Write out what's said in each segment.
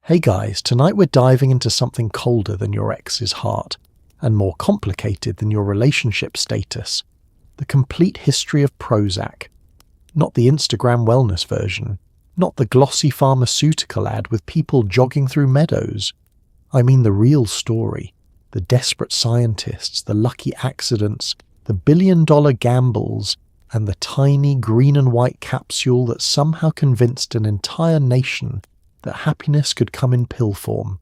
Hey guys, tonight we're diving into something colder than your ex's heart, and more complicated than your relationship status. The complete history of Prozac. Not the Instagram wellness version. Not the glossy pharmaceutical ad with people jogging through meadows. I mean the real story. The desperate scientists, the lucky accidents, the billion-dollar gambles, and the tiny green and white capsule that somehow convinced an entire nation that happiness could come in pill form.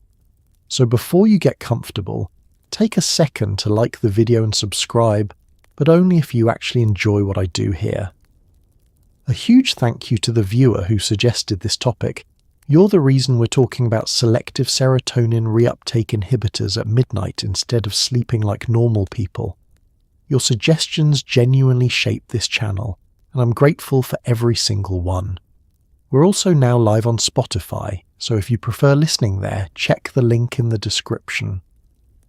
So before you get comfortable, take a second to like the video and subscribe, but only if you actually enjoy what I do here. A huge thank you to the viewer who suggested this topic. You're the reason we're talking about selective serotonin reuptake inhibitors at midnight instead of sleeping like normal people. Your suggestions genuinely shape this channel, and I'm grateful for every single one. We're also now live on Spotify, so if you prefer listening there, check the link in the description.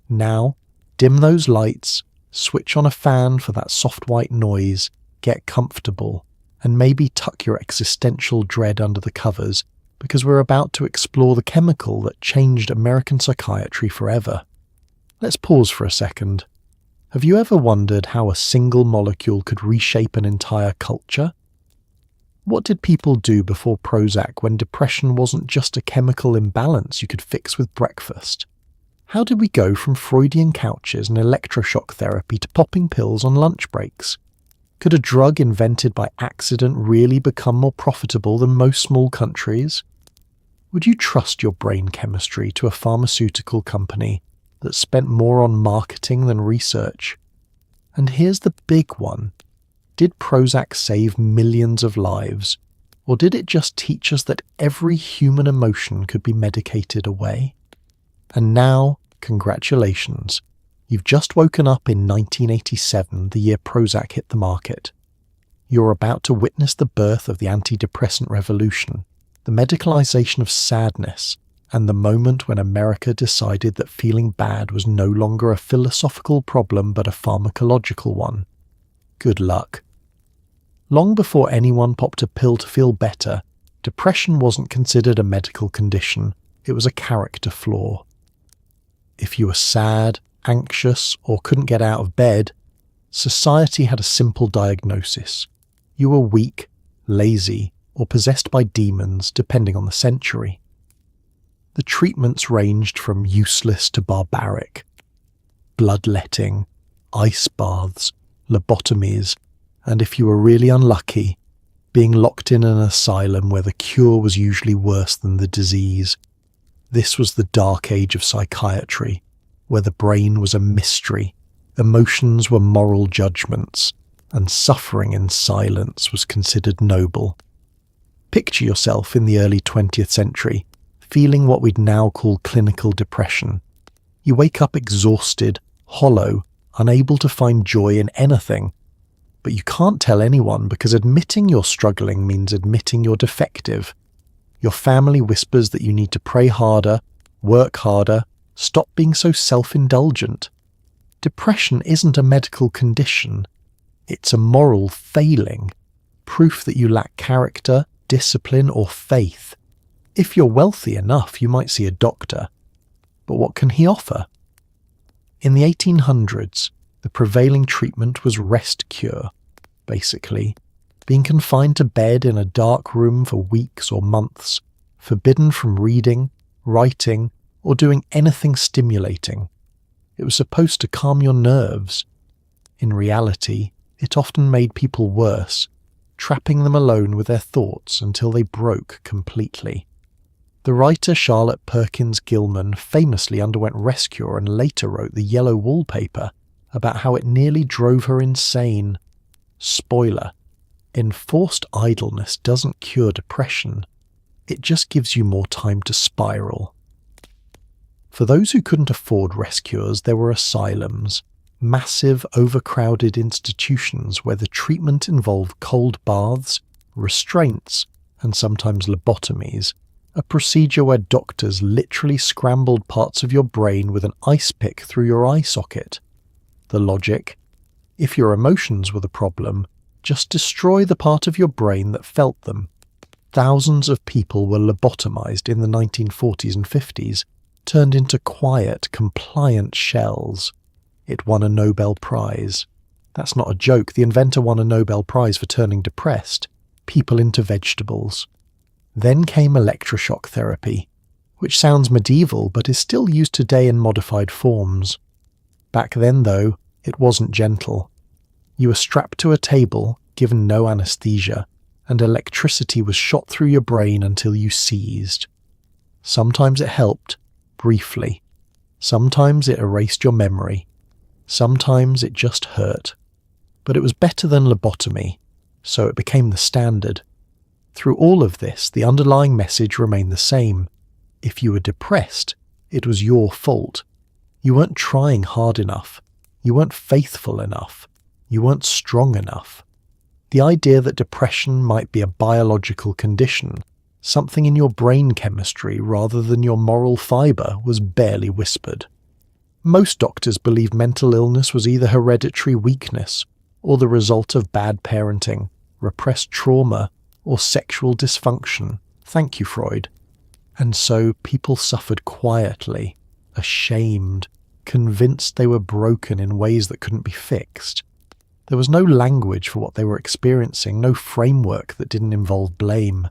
Now, dim those lights, switch on a fan for that soft white noise, get comfortable, and maybe tuck your existential dread under the covers, because we're about to explore the chemical that changed American psychiatry forever. Let's pause for a second. Have you ever wondered how a single molecule could reshape an entire culture? What did people do before Prozac when depression wasn't just a chemical imbalance you could fix with breakfast? How did we go from Freudian couches and electroshock therapy to popping pills on lunch breaks? Could a drug invented by accident really become more profitable than most small countries? Would you trust your brain chemistry to a pharmaceutical company that spent more on marketing than research? And here's the big one. Did Prozac save millions of lives, or did it just teach us that every human emotion could be medicated away? And now, congratulations. You've just woken up in 1987, the year Prozac hit the market. You're about to witness the birth of the antidepressant revolution, the medicalization of sadness, and the moment when America decided that feeling bad was no longer a philosophical problem but a pharmacological one. Good luck. Long before anyone popped a pill to feel better, depression wasn't considered a medical condition, it was a character flaw. If you were sad, anxious, or couldn't get out of bed, society had a simple diagnosis. You were weak, lazy, or possessed by demons, depending on the century. The treatments ranged from useless to barbaric. Bloodletting, ice baths, lobotomies, and if you were really unlucky, being locked in an asylum where the cure was usually worse than the disease. This was the dark age of psychiatry, where the brain was a mystery, emotions were moral judgments, and suffering in silence was considered noble. Picture yourself in the early 20th century, feeling what we'd now call clinical depression. You wake up exhausted, hollow, unable to find joy in anything. But you can't tell anyone because admitting you're struggling means admitting you're defective. Your family whispers that you need to pray harder, work harder, stop being so self-indulgent. Depression isn't a medical condition. It's a moral failing, proof that you lack character, discipline, or faith. If you're wealthy enough, you might see a doctor. But what can he offer? In the 1800s, the prevailing treatment was rest cure, basically, being confined to bed in a dark room for weeks or months, forbidden from reading, writing, or doing anything stimulating. It was supposed to calm your nerves. In reality, it often made people worse, trapping them alone with their thoughts until they broke completely. The writer Charlotte Perkins Gilman famously underwent rest cure and later wrote The Yellow Wallpaper about how it nearly drove her insane. Spoiler: enforced idleness doesn't cure depression. It just gives you more time to spiral. For those who couldn't afford rest cures, there were asylums, massive, overcrowded institutions where the treatment involved cold baths, restraints, and sometimes lobotomies, a procedure where doctors literally scrambled parts of your brain with an ice pick through your eye socket. The logic: if your emotions were the problem, just destroy the part of your brain that felt them. Thousands of people were lobotomized in the 1940s and 50s, turned into quiet, compliant shells. It won a Nobel Prize. That's not a joke. The inventor won a Nobel Prize for turning depressed people into vegetables. Then came electroshock therapy, which sounds medieval but is still used today in modified forms. Back then, though, it wasn't gentle. You were strapped to a table, given no anesthesia, and electricity was shot through your brain until you seized. Sometimes it helped, briefly. Sometimes it erased your memory. Sometimes it just hurt. But it was better than lobotomy, so it became the standard. Through all of this, the underlying message remained the same. If you were depressed, it was your fault. You weren't trying hard enough. You weren't faithful enough. You weren't strong enough. The idea that depression might be a biological condition, something in your brain chemistry rather than your moral fibre, was barely whispered. Most doctors believed mental illness was either hereditary weakness or the result of bad parenting, repressed trauma, or sexual dysfunction. Thank you, Freud. And so people suffered quietly, ashamed, convinced they were broken in ways that couldn't be fixed. There was no language for what they were experiencing, no framework that didn't involve blame.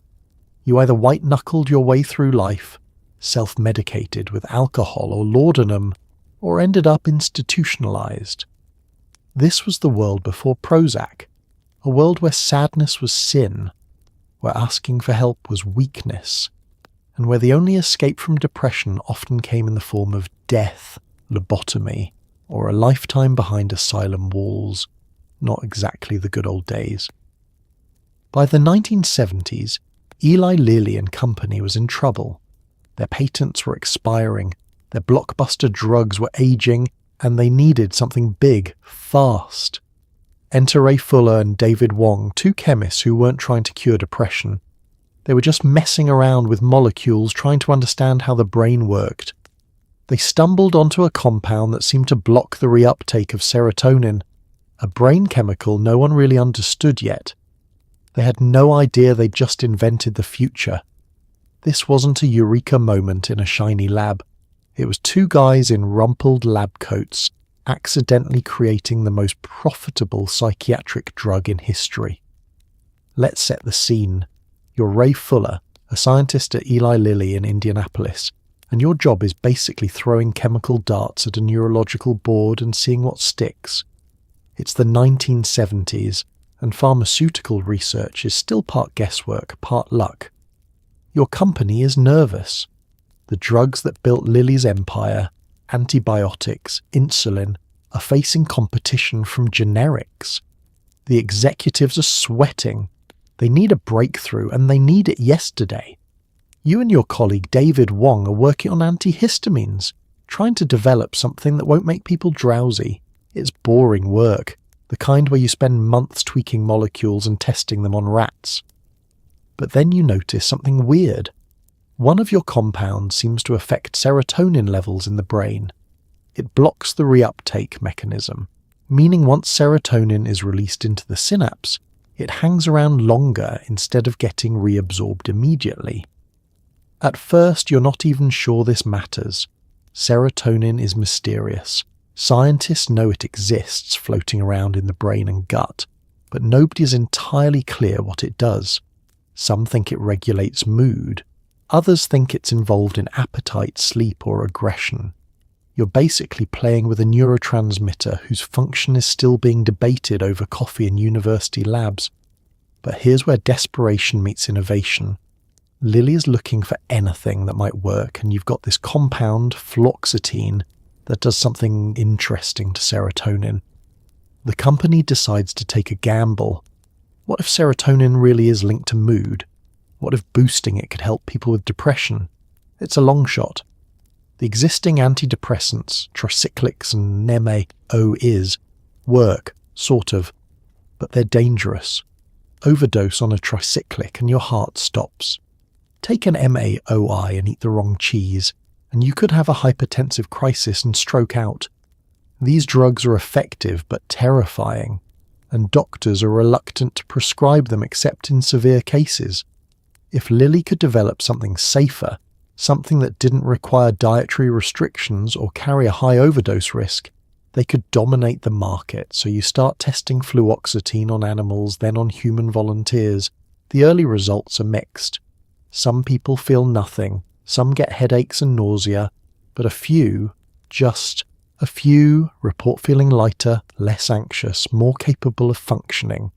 You either white-knuckled your way through life, self-medicated with alcohol or laudanum, or ended up institutionalized. This was the world before Prozac, a world where sadness was sin, where asking for help was weakness, and where the only escape from depression often came in the form of death, lobotomy, or a lifetime behind asylum walls. Not exactly the good old days. By the 1970s, Eli Lilly and Company was in trouble. Their patents were expiring, their blockbuster drugs were aging, and they needed something big, fast. Enter Ray Fuller and David Wong, two chemists who weren't trying to cure depression. They were just messing around with molecules, trying to understand how the brain worked. They stumbled onto a compound that seemed to block the reuptake of serotonin, a brain chemical no one really understood yet. They had no idea they'd just invented the future. This wasn't a eureka moment in a shiny lab. It was two guys in rumpled lab coats accidentally creating the most profitable psychiatric drug in history. Let's set the scene. You're Ray Fuller, a scientist at Eli Lilly in Indianapolis, and your job is basically throwing chemical darts at a neurological board and seeing what sticks. It's the 1970s, and pharmaceutical research is still part guesswork, part luck. Your company is nervous. The drugs that built Lilly's empire, antibiotics, insulin, are facing competition from generics. The executives are sweating. They need a breakthrough, and they need it yesterday. You and your colleague David Wong are working on antihistamines, trying to develop something that won't make people drowsy. It's boring work, the kind where you spend months tweaking molecules and testing them on rats. But then you notice something weird. One of your compounds seems to affect serotonin levels in the brain. It blocks the reuptake mechanism, meaning once serotonin is released into the synapse, it hangs around longer instead of getting reabsorbed immediately. At first, you're not even sure this matters. Serotonin is mysterious. Scientists know it exists floating around in the brain and gut, but nobody is entirely clear what it does. Some think it regulates mood. Others think it's involved in appetite, sleep, or aggression. You're basically playing with a neurotransmitter whose function is still being debated over coffee in university labs. But here's where desperation meets innovation. Lilly is looking for anything that might work, and you've got this compound, fluoxetine, that does something interesting to serotonin. The company decides to take a gamble. What if serotonin really is linked to mood? What if boosting it could help people with depression? It's a long shot. The existing antidepressants, tricyclics and MAOIs, work, sort of, but they're dangerous. Overdose on a tricyclic and your heart stops. Take an MAOI and eat the wrong cheese, and you could have a hypertensive crisis and stroke out. These drugs are effective but terrifying, and doctors are reluctant to prescribe them except in severe cases. If Lilly could develop something safer, something that didn't require dietary restrictions or carry a high overdose risk, they could dominate the market. So you start testing fluoxetine on animals, then on human volunteers. The early results are mixed. Some people feel nothing, some get headaches and nausea, but a few, just a few, report feeling lighter, less anxious, more capable of functioning.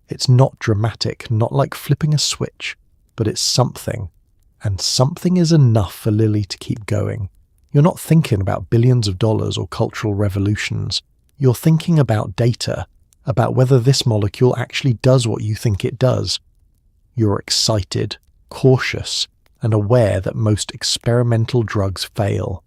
It's not dramatic, not like flipping a switch, but it's something. And something is enough for Lilly to keep going. You're not thinking about billions of dollars or cultural revolutions. You're thinking about data, about whether this molecule actually does what you think it does. You're excited, cautious, and aware that most experimental drugs fail.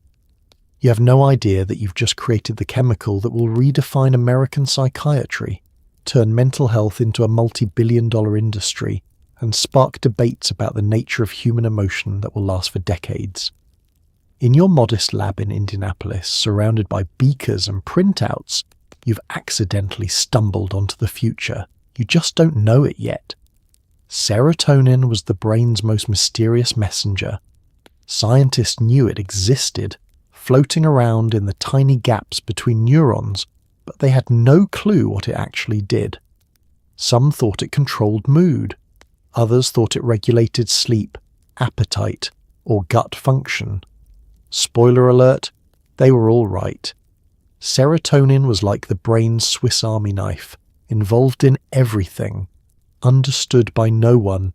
You have no idea that you've just created the chemical that will redefine American psychiatry, turn mental health into a multi-billion-dollar industry, and spark debates about the nature of human emotion that will last for decades. In your modest lab in Indianapolis, surrounded by beakers and printouts, you've accidentally stumbled onto the future. You just don't know it yet. Serotonin was the brain's most mysterious messenger. Scientists knew it existed, floating around in the tiny gaps between neurons, but they had no clue what it actually did. Some thought it controlled mood. Others thought it regulated sleep, appetite, or gut function. Spoiler alert, they were all right. Serotonin was like the brain's Swiss Army knife, involved in everything, understood by no one.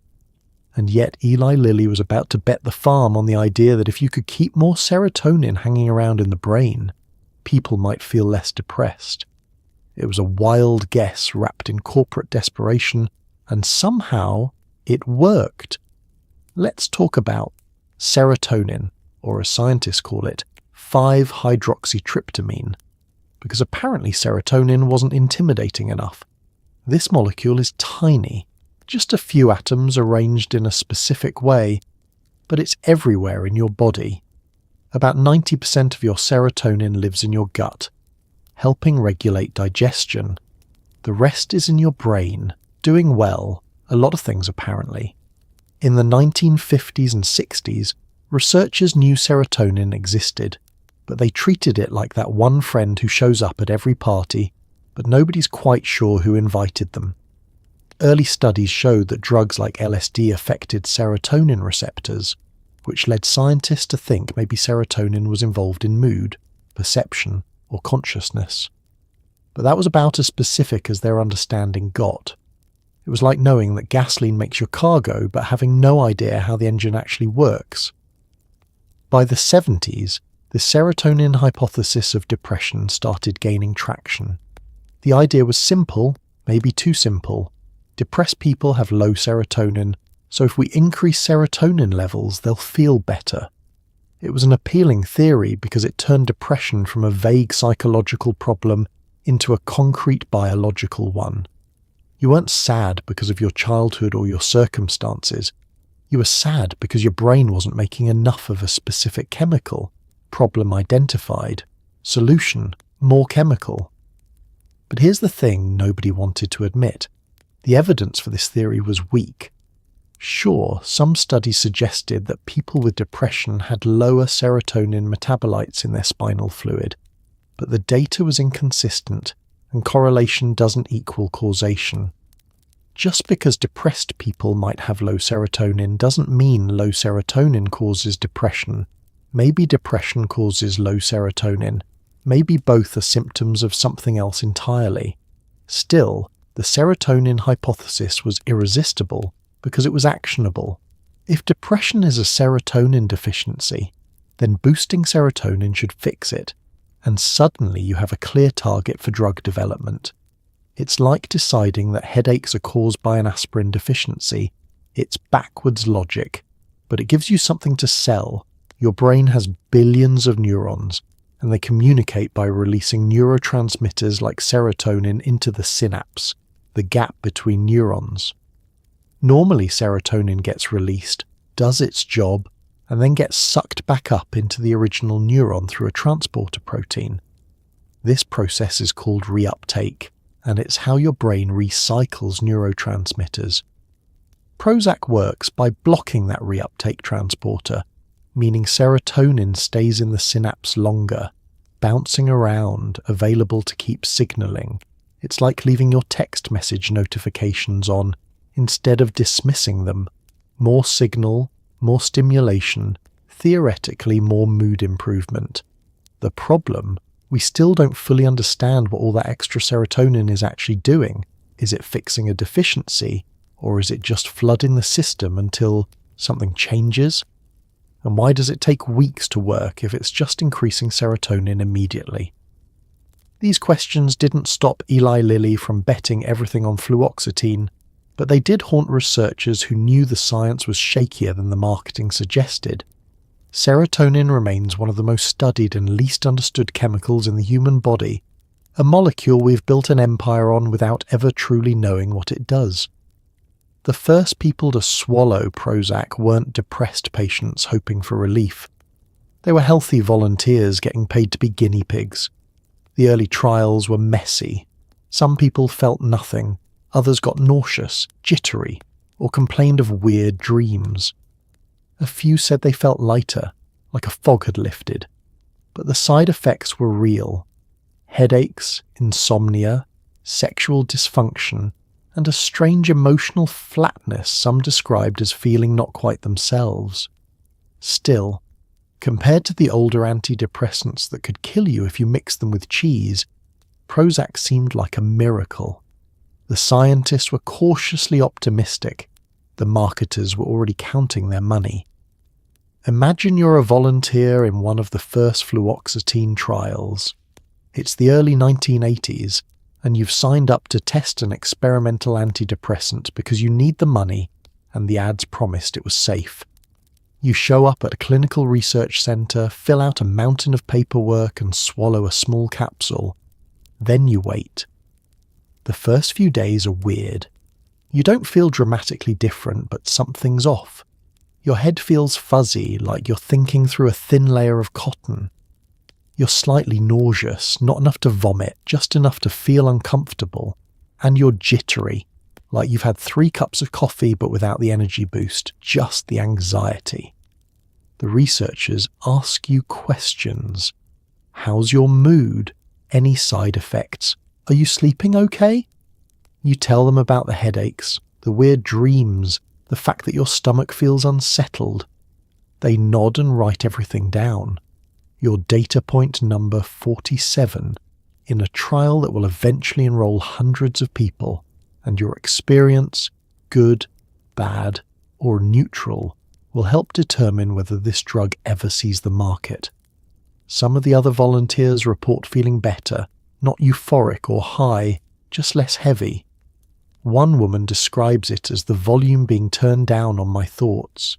And yet Eli Lilly was about to bet the farm on the idea that if you could keep more serotonin hanging around in the brain, people might feel less depressed. It was a wild guess wrapped in corporate desperation, and somehow it worked. Let's talk about serotonin, or as scientists call it, 5-hydroxytryptamine, because apparently serotonin wasn't intimidating enough. This molecule is tiny, just a few atoms arranged in a specific way, but it's everywhere in your body. About 90% of your serotonin lives in your gut, helping regulate digestion. The rest is in your brain, doing well, a lot of things apparently. In the 1950s and 60s, researchers knew serotonin existed, but they treated it like that one friend who shows up at every party, but nobody's quite sure who invited them. Early studies showed that drugs like LSD affected serotonin receptors, which led scientists to think maybe serotonin was involved in mood, perception, or consciousness. But that was about as specific as their understanding got. It was like knowing that gasoline makes your car go, but having no idea how the engine actually works. By the 70s, the serotonin hypothesis of depression started gaining traction. The idea was simple, maybe too simple. Depressed people have low serotonin, so if we increase serotonin levels, they'll feel better. It was an appealing theory because it turned depression from a vague psychological problem into a concrete biological one. You weren't sad because of your childhood or your circumstances. You were sad because your brain wasn't making enough of a specific chemical. Problem identified. Solution, more chemical. But here's the thing nobody wanted to admit. The evidence for this theory was weak. Sure, some studies suggested that people with depression had lower serotonin metabolites in their spinal fluid, but the data was inconsistent, and correlation doesn't equal causation. Just because depressed people might have low serotonin doesn't mean low serotonin causes depression. Maybe depression causes low serotonin. Maybe both are symptoms of something else entirely. Still, the serotonin hypothesis was irresistible because it was actionable. If depression is a serotonin deficiency, then boosting serotonin should fix it, and suddenly you have a clear target for drug development. It's like deciding that headaches are caused by an aspirin deficiency. It's backwards logic, but it gives you something to sell. Your brain has billions of neurons, and they communicate by releasing neurotransmitters like serotonin into the synapse, the gap between neurons. Normally serotonin gets released, does its job, and then gets sucked back up into the original neuron through a transporter protein. This process is called reuptake, and it's how your brain recycles neurotransmitters. Prozac works by blocking that reuptake transporter, meaning serotonin stays in the synapse longer, bouncing around, available to keep signaling. It's like leaving your text message notifications on instead of dismissing them. More signal, more stimulation, theoretically more mood improvement. The problem, we still don't fully understand what all that extra serotonin is actually doing. Is it fixing a deficiency, or is it just flooding the system until something changes? And why does it take weeks to work if it's just increasing serotonin immediately? These questions didn't stop Eli Lilly from betting everything on fluoxetine, but they did haunt researchers who knew the science was shakier than the marketing suggested. Serotonin remains one of the most studied and least understood chemicals in the human body, a molecule we've built an empire on without ever truly knowing what it does. The first people to swallow Prozac weren't depressed patients hoping for relief. They were healthy volunteers getting paid to be guinea pigs. The early trials were messy. Some people felt nothing, others got nauseous, jittery, or complained of weird dreams. A few said they felt lighter, like a fog had lifted. But the side effects were real. Headaches, insomnia, sexual dysfunction, and a strange emotional flatness some described as feeling not quite themselves. Still, compared to the older antidepressants that could kill you if you mixed them with cheese, Prozac seemed like a miracle. The scientists were cautiously optimistic. The marketers were already counting their money. Imagine you're a volunteer in one of the first fluoxetine trials. It's the early 1980s, and you've signed up to test an experimental antidepressant because you need the money and the ads promised it was safe. You show up at a clinical research centre, fill out a mountain of paperwork and swallow a small capsule. Then you wait. The first few days are weird. You don't feel dramatically different, but something's off. Your head feels fuzzy, like you're thinking through a thin layer of cotton. You're slightly nauseous, not enough to vomit, just enough to feel uncomfortable. And you're jittery, like you've had 3 cups of coffee but without the energy boost, just the anxiety. The researchers ask you questions. How's your mood? Any side effects? Are you sleeping okay? You tell them about the headaches, the weird dreams, the fact that your stomach feels unsettled. They nod and write everything down. Your data point number 47 in a trial that will eventually enroll hundreds of people, and your experience, good, bad, or neutral, will help determine whether this drug ever sees the market. Some of the other volunteers report feeling better, not euphoric or high, just less heavy. One woman describes it as the volume being turned down on my thoughts.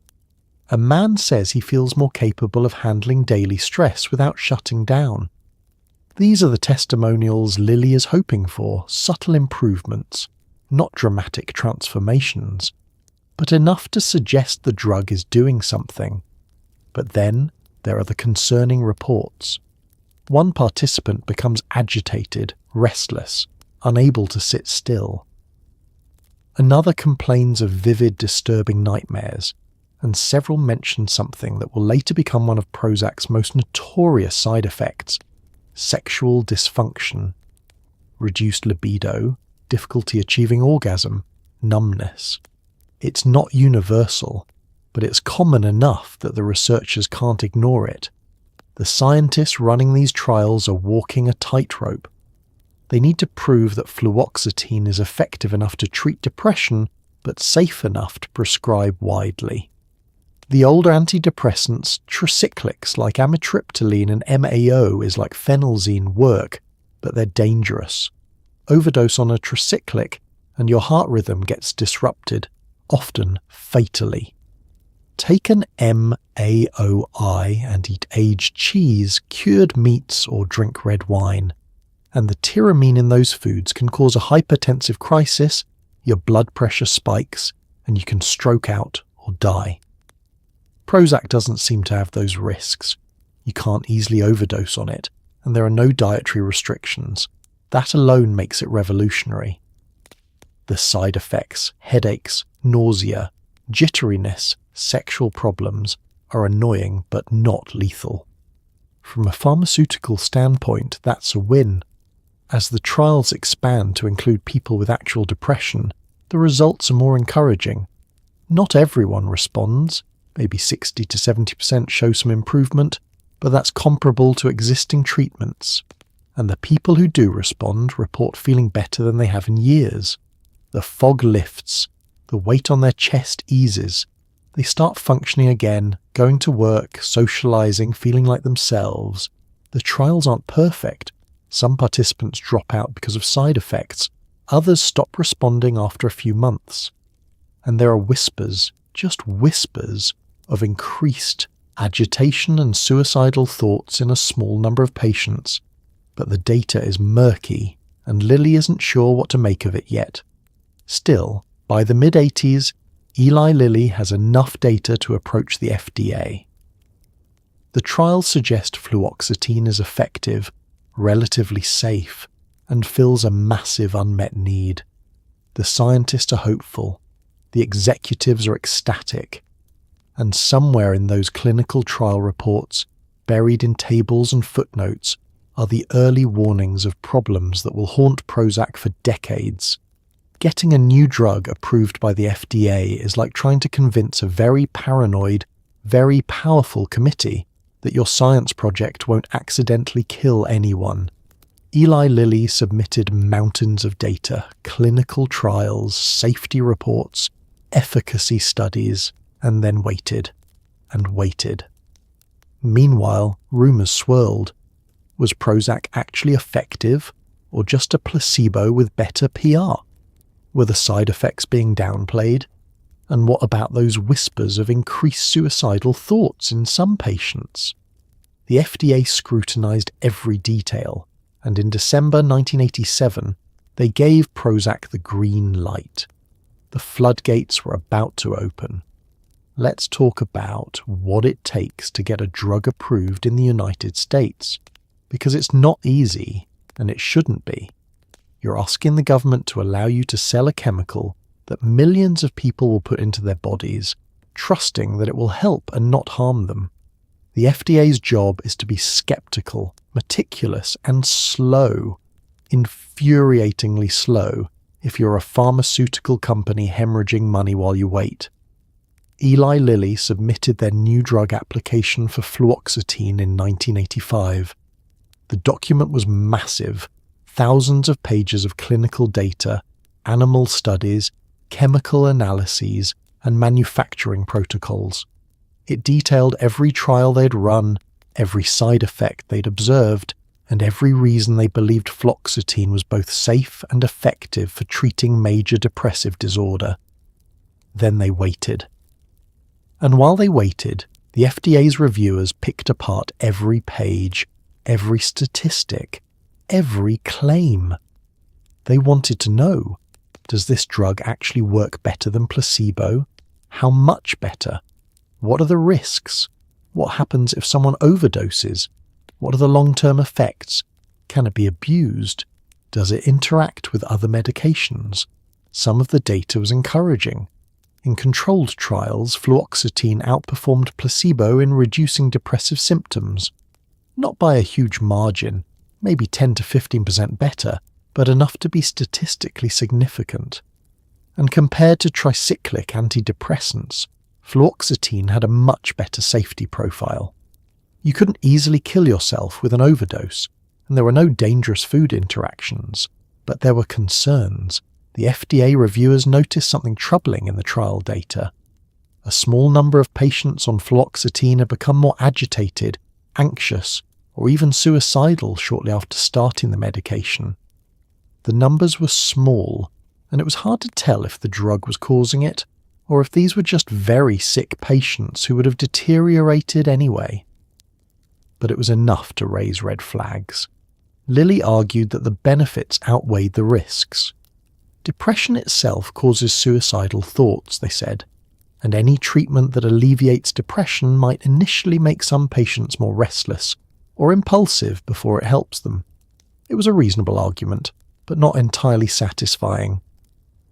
A man says he feels more capable of handling daily stress without shutting down. These are the testimonials Lilly is hoping for, subtle improvements, not dramatic transformations, but enough to suggest the drug is doing something. But then there are the concerning reports. One participant becomes agitated, restless, unable to sit still. Another complains of vivid, disturbing nightmares, and several mention something that will later become one of Prozac's most notorious side effects: sexual dysfunction, reduced libido, difficulty achieving orgasm, numbness. It's not universal, but it's common enough that the researchers can't ignore it. The scientists running these trials are walking a tightrope. They need to prove that fluoxetine is effective enough to treat depression, but safe enough to prescribe widely. The older antidepressants, tricyclics like amitriptyline and MAO is like phenelzine, work, but they're dangerous. Overdose on a tricyclic and your heart rhythm gets disrupted, often fatally. Take an MAOI and eat aged cheese, cured meats, or drink red wine. And the tyramine in those foods can cause a hypertensive crisis, your blood pressure spikes, and you can stroke out or die. Prozac doesn't seem to have those risks. You can't easily overdose on it, and there are no dietary restrictions. That alone makes it revolutionary. The side effects, headaches, nausea, jitteriness, sexual problems are annoying but not lethal. From a pharmaceutical standpoint, that's a win. As the trials expand to include people with actual depression, the results are more encouraging. Not everyone responds, maybe 60 to 70% show some improvement, but that's comparable to existing treatments. And the people who do respond report feeling better than they have in years. The fog lifts, the weight on their chest eases, they start functioning again, going to work, socializing, feeling like themselves. The trials aren't perfect. Some participants drop out because of side effects. Others stop responding after a few months. And there are whispers, just whispers, of increased agitation and suicidal thoughts in a small number of patients. But the data is murky, and Lilly isn't sure what to make of it yet. Still, by the mid-80s, Eli Lilly has enough data to approach the FDA. The trials suggest fluoxetine is effective, relatively safe, and fills a massive unmet need. The scientists are hopeful, the executives are ecstatic, and somewhere in those clinical trial reports, buried in tables and footnotes, are the early warnings of problems that will haunt Prozac for decades. Getting a new drug approved by the FDA is like trying to convince a very paranoid, very powerful committee that your science project won't accidentally kill anyone. Eli Lilly submitted mountains of data, clinical trials, safety reports, efficacy studies, and then waited, and waited. Meanwhile, rumours swirled. Was Prozac actually effective, or just a placebo with better PR? Were the side effects being downplayed? And what about those whispers of increased suicidal thoughts in some patients? The FDA scrutinized every detail, and in December 1987, they gave Prozac the green light. The floodgates were about to open. Let's talk about what it takes to get a drug approved in the United States, because it's not easy, and it shouldn't be. You're asking the government to allow you to sell a chemical that millions of people will put into their bodies, trusting that it will help and not harm them. The FDA's job is to be skeptical, meticulous, and slow, infuriatingly slow, if you're a pharmaceutical company hemorrhaging money while you wait. Eli Lilly submitted their new drug application for fluoxetine in 1985. The document was massive. Thousands of pages of clinical data, animal studies, chemical analyses, and manufacturing protocols. It detailed every trial they'd run, every side effect they'd observed, and every reason they believed fluoxetine was both safe and effective for treating major depressive disorder. Then they waited. And while they waited, the FDA's reviewers picked apart every page, every statistic, every claim. They wanted to know, does this drug actually work better than placebo? How much better? What are the risks? What happens if someone overdoses? What are the long-term effects? Can it be abused? Does it interact with other medications? Some of the data was encouraging. In controlled trials, fluoxetine outperformed placebo in reducing depressive symptoms. Not by a huge margin, maybe 10 to 15% better, but enough to be statistically significant. And compared to tricyclic antidepressants, fluoxetine had a much better safety profile. You couldn't easily kill yourself with an overdose, and there were no dangerous food interactions, but there were concerns. The FDA reviewers noticed something troubling in the trial data. A small number of patients on fluoxetine had become more agitated, anxious, or even suicidal shortly after starting the medication. The numbers were small, and it was hard to tell if the drug was causing it, or if these were just very sick patients who would have deteriorated anyway. But it was enough to raise red flags. Lilly argued that the benefits outweighed the risks. Depression itself causes suicidal thoughts, they said, and any treatment that alleviates depression might initially make some patients more restless or impulsive before it helps them. It was a reasonable argument, but not entirely satisfying.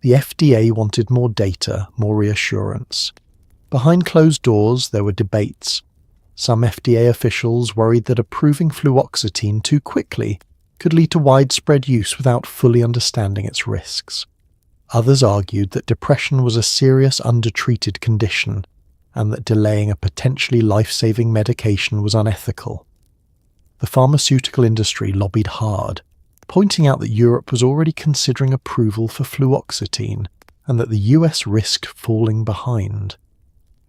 The FDA wanted more data, more reassurance. Behind closed doors, there were debates. Some FDA officials worried that approving fluoxetine too quickly could lead to widespread use without fully understanding its risks. Others argued that depression was a serious undertreated condition and that delaying a potentially life-saving medication was unethical. The pharmaceutical industry lobbied hard, pointing out that Europe was already considering approval for fluoxetine and that the US risked falling behind.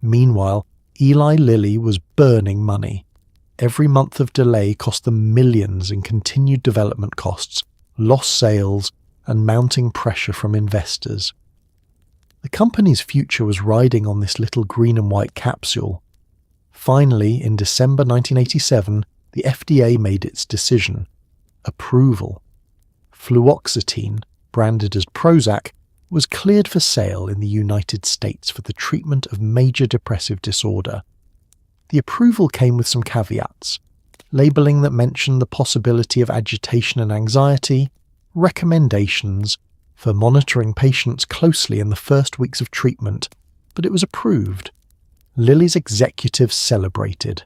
Meanwhile, Eli Lilly was burning money. Every month of delay cost them millions in continued development costs, lost sales, and mounting pressure from investors. The company's future was riding on this little green and white capsule. Finally, in December 1987, the FDA made its decision. Approval. Fluoxetine, branded as Prozac, was cleared for sale in the United States for the treatment of major depressive disorder. The approval came with some caveats, labeling that mentioned the possibility of agitation and anxiety, recommendations for monitoring patients closely in the first weeks of treatment, but it was approved. Lilly's executives celebrated.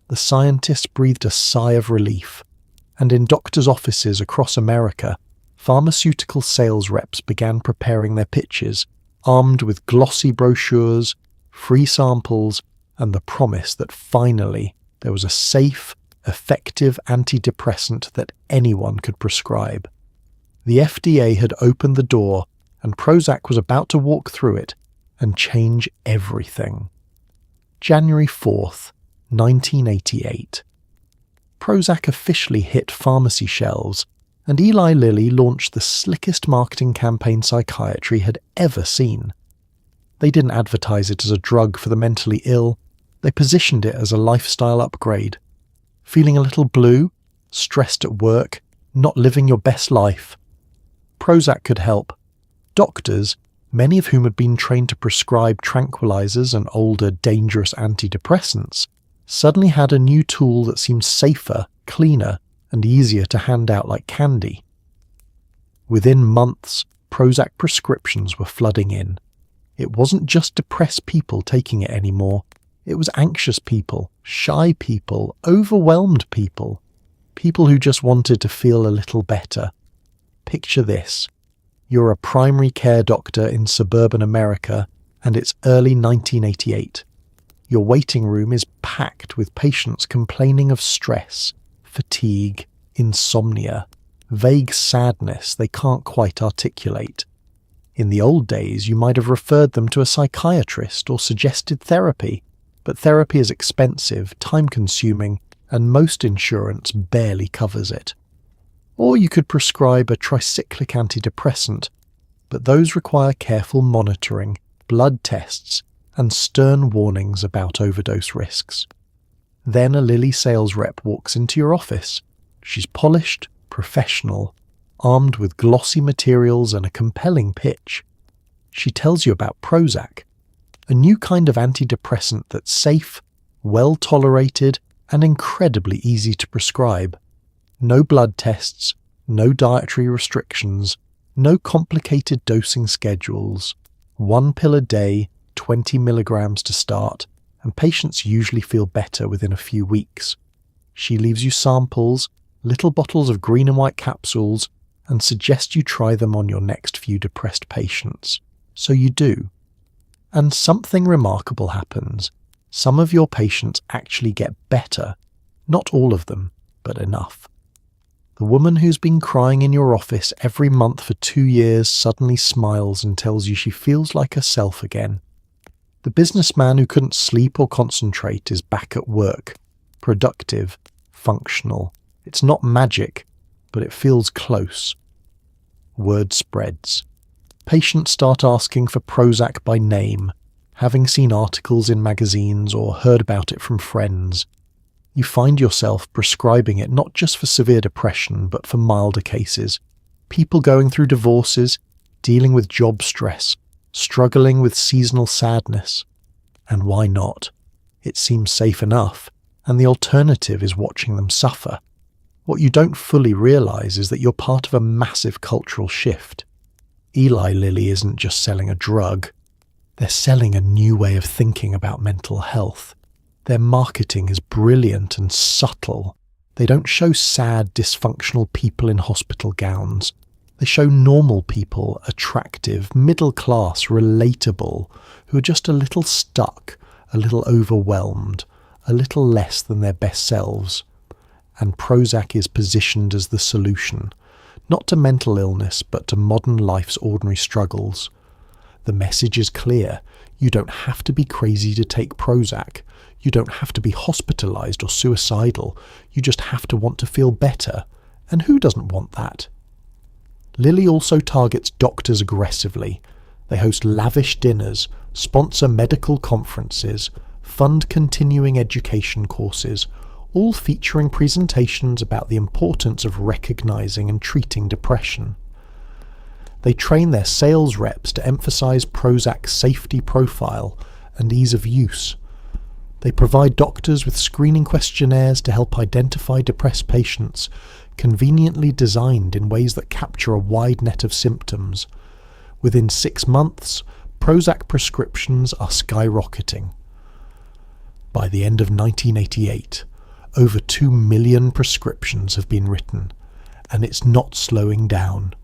The scientists breathed a sigh of relief, and in doctors' offices across America, pharmaceutical sales reps began preparing their pitches, armed with glossy brochures, free samples, and the promise that finally there was a safe, effective antidepressant that anyone could prescribe. The FDA had opened the door, and Prozac was about to walk through it and change everything. January 4th, 1988. Prozac officially hit pharmacy shelves, and Eli Lilly launched the slickest marketing campaign Psychiatry had ever seen. They didn't advertise it as a drug for the mentally ill, they positioned it as a lifestyle upgrade. Feeling a little blue, stressed at work, not living your best life? Prozac could help. Doctors, many of whom had been trained to prescribe tranquilizers and older, dangerous antidepressants, suddenly had a new tool that seemed safer, cleaner, and easier to hand out like candy. Within months, Prozac prescriptions were flooding in. It wasn't just depressed people taking it anymore. It was anxious people, shy people, overwhelmed people, people who just wanted to feel a little better. Picture this. You're a primary care doctor in suburban America, and it's early 1988. Your waiting room is packed with patients complaining of stress, fatigue, insomnia, vague sadness they can't quite articulate. In the old days, you might have referred them to a psychiatrist or suggested therapy, but therapy is expensive, time-consuming, and most insurance barely covers it. Or you could prescribe a tricyclic antidepressant, but those require careful monitoring, blood tests, and stern warnings about overdose risks. Then a Lilly sales rep walks into your office. She's polished, professional, armed with glossy materials and a compelling pitch. She tells you about Prozac, a new kind of antidepressant that's safe, well-tolerated, and incredibly easy to prescribe. No blood tests, no dietary restrictions, no complicated dosing schedules. 1 pill a day, 20 milligrams to start, and patients usually feel better within a few weeks. She leaves you samples, little bottles of green and white capsules, and suggests you try them on your next few depressed patients. So you do. And something remarkable happens. Some of your patients actually get better. Not all of them, but enough. The woman who's been crying in your office every month for 2 years suddenly smiles and tells you she feels like herself again. The businessman who couldn't sleep or concentrate is back at work, productive, functional. It's not magic, but it feels close. Word spreads. Patients start asking for Prozac by name, having seen articles in magazines or heard about it from friends. You find yourself prescribing it not just for severe depression, but for milder cases. People going through divorces, dealing with job stress, struggling with seasonal sadness. And why not? It seems safe enough, and the alternative is watching them suffer. What you don't fully realize is that you're part of a massive cultural shift. Eli Lilly isn't just selling a drug, they're selling a new way of thinking about mental health. Their marketing is brilliant and subtle. They don't show sad, dysfunctional people in hospital gowns. They show normal people, attractive, middle-class, relatable, who are just a little stuck, a little overwhelmed, a little less than their best selves. And Prozac is positioned as the solution, not to mental illness, but to modern life's ordinary struggles. The message is clear. You don't have to be crazy to take Prozac. You don't have to be hospitalized or suicidal. You just have to want to feel better. And who doesn't want that? Lilly also targets doctors aggressively. They host lavish dinners, sponsor medical conferences, fund continuing education courses, all featuring presentations about the importance of recognizing and treating depression. They train their sales reps to emphasize Prozac's safety profile and ease of use. They provide doctors with screening questionnaires to help identify depressed patients, conveniently designed in ways that capture a wide net of symptoms. Within 6 months, Prozac prescriptions are skyrocketing. By the end of 1988, over 2 million prescriptions have been written, and it's not slowing down.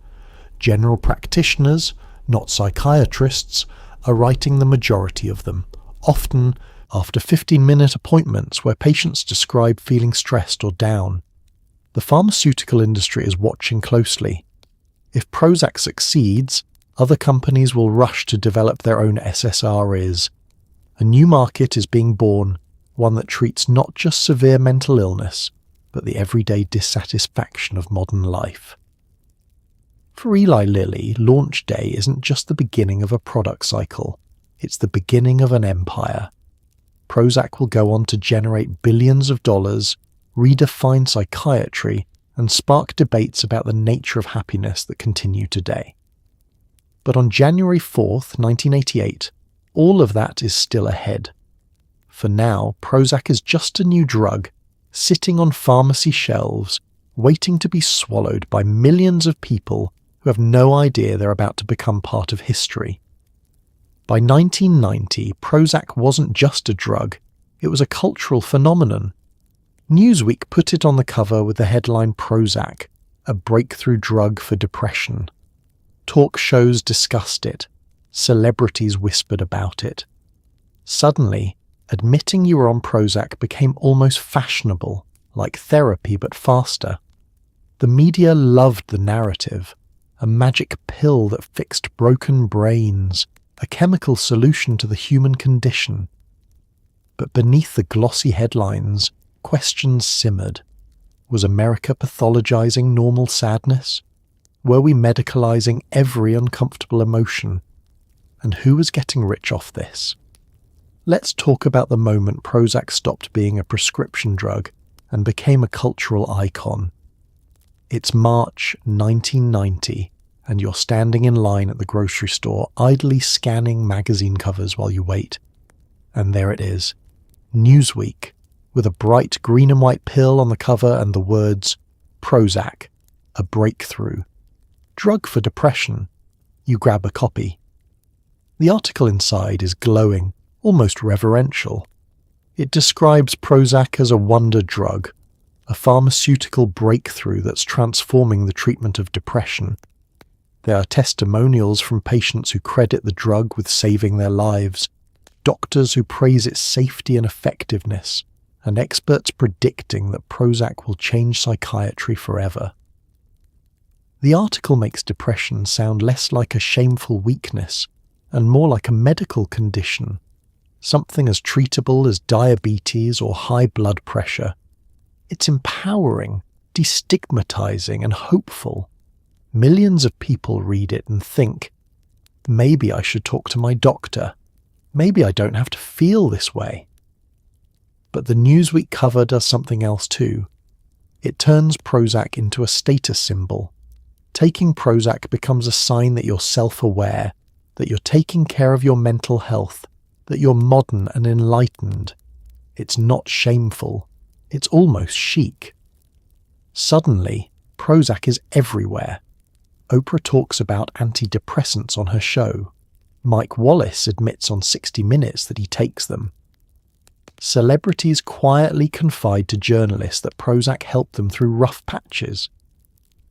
General practitioners, not psychiatrists, are writing the majority of them, often after 15-minute appointments where patients describe feeling stressed or down. The pharmaceutical industry is watching closely. If Prozac succeeds, other companies will rush to develop their own SSRIs. A new market is being born, one that treats not just severe mental illness, but the everyday dissatisfaction of modern life. For Eli Lilly, launch day isn't just the beginning of a product cycle, it's the beginning of an empire. Prozac will go on to generate billions of dollars, redefine psychiatry, and spark debates about the nature of happiness that continue today. But on January 4th, 1988, all of that is still ahead. For now, Prozac is just a new drug, sitting on pharmacy shelves, waiting to be swallowed by millions of people who have no idea they're about to become part of history. By 1990, Prozac wasn't just a drug, it was a cultural phenomenon. Newsweek put it on the cover with the headline Prozac, a breakthrough drug for depression. Talk shows discussed it, celebrities whispered about it. Suddenly, admitting you were on Prozac became almost fashionable, like therapy but faster. The media loved the narrative, a magic pill that fixed broken brains, a chemical solution to the human condition. But beneath the glossy headlines, questions simmered. Was America pathologizing normal sadness? Were we medicalizing every uncomfortable emotion? And who was getting rich off this? Let's talk about the moment Prozac stopped being a prescription drug and became a cultural icon. It's March 1990, and you're standing in line at the grocery store, idly scanning magazine covers while you wait. And there it is, Newsweek, with a bright green and white pill on the cover and the words, Prozac, a breakthrough. Drug for depression. You grab a copy. The article inside is glowing, almost reverential. It describes Prozac as a wonder drug, a pharmaceutical breakthrough that's transforming the treatment of depression. There are testimonials from patients who credit the drug with saving their lives, doctors who praise its safety and effectiveness, and experts predicting that Prozac will change psychiatry forever. The article makes depression sound less like a shameful weakness and more like a medical condition, something as treatable as diabetes or high blood pressure. It's empowering, destigmatizing, and hopeful. Millions of people read it and think, maybe I should talk to my doctor. Maybe I don't have to feel this way. But the Newsweek cover does something else too. It turns Prozac into a status symbol. Taking Prozac becomes a sign that you're self-aware, that you're taking care of your mental health, that you're modern and enlightened. It's not shameful. It's almost chic. Suddenly, Prozac is everywhere. Oprah talks about antidepressants on her show. Mike Wallace admits on 60 Minutes that he takes them. Celebrities quietly confide to journalists that Prozac helped them through rough patches.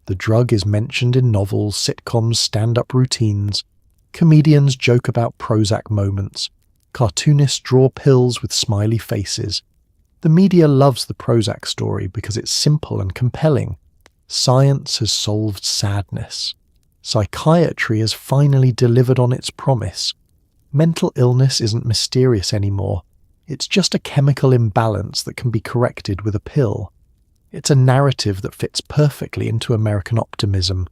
The drug is mentioned in novels, sitcoms, stand-up routines. Comedians joke about Prozac moments. Cartoonists draw pills with smiley faces. The media loves the Prozac story because it's simple and compelling. Science has solved sadness. Psychiatry has finally delivered on its promise. Mental illness isn't mysterious anymore. It's just a chemical imbalance that can be corrected with a pill. It's a narrative that fits perfectly into American optimism,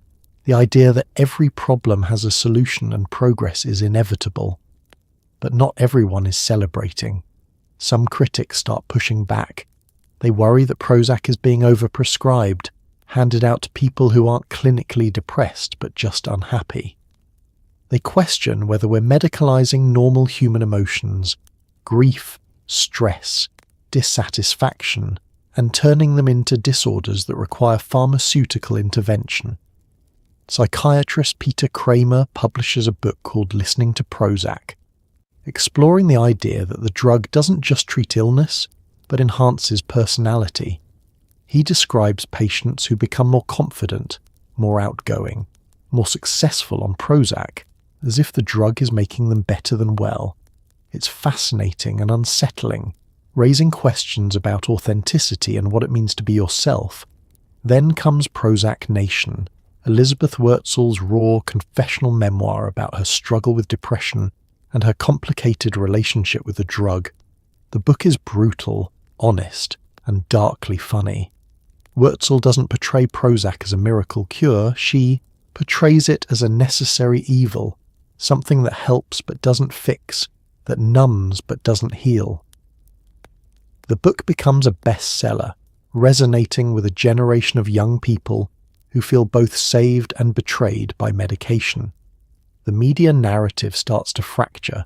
the idea that every problem has a solution and progress is inevitable. But not everyone is celebrating. Some critics start pushing back. They worry that Prozac is being overprescribed, handed out to people who aren't clinically depressed but just unhappy. They question whether we're medicalizing normal human emotions, grief, stress, dissatisfaction, and turning them into disorders that require pharmaceutical intervention. Psychiatrist Peter Kramer publishes a book called Listening to Prozac, exploring the idea that the drug doesn't just treat illness, but enhances personality. He describes patients who become more confident, more outgoing, more successful on Prozac, as if the drug is making them better than well. It's fascinating and unsettling, raising questions about authenticity and what it means to be yourself. Then comes Prozac Nation, Elizabeth Wurtzel's raw confessional memoir about her struggle with depression and her complicated relationship with the drug. The book is brutal, honest, and darkly funny. Wurtzel doesn't portray Prozac as a miracle cure, she portrays it as a necessary evil, something that helps but doesn't fix, that numbs but doesn't heal. The book becomes a bestseller, resonating with a generation of young people who feel both saved and betrayed by medication. The media narrative starts to fracture.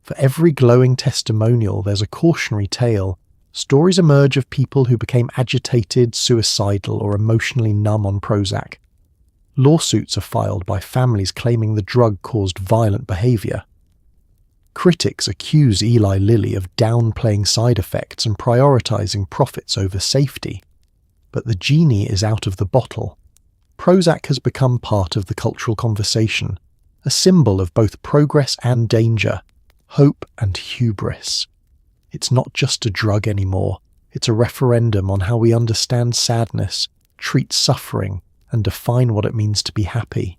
For every glowing testimonial, there's a cautionary tale. Stories emerge of people who became agitated, suicidal, or emotionally numb on Prozac. Lawsuits are filed by families claiming the drug caused violent behavior. Critics accuse Eli Lilly of downplaying side effects and prioritizing profits over safety. But the genie is out of the bottle. Prozac has become part of the cultural conversation, a symbol of both progress and danger, hope and hubris. It's not just a drug anymore, it's a referendum on how we understand sadness, treat suffering, and define what it means to be happy.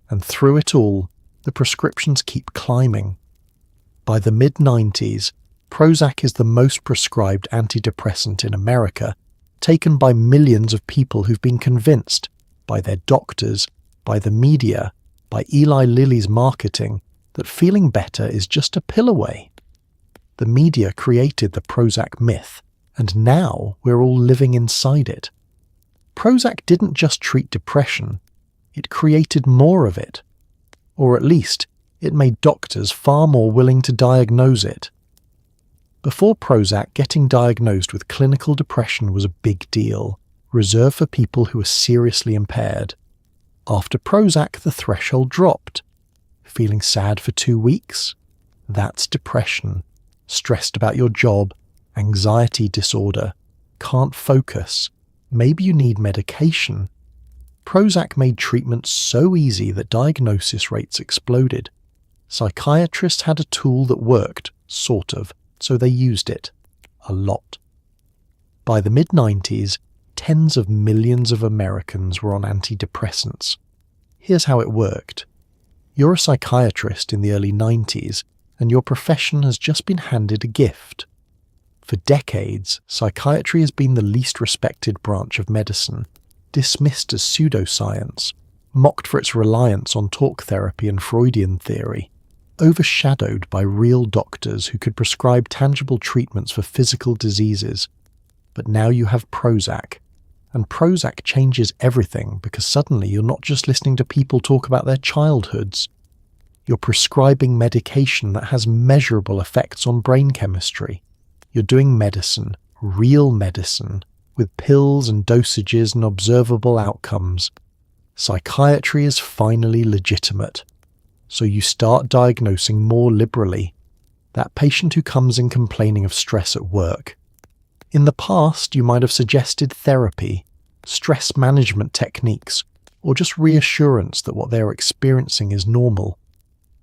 And through it all, the prescriptions keep climbing. By the mid-90s, Prozac is the most prescribed antidepressant in America, taken by millions of people who've been convinced, by their doctors, by the media, by Eli Lilly's marketing, that feeling better is just a pill away. The media created the Prozac myth, and now we're all living inside it. Prozac didn't just treat depression, it created more of it. Or at least, it made doctors far more willing to diagnose it. Before Prozac, getting diagnosed with clinical depression was a big deal, reserved for people who were seriously impaired. After Prozac, the threshold dropped. Feeling sad for 2 weeks? That's depression. Stressed about your job, anxiety disorder, can't focus, maybe you need medication. Prozac made treatment so easy that diagnosis rates exploded. Psychiatrists had a tool that worked, sort of, so they used it. A lot. By the mid-90s, tens of millions of Americans were on antidepressants. Here's how it worked. You're a psychiatrist in the early 90s, and your profession has just been handed a gift. For decades, psychiatry has been the least respected branch of medicine, dismissed as pseudoscience, mocked for its reliance on talk therapy and Freudian theory, overshadowed by real doctors who could prescribe tangible treatments for physical diseases. But now you have Prozac, and Prozac changes everything because suddenly you're not just listening to people talk about their childhoods. You're prescribing medication that has measurable effects on brain chemistry. You're doing medicine, real medicine, with pills and dosages and observable outcomes. Psychiatry is finally legitimate. So you start diagnosing more liberally. That patient who comes in complaining of stress at work. In the past, you might have suggested therapy, stress management techniques, or just reassurance that what they're experiencing is normal.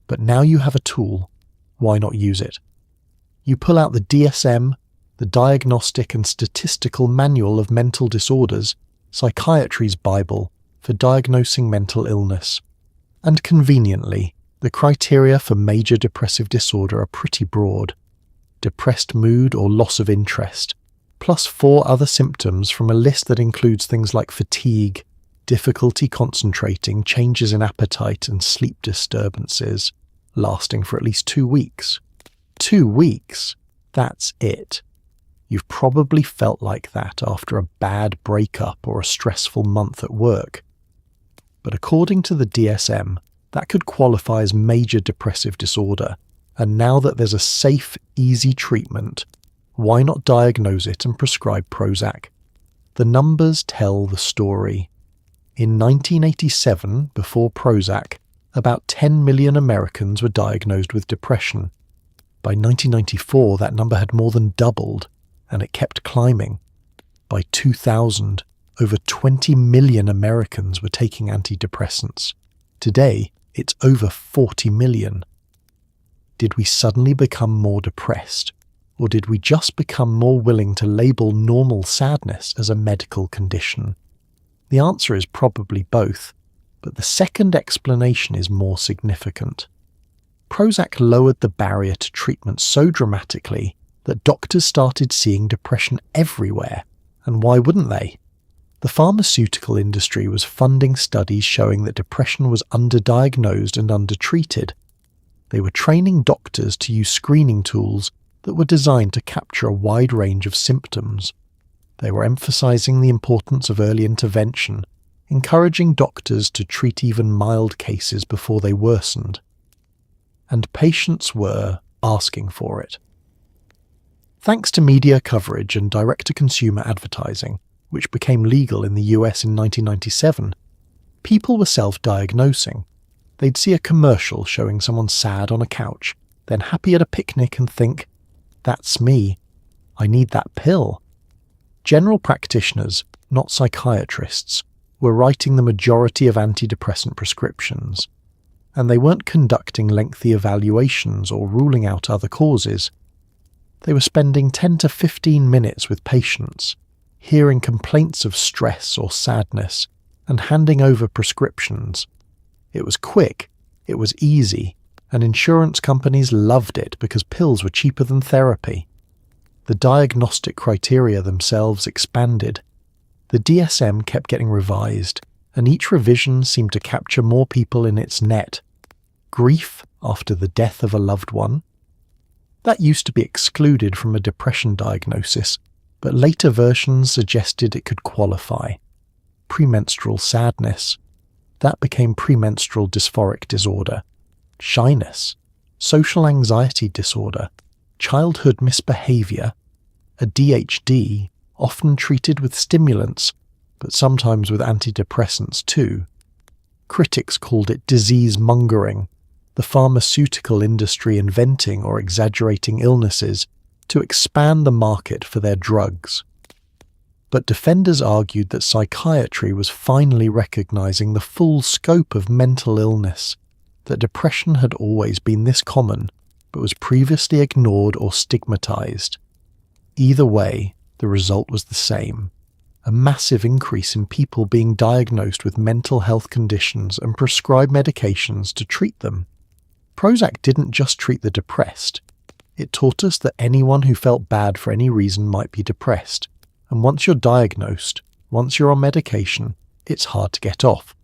But now you have a tool. Why not use it? You pull out the DSM, the Diagnostic and Statistical Manual of Mental Disorders, Psychiatry's Bible, for diagnosing mental illness. And conveniently, the criteria for major depressive disorder are pretty broad. Depressed mood or loss of interest, plus 4 other symptoms from a list that includes things like fatigue, difficulty concentrating, changes in appetite, and sleep disturbances, lasting for at least 2 weeks. 2 weeks? That's it. You've probably felt like that after a bad breakup or a stressful month at work. But according to the DSM, that could qualify as major depressive disorder, and now that there's a safe, easy treatment, why not diagnose it and prescribe Prozac? The numbers tell the story. In 1987, before Prozac, about 10 million Americans were diagnosed with depression. By 1994, that number had more than doubled, and it kept climbing. By 2000, over 20 million Americans were taking antidepressants. Today, it's over 40 million. Did we suddenly become more depressed, or did we just become more willing to label normal sadness as a medical condition? The answer is probably both, but the second explanation is more significant. Prozac lowered the barrier to treatment so dramatically that doctors started seeing depression everywhere, and why wouldn't they? The pharmaceutical industry was funding studies showing that depression was underdiagnosed and undertreated. They were training doctors to use screening tools that were designed to capture a wide range of symptoms. They were emphasizing the importance of early intervention, encouraging doctors to treat even mild cases before they worsened. And patients were asking for it. Thanks to media coverage and direct-to-consumer advertising, which became legal in the US in 1997, people were self-diagnosing. They'd see a commercial showing someone sad on a couch, then happy at a picnic and think, "That's me. I need that pill." General practitioners, not psychiatrists, were writing the majority of antidepressant prescriptions, and they weren't conducting lengthy evaluations or ruling out other causes. They were spending 10 to 15 minutes with patients, hearing complaints of stress or sadness, and handing over prescriptions. It was quick, it was easy, and insurance companies loved it because pills were cheaper than therapy. The diagnostic criteria themselves expanded. The DSM kept getting revised, and each revision seemed to capture more people in its net. Grief after the death of a loved one. That used to be excluded from a depression diagnosis, but later versions suggested it could qualify. Premenstrual sadness. That became premenstrual dysphoric disorder. Shyness. Social anxiety disorder. Childhood misbehavior. ADHD, often treated with stimulants, but sometimes with antidepressants too. Critics called it disease-mongering, the pharmaceutical industry inventing or exaggerating illnesses to expand the market for their drugs. But defenders argued that psychiatry was finally recognizing the full scope of mental illness, that depression had always been this common, but was previously ignored or stigmatized. Either way, the result was the same. A massive increase in people being diagnosed with mental health conditions and prescribed medications to treat them. Prozac didn't just treat the depressed. It taught us that anyone who felt bad for any reason might be depressed, and once you're diagnosed, once you're on medication, it's hard to get off.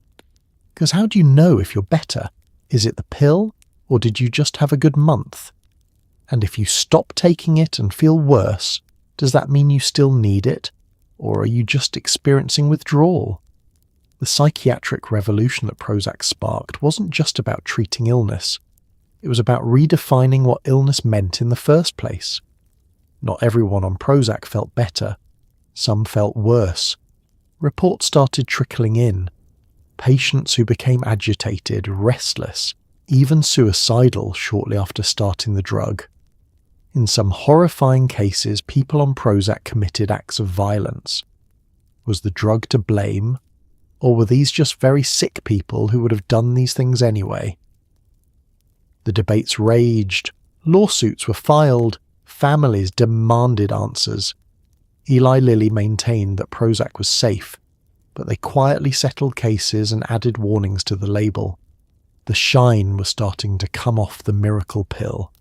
Because how do you know if you're better? Is it the pill, or did you just have a good month? And if you stop taking it and feel worse, does that mean you still need it? Or are you just experiencing withdrawal? The psychiatric revolution that Prozac sparked wasn't just about treating illness. It was about redefining what illness meant in the first place. Not everyone on Prozac felt better. Some felt worse. Reports started trickling in. patients who became agitated, restless, even suicidal shortly after starting the drug. In some horrifying cases, people on Prozac committed acts of violence. Was the drug to blame, or were these just very sick people who would have done these things anyway? The debates raged, lawsuits were filed, families demanded answers. Eli Lilly maintained that Prozac was safe, but they quietly settled cases and added warnings to the label. The shine was starting to come off the miracle pill.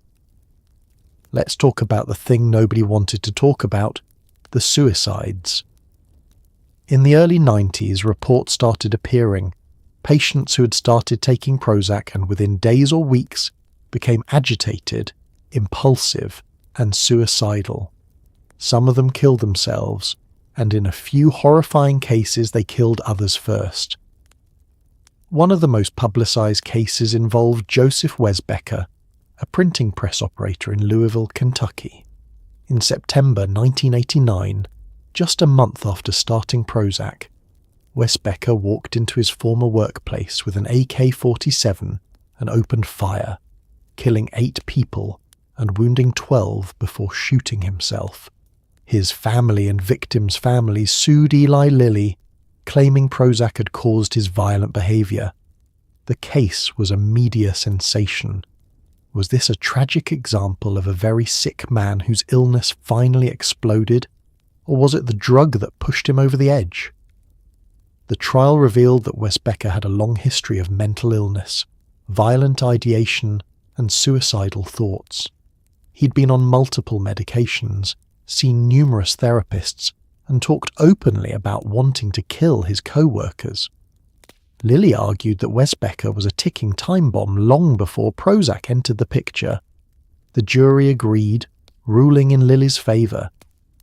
Let's talk about the thing nobody wanted to talk about, the suicides. In the early 90s, reports started appearing. Patients who had started taking Prozac and within days or weeks became agitated, impulsive, and suicidal. Some of them killed themselves, and in a few horrifying cases they killed others first. One of the most publicized cases involved Joseph Wesbecker, a printing press operator in Louisville, Kentucky. In September 1989, just a month after starting Prozac, Wesbecker walked into his former workplace with an AK-47 and opened fire, killing 8 people and wounding 12 before shooting himself. His family and victims' families sued Eli Lilly, claiming Prozac had caused his violent behavior. The case was a media sensation. Was this a tragic example of a very sick man whose illness finally exploded, or was it the drug that pushed him over the edge? The trial revealed that Wesbecker had a long history of mental illness, violent ideation, and suicidal thoughts. He'd been on multiple medications, seen numerous therapists, and talked openly about wanting to kill his co-workers. Lilly argued that Wesbecker was a ticking time bomb long before Prozac entered the picture. The jury agreed, ruling in Lilly's favour,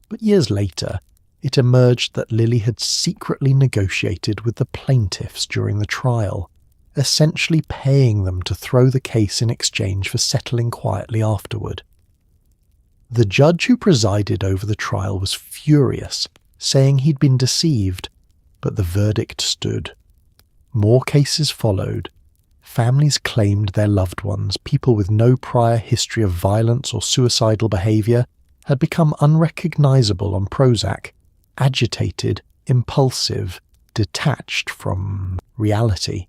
but years later, it emerged that Lilly had secretly negotiated with the plaintiffs during the trial, essentially paying them to throw the case in exchange for settling quietly afterward. The judge who presided over the trial was furious, saying he'd been deceived, but the verdict stood. More cases followed. Families claimed their loved ones, people with no prior history of violence or suicidal behaviour, had become unrecognisable on Prozac, agitated, impulsive, detached from reality.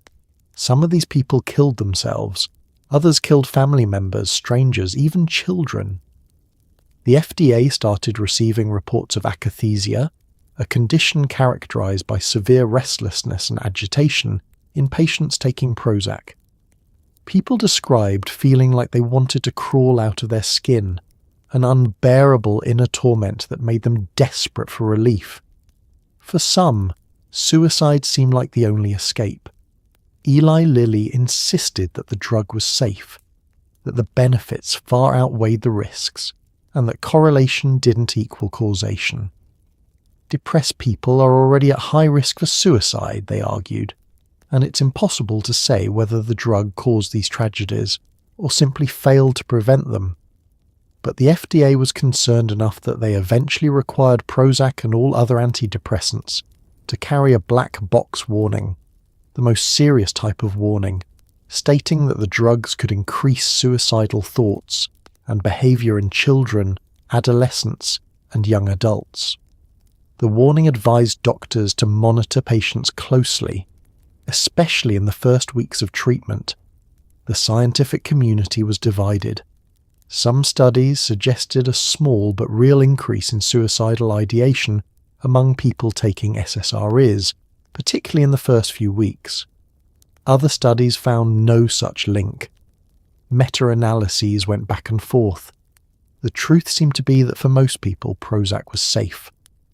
Some of these people killed themselves. Others killed family members, strangers, even children. The FDA started receiving reports of akathisia, a condition characterized by severe restlessness and agitation in patients taking Prozac. People described feeling like they wanted to crawl out of their skin, an unbearable inner torment that made them desperate for relief. For some, suicide seemed like the only escape. Eli Lilly insisted that the drug was safe, that the benefits far outweighed the risks, and that correlation didn't equal causation. Depressed people are already at high risk for suicide, they argued, and it's impossible to say whether the drug caused these tragedies or simply failed to prevent them. But the FDA was concerned enough that they eventually required Prozac and all other antidepressants to carry a black box warning, the most serious type of warning, stating that the drugs could increase suicidal thoughts and behavior in children, adolescents, and young adults. The warning advised doctors to monitor patients closely, especially in the first weeks of treatment. The scientific community was divided. Some studies suggested a small but real increase in suicidal ideation among people taking SSRIs, particularly in the first few weeks. Other studies found no such link. Meta-analyses went back and forth. The truth seemed to be that for most people Prozac was safe,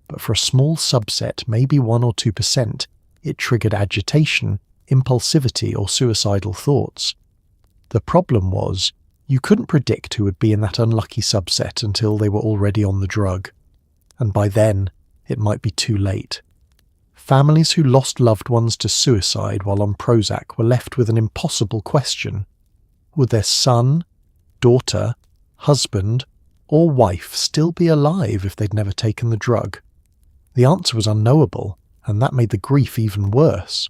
but for a small subset, maybe 1 or 2%, it triggered agitation, impulsivity, or suicidal thoughts. The problem was, you couldn't predict who would be in that unlucky subset until they were already on the drug, and by then, it might be too late. Families who lost loved ones to suicide while on Prozac were left with an impossible question. Would their son, daughter, husband, or wife still be alive if they'd never taken the drug? The answer was unknowable, and that made the grief even worse.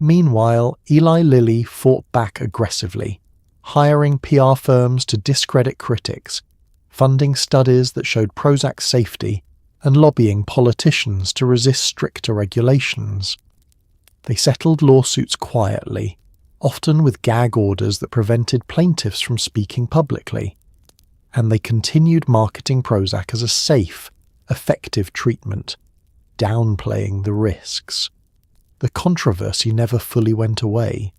Meanwhile, Eli Lilly fought back aggressively, hiring PR firms to discredit critics, funding studies that showed Prozac's safety, and lobbying politicians to resist stricter regulations. They settled lawsuits quietly, often with gag orders that prevented plaintiffs from speaking publicly. And they continued marketing Prozac as a safe, effective treatment, downplaying the risks. The controversy never fully went away.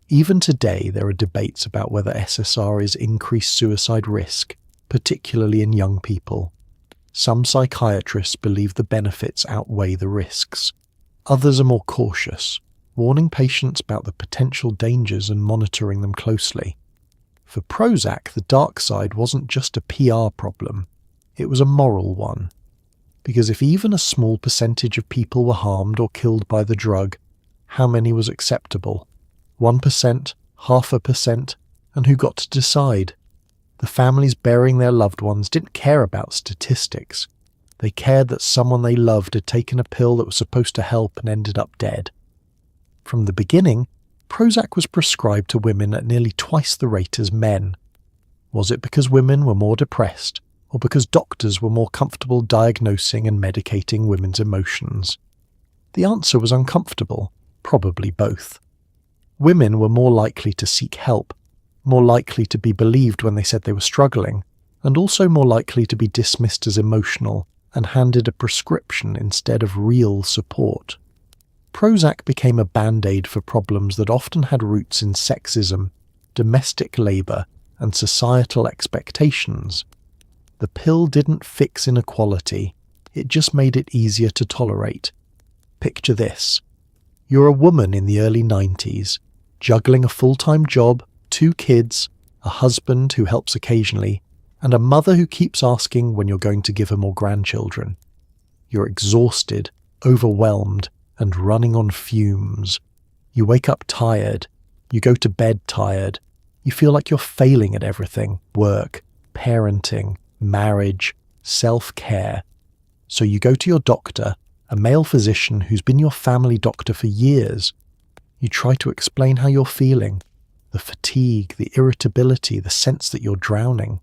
Even today, there are debates about whether SSRIs increase suicide risk, particularly in young people. Some psychiatrists believe the benefits outweigh the risks. Others are more cautious, warning patients about the potential dangers and monitoring them closely. For Prozac, the dark side wasn't just a PR problem, it was a moral one. Because if even a small percentage of people were harmed or killed by the drug, how many was acceptable? 1%, 0.5%, and who got to decide? The families burying their loved ones didn't care about statistics. They cared that someone they loved had taken a pill that was supposed to help and ended up dead. From the beginning, Prozac was prescribed to women at nearly twice the rate as men. Was it because women were more depressed, or because doctors were more comfortable diagnosing and medicating women's emotions? The answer was uncomfortable, probably both. Women were more likely to seek help, more likely to be believed when they said they were struggling, and also more likely to be dismissed as emotional and handed a prescription instead of real support. Prozac became a band-aid for problems that often had roots in sexism, domestic labour, and societal expectations. The pill didn't fix inequality, it just made it easier to tolerate. Picture this. You're a woman in the early 90s, juggling a full-time job, 2 kids, a husband who helps occasionally, and a mother who keeps asking when you're going to give her more grandchildren. You're exhausted, overwhelmed, and running on fumes. You wake up tired. You go to bed tired. You feel like you're failing at everything: work, parenting, marriage, self-care. So you go to your doctor, a male physician who's been your family doctor for years. You try to explain how you're feeling, the fatigue, the irritability, the sense that you're drowning.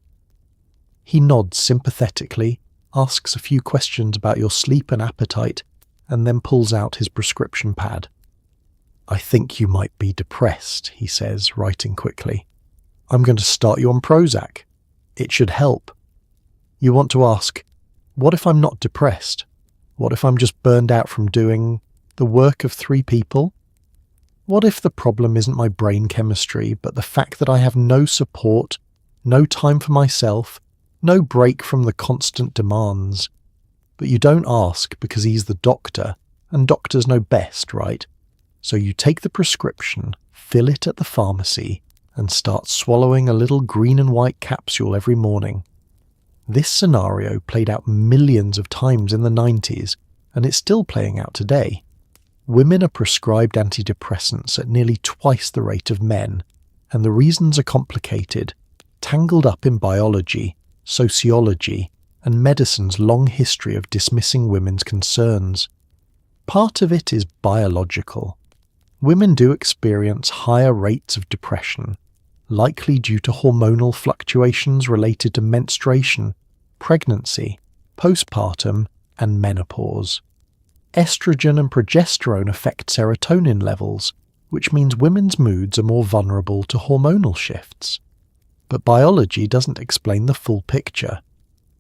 He nods sympathetically, asks a few questions about your sleep and appetite, and then pulls out his prescription pad. "I think you might be depressed," he says, writing quickly. "I'm going to start you on Prozac. It should help." You want to ask, what if I'm not depressed? What if I'm just burned out from doing the work of 3 people? What if the problem isn't my brain chemistry, but the fact that I have no support, no time for myself, no break from the constant demands? But you don't ask because he's the doctor, and doctors know best, right? So you take the prescription, fill it at the pharmacy, and start swallowing a little green and white capsule every morning. This scenario played out millions of times in the 90s, and it's still playing out today. Women are prescribed antidepressants at nearly twice the rate of men, and the reasons are complicated, tangled up in biology, sociology, and medicine's long history of dismissing women's concerns. Part of it is biological. Women do experience higher rates of depression, likely due to hormonal fluctuations related to menstruation, pregnancy, postpartum, and menopause. Estrogen and progesterone affect serotonin levels, which means women's moods are more vulnerable to hormonal shifts. But biology doesn't explain the full picture.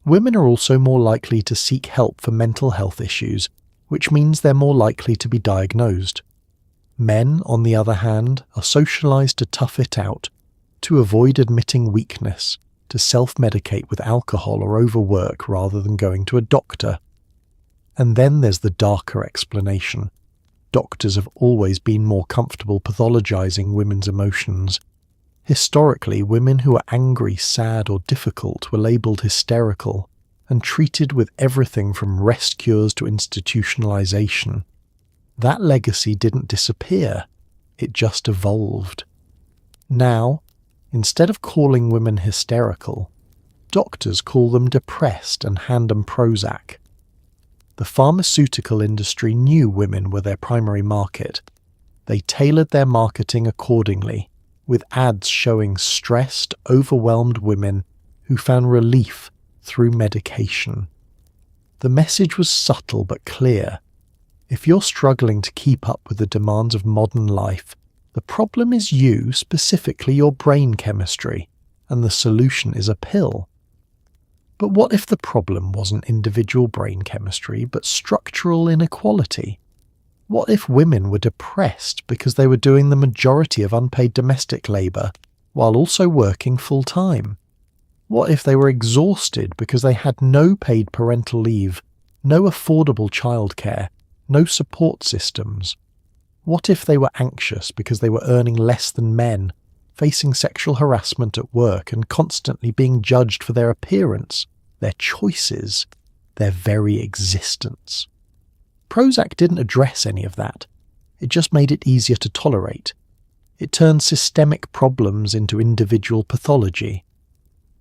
Women are also more likely to seek help for mental health issues, which means they're more likely to be diagnosed. Men, on the other hand, are socialized to tough it out, to avoid admitting weakness, to self-medicate with alcohol or overwork rather than going to a doctor. And then there's the darker explanation. Doctors have always been more comfortable pathologizing women's emotions. Historically, women who were angry, sad, or difficult were labeled hysterical and treated with everything from rest cures to institutionalization. That legacy didn't disappear, it just evolved. Now, instead of calling women hysterical, doctors call them depressed and hand them Prozac. The pharmaceutical industry knew women were their primary market. They tailored their marketing accordingly, with ads showing stressed, overwhelmed women who found relief through medication. The message was subtle but clear. If you're struggling to keep up with the demands of modern life, the problem is you, specifically your brain chemistry, and the solution is a pill. But what if the problem wasn't individual brain chemistry, but structural inequality? What if women were depressed because they were doing the majority of unpaid domestic labour while also working full-time? What if they were exhausted because they had no paid parental leave, no affordable childcare, no support systems? What if they were anxious because they were earning less than men, facing sexual harassment at work and constantly being judged for their appearance, their choices, their very existence? Prozac didn't address any of that. It just made it easier to tolerate. It turned systemic problems into individual pathology.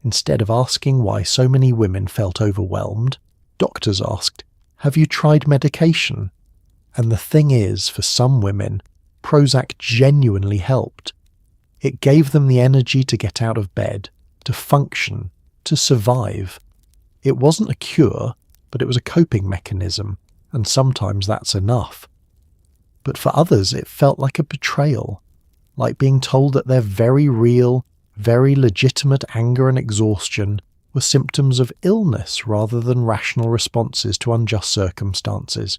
Instead of asking why so many women felt overwhelmed, doctors asked, "Have you tried medication?" And the thing is, for some women, Prozac genuinely helped. It gave them the energy to get out of bed, to function, to survive. It wasn't a cure, but it was a coping mechanism, and sometimes that's enough. But for others, it felt like a betrayal, like being told that their very real, very legitimate anger and exhaustion were symptoms of illness rather than rational responses to unjust circumstances.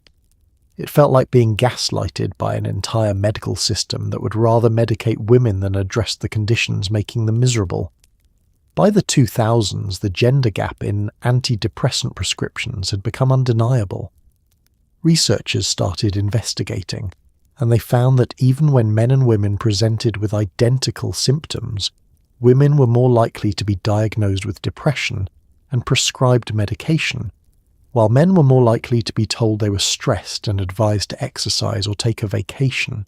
It felt like being gaslighted by an entire medical system that would rather medicate women than address the conditions making them miserable. By the 2000s, the gender gap in antidepressant prescriptions had become undeniable. Researchers started investigating, and they found that even when men and women presented with identical symptoms, women were more likely to be diagnosed with depression and prescribed medication, while men were more likely to be told they were stressed and advised to exercise or take a vacation.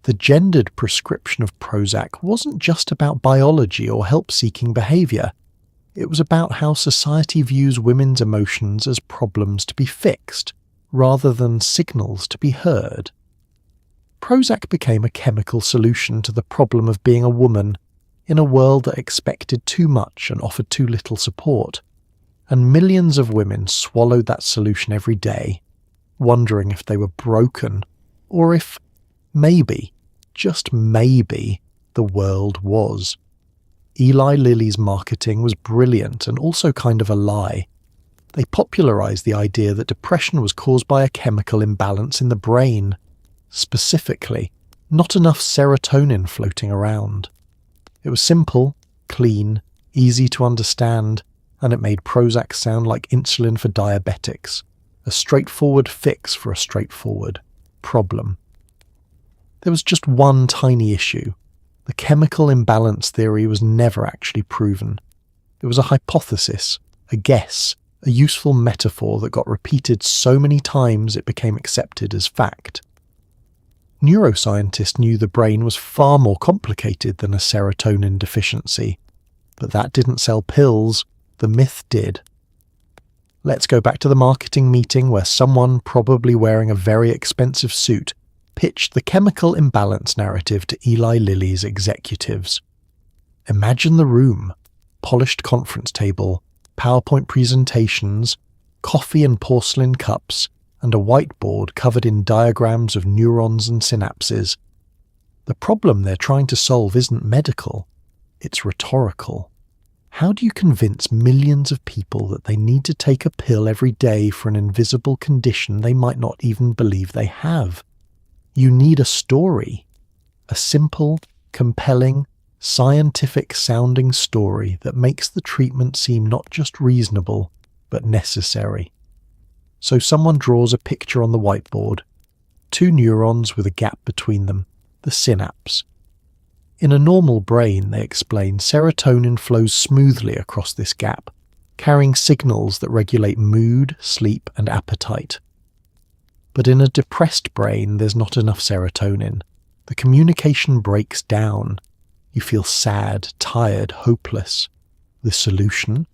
The gendered prescription of Prozac wasn't just about biology or help-seeking behaviour. It was about how society views women's emotions as problems to be fixed, rather than signals to be heard. Prozac became a chemical solution to the problem of being a woman in a world that expected too much and offered too little support. And millions of women swallowed that solution every day, wondering if they were broken, or if, maybe, just maybe, the world was. Eli Lilly's marketing was brilliant and also kind of a lie. They popularized the idea that depression was caused by a chemical imbalance in the brain. Specifically, not enough serotonin floating around. It was simple, clean, easy to understand, and it made Prozac sound like insulin for diabetics, a straightforward fix for a straightforward problem. There was just one tiny issue. The chemical imbalance theory was never actually proven. It was a hypothesis, a guess, a useful metaphor that got repeated so many times it became accepted as fact. Neuroscientists knew the brain was far more complicated than a serotonin deficiency, but that didn't sell pills. The myth did. Let's go back to the marketing meeting where someone, probably wearing a very expensive suit, pitched the chemical imbalance narrative to Eli Lilly's executives. Imagine the room: polished conference table, PowerPoint presentations, coffee and porcelain cups, and a whiteboard covered in diagrams of neurons and synapses. The problem they're trying to solve isn't medical, it's rhetorical. How do you convince millions of people that they need to take a pill every day for an invisible condition they might not even believe they have? You need a story. A simple, compelling, scientific-sounding story that makes the treatment seem not just reasonable, but necessary. So someone draws a picture on the whiteboard. 2 neurons with a gap between them, the synapse. In a normal brain, they explain, serotonin flows smoothly across this gap, carrying signals that regulate mood, sleep, and appetite. But in a depressed brain, there's not enough serotonin. The communication breaks down. You feel sad, tired, hopeless. The solution?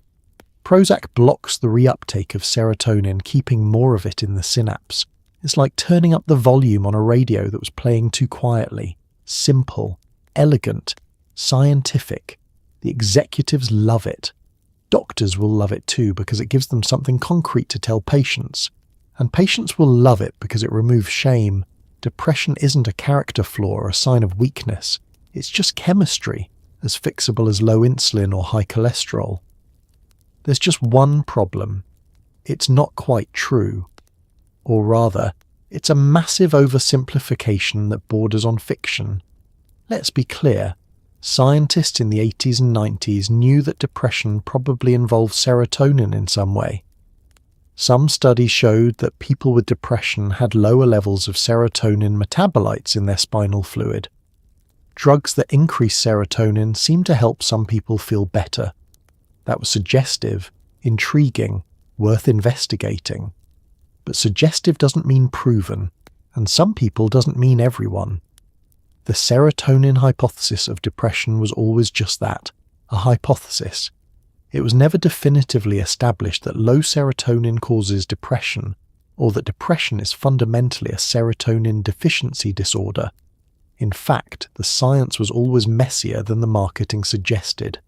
Prozac blocks the reuptake of serotonin, keeping more of it in the synapse. It's like turning up the volume on a radio that was playing too quietly. Simple, elegant, scientific. The executives love it. Doctors will love it too because it gives them something concrete to tell patients. And patients will love it because it removes shame. Depression isn't a character flaw or a sign of weakness. It's just chemistry, as fixable as low insulin or high cholesterol. There's just one problem. It's not quite true. Or rather, it's a massive oversimplification that borders on fiction. Let's be clear. Scientists in the 80s and 90s knew that depression probably involved serotonin in some way. Some studies showed that people with depression had lower levels of serotonin metabolites in their spinal fluid. Drugs that increase serotonin seemed to help some people feel better. That was suggestive, intriguing, worth investigating. But suggestive doesn't mean proven, and some people doesn't mean everyone. The serotonin hypothesis of depression was always just that, a hypothesis. It was never definitively established that low serotonin causes depression, or that depression is fundamentally a serotonin deficiency disorder. In fact, the science was always messier than the marketing suggested.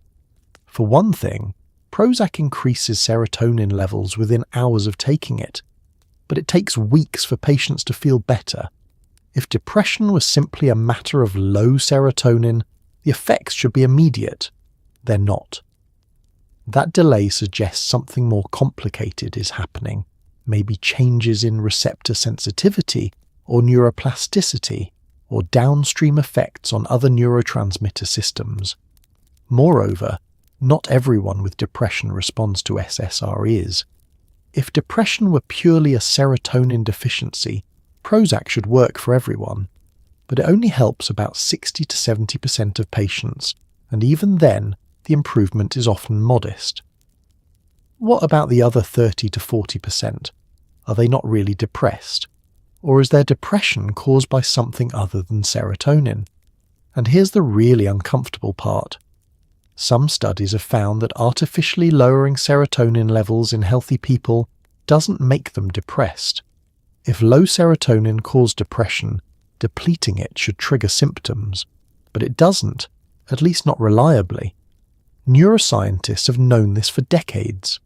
For one thing, Prozac increases serotonin levels within hours of taking it, but it takes weeks for patients to feel better. If depression was simply a matter of low serotonin, the effects should be immediate. They're not. That delay suggests something more complicated is happening, maybe changes in receptor sensitivity or neuroplasticity, or downstream effects on other neurotransmitter systems. Moreover, not everyone with depression responds to SSRIs. If depression were purely a serotonin deficiency, Prozac should work for everyone, but it only helps about 60 to 70% of patients, and even then, the improvement is often modest. What about the other 30 to 40%? Are they not really depressed? Or is their depression caused by something other than serotonin? And here's the really uncomfortable part. Some studies have found that artificially lowering serotonin levels in healthy people doesn't make them depressed. If low serotonin caused depression, depleting it should trigger symptoms, but it doesn't, at least not reliably. Neuroscientists have known this for decades.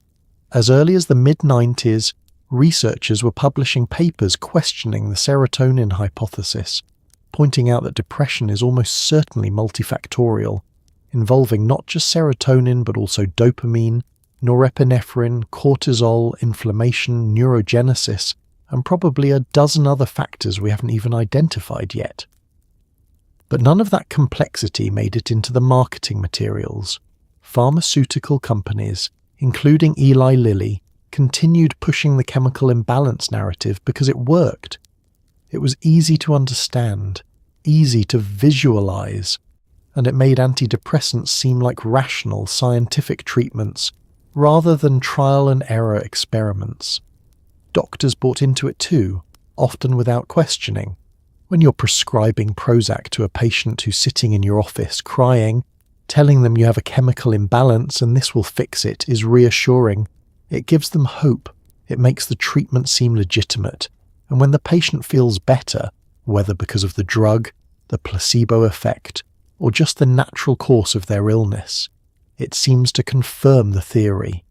As early as the mid-90s, researchers were publishing papers questioning the serotonin hypothesis, pointing out that depression is almost certainly multifactorial, involving not just serotonin but also dopamine, norepinephrine, cortisol, inflammation, neurogenesis, and probably a dozen other factors we haven't even identified yet. But none of that complexity made it into the marketing materials. Pharmaceutical companies, including Eli Lilly, continued pushing the chemical imbalance narrative because it worked. It was easy to understand, easy to visualize, and it made antidepressants seem like rational, scientific treatments rather than trial and error experiments. Doctors bought into it too, often without questioning. When you're prescribing Prozac to a patient who's sitting in your office crying, telling them you have a chemical imbalance and this will fix it is reassuring. It gives them hope. It makes the treatment seem legitimate. And when the patient feels better, whether because of the drug, the placebo effect, or just the natural course of their illness, it seems to confirm the theory.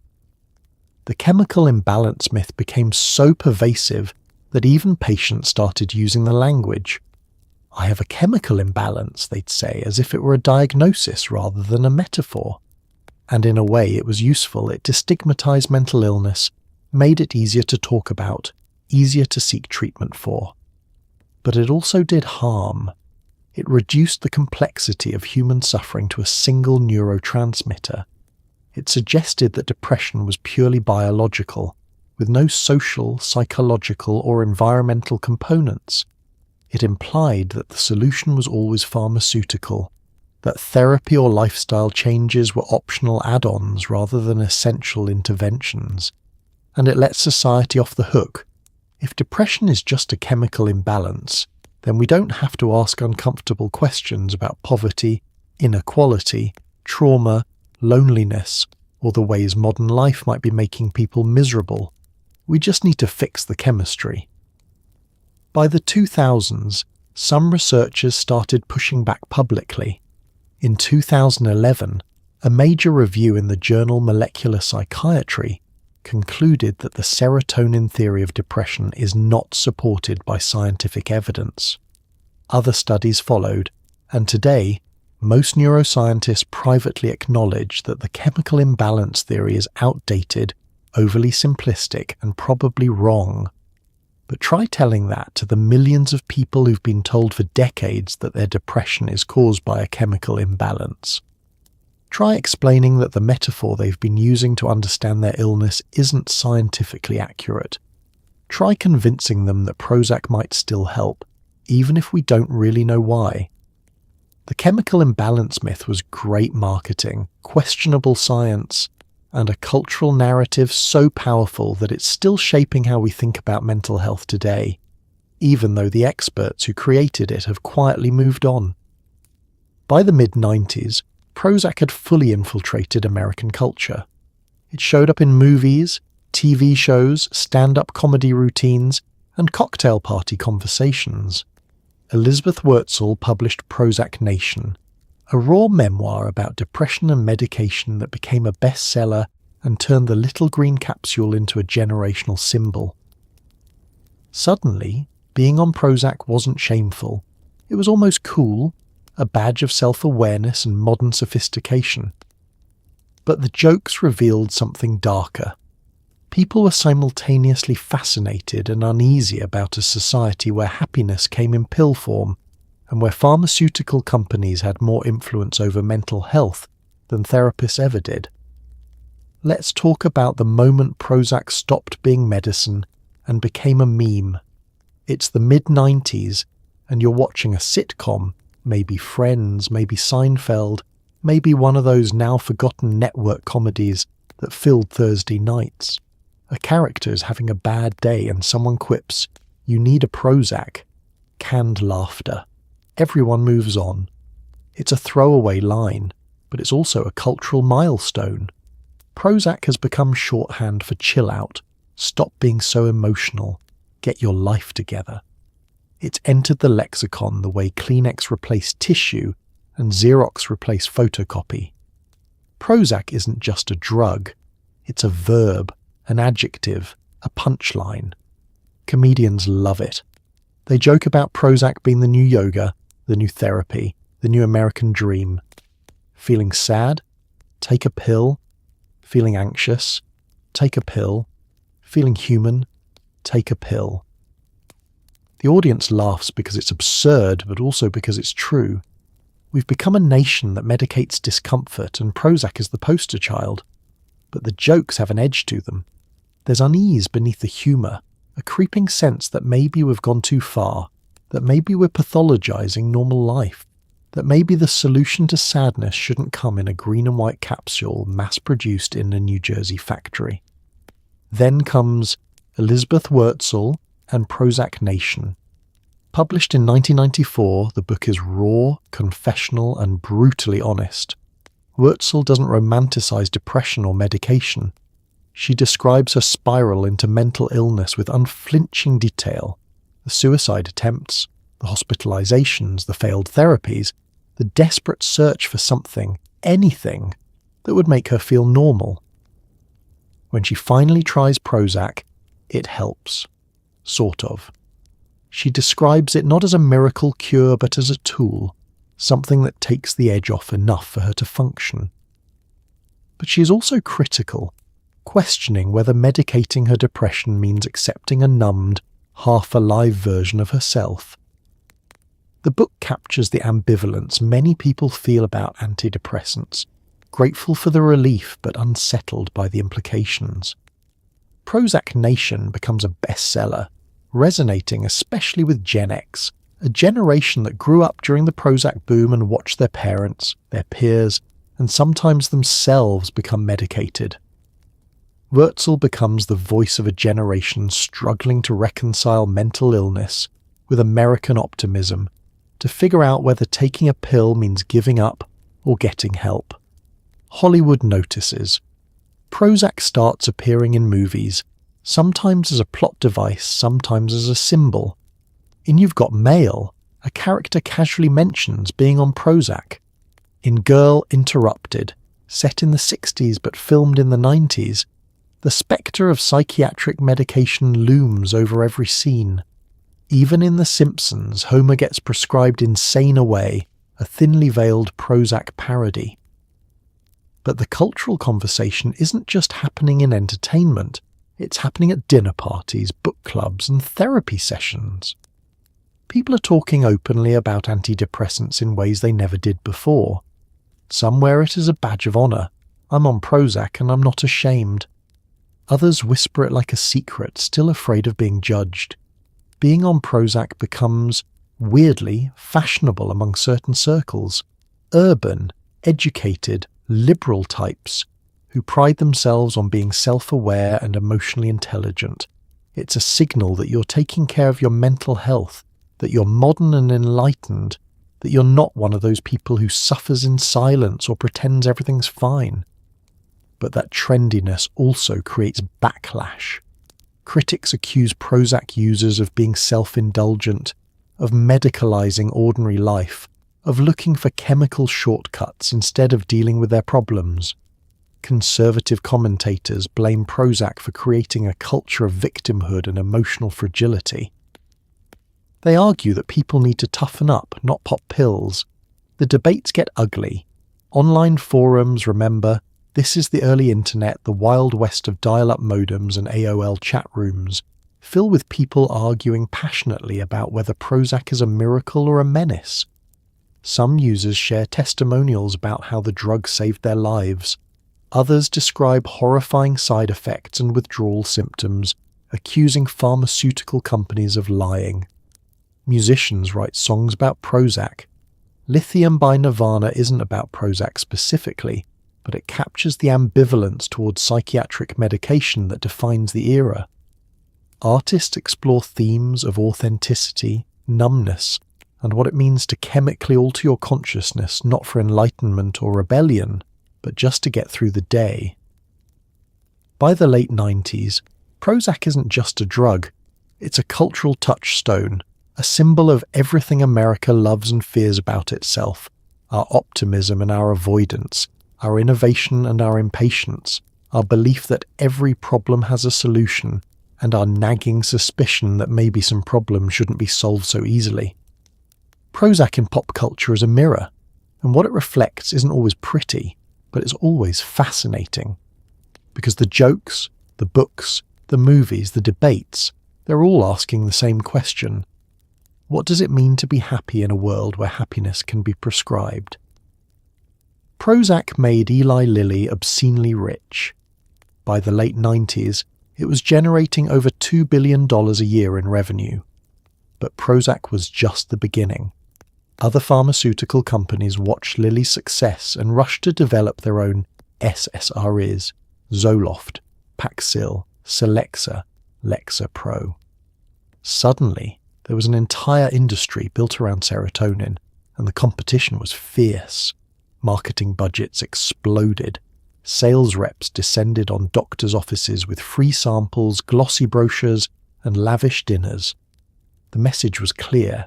The chemical imbalance myth became so pervasive that even patients started using the language. I have a chemical imbalance, they'd say, as if it were a diagnosis rather than a metaphor. And in a way it was useful. It destigmatized mental illness, made it easier to talk about, easier to seek treatment for. But it also did harm. It reduced the complexity of human suffering to a single neurotransmitter. It suggested that depression was purely biological, with no social, psychological, or environmental components. It implied that the solution was always pharmaceutical, that therapy or lifestyle changes were optional add-ons rather than essential interventions. And it let society off the hook. If depression is just a chemical imbalance, then we don't have to ask uncomfortable questions about poverty, inequality, trauma, loneliness, or the ways modern life might be making people miserable. We just need to fix the chemistry. By the 2000s, some researchers started pushing back publicly. In 2011, a major review in the journal Molecular Psychiatry concluded that the serotonin theory of depression is not supported by scientific evidence. Other studies followed, and today, most neuroscientists privately acknowledge that the chemical imbalance theory is outdated, overly simplistic, and probably wrong. But try telling that to the millions of people who've been told for decades that their depression is caused by a chemical imbalance. Try explaining that the metaphor they've been using to understand their illness isn't scientifically accurate. Try convincing them that Prozac might still help, even if we don't really know why. The chemical imbalance myth was great marketing, questionable science, and a cultural narrative so powerful that it's still shaping how we think about mental health today, even though the experts who created it have quietly moved on. By the mid-90s, Prozac had fully infiltrated American culture. It showed up in movies, TV shows, stand-up comedy routines, and cocktail party conversations. Elizabeth Wurtzel published Prozac Nation, a raw memoir about depression and medication that became a bestseller and turned the little green capsule into a generational symbol. Suddenly, being on Prozac wasn't shameful. It was almost cool, a badge of self-awareness and modern sophistication. But the jokes revealed something darker. People were simultaneously fascinated and uneasy about a society where happiness came in pill form and where pharmaceutical companies had more influence over mental health than therapists ever did. Let's talk about the moment Prozac stopped being medicine and became a meme. It's the mid-90s, and you're watching a sitcom, maybe Friends, maybe Seinfeld, maybe one of those now-forgotten network comedies that filled Thursday nights. A character is having a bad day and someone quips, "You need a Prozac." Canned laughter. Everyone moves on. It's a throwaway line, but it's also a cultural milestone. Prozac has become shorthand for chill out, stop being so emotional, get your life together. It's entered the lexicon the way Kleenex replaced tissue and Xerox replaced photocopy. Prozac isn't just a drug, it's a verb, an adjective, a punchline. Comedians love it. They joke about Prozac being the new yoga, the new therapy, the new American dream. Feeling sad? Take a pill. Feeling anxious? Take a pill. Feeling human? Take a pill. The audience laughs because it's absurd, but also because it's true. We've become a nation that medicates discomfort, and Prozac is the poster child. But the jokes have an edge to them. There's unease beneath the humour, a creeping sense that maybe we've gone too far, that maybe we're pathologizing normal life, that maybe the solution to sadness shouldn't come in a green and white capsule mass-produced in a New Jersey factory. Then comes Elizabeth Wurtzel and Prozac Nation. Published in 1994, the book is raw, confessional, and brutally honest. Wurtzel doesn't romanticize depression or medication. She describes her spiral into mental illness with unflinching detail. The suicide attempts, the hospitalizations, the failed therapies, the desperate search for something, anything, that would make her feel normal. When she finally tries Prozac, it helps. Sort of. She describes it not as a miracle cure but as a tool, something that takes the edge off enough for her to function. But she is also critical, questioning whether medicating her depression means accepting a numbed, half-alive version of herself. The book captures the ambivalence many people feel about antidepressants, grateful for the relief but unsettled by the implications. Prozac Nation becomes a bestseller, resonating especially with Gen X, a generation that grew up during the Prozac boom and watched their parents, their peers, and sometimes themselves become medicated. Wurtzel becomes the voice of a generation struggling to reconcile mental illness with American optimism, to figure out whether taking a pill means giving up or getting help. Hollywood notices. Prozac starts appearing in movies, sometimes as a plot device, sometimes as a symbol. In You've Got Mail, a character casually mentions being on Prozac. In Girl Interrupted, set in the 60s but filmed in the 90s, the spectre of psychiatric medication looms over every scene. Even in The Simpsons, Homer gets prescribed Insane Away, a thinly veiled Prozac parody. But the cultural conversation isn't just happening in entertainment, it's happening at dinner parties, book clubs, and therapy sessions. People are talking openly about antidepressants in ways they never did before. Some wear it as a badge of honour. I'm on Prozac and I'm not ashamed. Others whisper it like a secret, still afraid of being judged. Being on Prozac becomes, weirdly, fashionable among certain circles. Urban, educated, liberal types who pride themselves on being self-aware and emotionally intelligent. It's a signal that you're taking care of your mental health, that you're modern and enlightened, that you're not one of those people who suffers in silence or pretends everything's fine. But that trendiness also creates backlash. Critics accuse Prozac users of being self-indulgent, of medicalizing ordinary life, of looking for chemical shortcuts instead of dealing with their problems. Conservative commentators blame Prozac for creating a culture of victimhood and emotional fragility. They argue that people need to toughen up, not pop pills. The debates get ugly. Online forums, remember, this is the early internet, the wild west of dial-up modems and AOL chat rooms, fill with people arguing passionately about whether Prozac is a miracle or a menace. Some users share testimonials about how the drug saved their lives. Others describe horrifying side effects and withdrawal symptoms, accusing pharmaceutical companies of lying. Musicians write songs about Prozac. Lithium by Nirvana isn't about Prozac specifically, but it captures the ambivalence towards psychiatric medication that defines the era. Artists explore themes of authenticity, numbness, and what it means to chemically alter your consciousness not for enlightenment or rebellion, but just to get through the day. By the late 90s, Prozac isn't just a drug, it's a cultural touchstone, a symbol of everything America loves and fears about itself, our optimism and our avoidance, our innovation and our impatience, our belief that every problem has a solution, and our nagging suspicion that maybe some problems shouldn't be solved so easily. Prozac in pop culture is a mirror, and what it reflects isn't always pretty, but it's always fascinating. Because the jokes, the books, the movies, the debates, they're all asking the same question. What does it mean to be happy in a world where happiness can be prescribed? Prozac made Eli Lilly obscenely rich. By the late 90s, it was generating over $2 billion a year in revenue. But Prozac was just the beginning. Other pharmaceutical companies watched Lilly's success and rushed to develop their own SSRIs, Zoloft, Paxil, Celexa, Lexapro. Suddenly, there was an entire industry built around serotonin, and the competition was fierce. Marketing budgets exploded. Sales reps descended on doctors' offices with free samples, glossy brochures, and lavish dinners. The message was clear.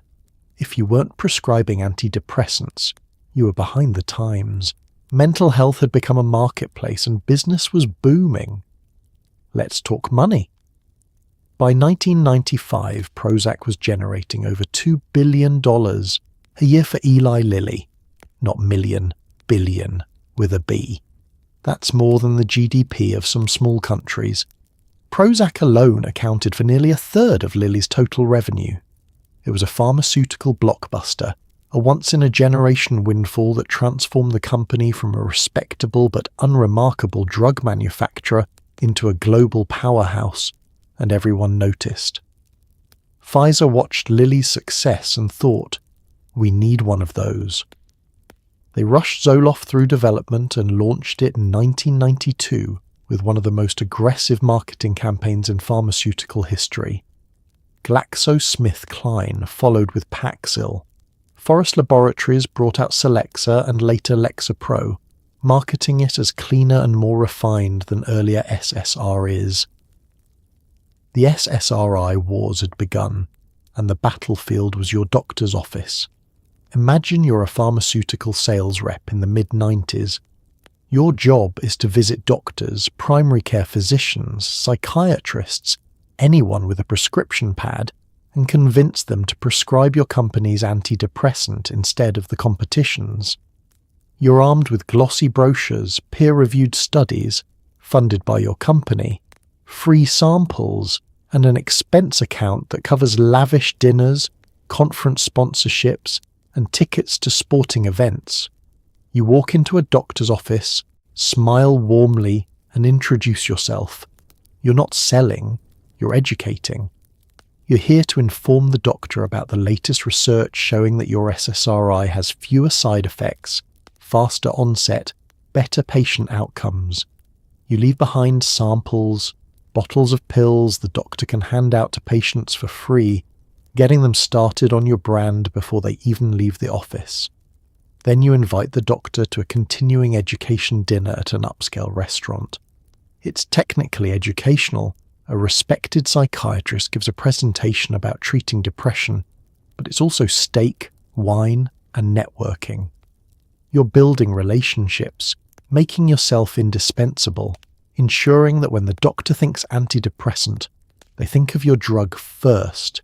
If you weren't prescribing antidepressants, you were behind the times. Mental health had become a marketplace and business was booming. Let's talk money. By 1995, Prozac was generating over $2 billion a year for Eli Lilly. Not million, billion, with a B. That's more than the GDP of some small countries. Prozac alone accounted for nearly a third of Lilly's total revenue. It was a pharmaceutical blockbuster, a once-in-a-generation windfall that transformed the company from a respectable but unremarkable drug manufacturer into a global powerhouse, and everyone noticed. Pfizer watched Lilly's success and thought, we need one of those. They rushed Zoloft through development and launched it in 1992 with one of the most aggressive marketing campaigns in pharmaceutical history. GlaxoSmithKline followed with Paxil. Forest Laboratories brought out Celexa and later Lexapro, marketing it as cleaner and more refined than earlier SSRIs. The SSRI wars had begun, and the battlefield was your doctor's office. Imagine you're a pharmaceutical sales rep in the mid-90s. Your job is to visit doctors, primary care physicians, psychiatrists, anyone with a prescription pad, and convince them to prescribe your company's antidepressant instead of the competition's. You're armed with glossy brochures, peer-reviewed studies, funded by your company, free samples, and an expense account that covers lavish dinners, conference sponsorships, and tickets to sporting events. You walk into a doctor's office, smile warmly, and introduce yourself. You're not selling, you're educating. You're here to inform the doctor about the latest research showing that your SSRI has fewer side effects, faster onset, better patient outcomes. You leave behind samples, bottles of pills the doctor can hand out to patients for free, getting them started on your brand before they even leave the office. Then you invite the doctor to a continuing education dinner at an upscale restaurant. It's technically educational. A respected psychiatrist gives a presentation about treating depression, but it's also steak, wine, and networking. You're building relationships, making yourself indispensable, ensuring that when the doctor thinks antidepressant, they think of your drug first.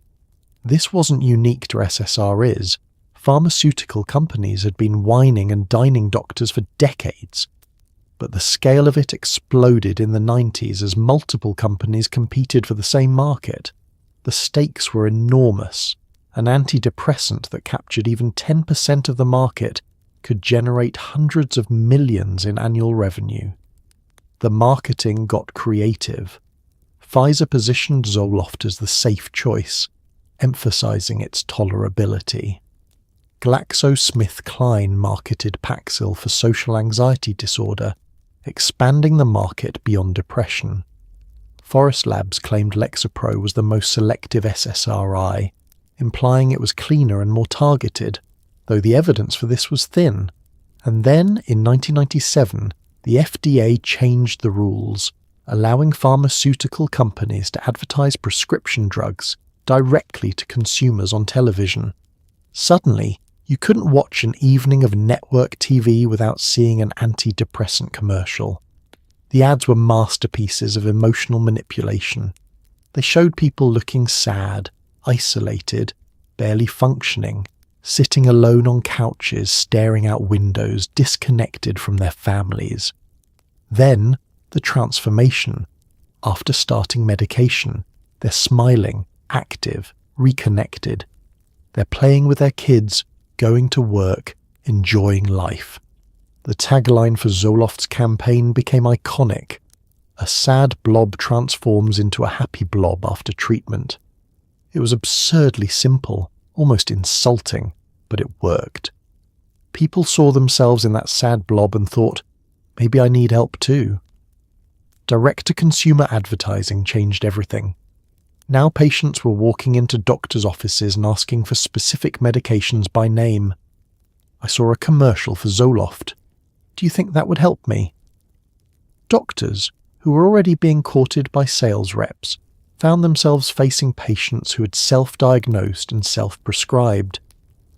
This wasn't unique to SSRIs. Pharmaceutical companies had been wining and dining doctors for decades. But the scale of it exploded in the 90s as multiple companies competed for the same market. The stakes were enormous. An antidepressant that captured even 10% of the market could generate hundreds of millions in annual revenue. The marketing got creative. Pfizer positioned Zoloft as the safe choice, emphasizing its tolerability. GlaxoSmithKline marketed Paxil for social anxiety disorder, expanding the market beyond depression. Forest Labs claimed Lexapro was the most selective SSRI, implying it was cleaner and more targeted, though the evidence for this was thin. And then, in 1997, the FDA changed the rules, allowing pharmaceutical companies to advertise prescription drugs directly to consumers on television. Suddenly, you couldn't watch an evening of network TV without seeing an antidepressant commercial. The ads were masterpieces of emotional manipulation. They showed people looking sad, isolated, barely functioning, sitting alone on couches, staring out windows, disconnected from their families. Then, the transformation. After starting medication, they're smiling, active, reconnected. They're playing with their kids, going to work, enjoying life. The tagline for Zoloft's campaign became iconic. A sad blob transforms into a happy blob after treatment. It was absurdly simple, almost insulting, but it worked. People saw themselves in that sad blob and thought, maybe I need help too. Direct-to-consumer advertising changed everything. Now patients were walking into doctors' offices and asking for specific medications by name. I saw a commercial for Zoloft. Do you think that would help me? Doctors, who were already being courted by sales reps, found themselves facing patients who had self-diagnosed and self-prescribed.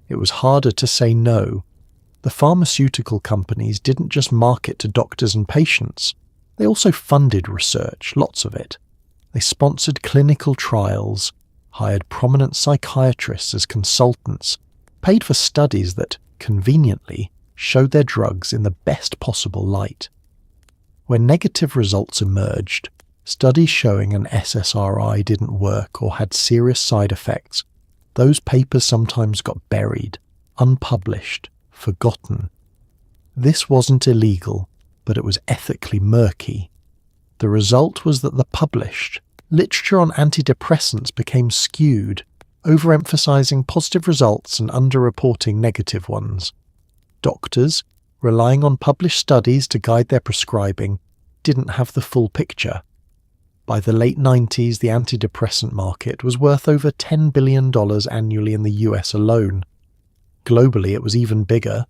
It was harder to say no. The pharmaceutical companies didn't just market to doctors and patients. They also funded research, lots of it. They sponsored clinical trials, hired prominent psychiatrists as consultants, paid for studies that, conveniently, showed their drugs in the best possible light. When negative results emerged, studies showing an SSRI didn't work or had serious side effects, those papers sometimes got buried, unpublished, forgotten. This wasn't illegal, but it was ethically murky. The result was that the published literature on antidepressants became skewed, overemphasizing positive results and underreporting negative ones. Doctors, relying on published studies to guide their prescribing, didn't have the full picture. By the late 90s, the antidepressant market was worth over $10 billion annually in the US alone. Globally, it was even bigger.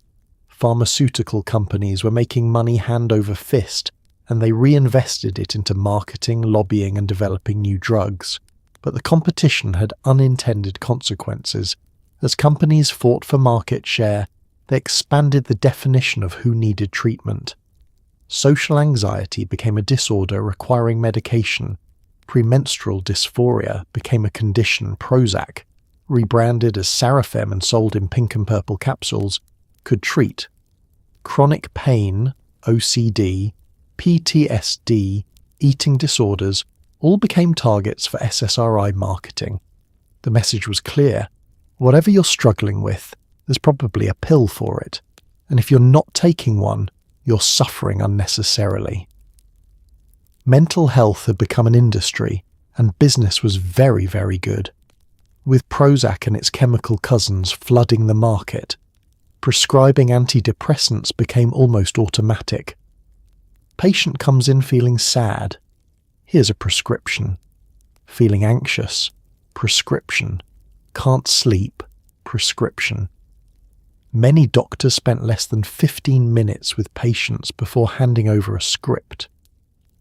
Pharmaceutical companies were making money hand over fist, and they reinvested it into marketing, lobbying, and developing new drugs. but the competition had unintended consequences. As companies fought for market share, they expanded the definition of who needed treatment. Social anxiety became a disorder requiring medication. Premenstrual dysphoria became a condition Prozac, rebranded as Sarafem and sold in pink and purple capsules, could treat. Chronic pain, OCD, PTSD, eating disorders all became targets for SSRI marketing. The message was clear. Whatever you're struggling with, there's probably a pill for it. And if you're not taking one, you're suffering unnecessarily. Mental health had become an industry, and business was very, very good. With Prozac and its chemical cousins flooding the market, prescribing antidepressants became almost automatic. Patient comes in feeling sad. Here's a prescription. Feeling anxious. Prescription. Can't sleep. Prescription. Many doctors spent less than 15 minutes with patients before handing over a script.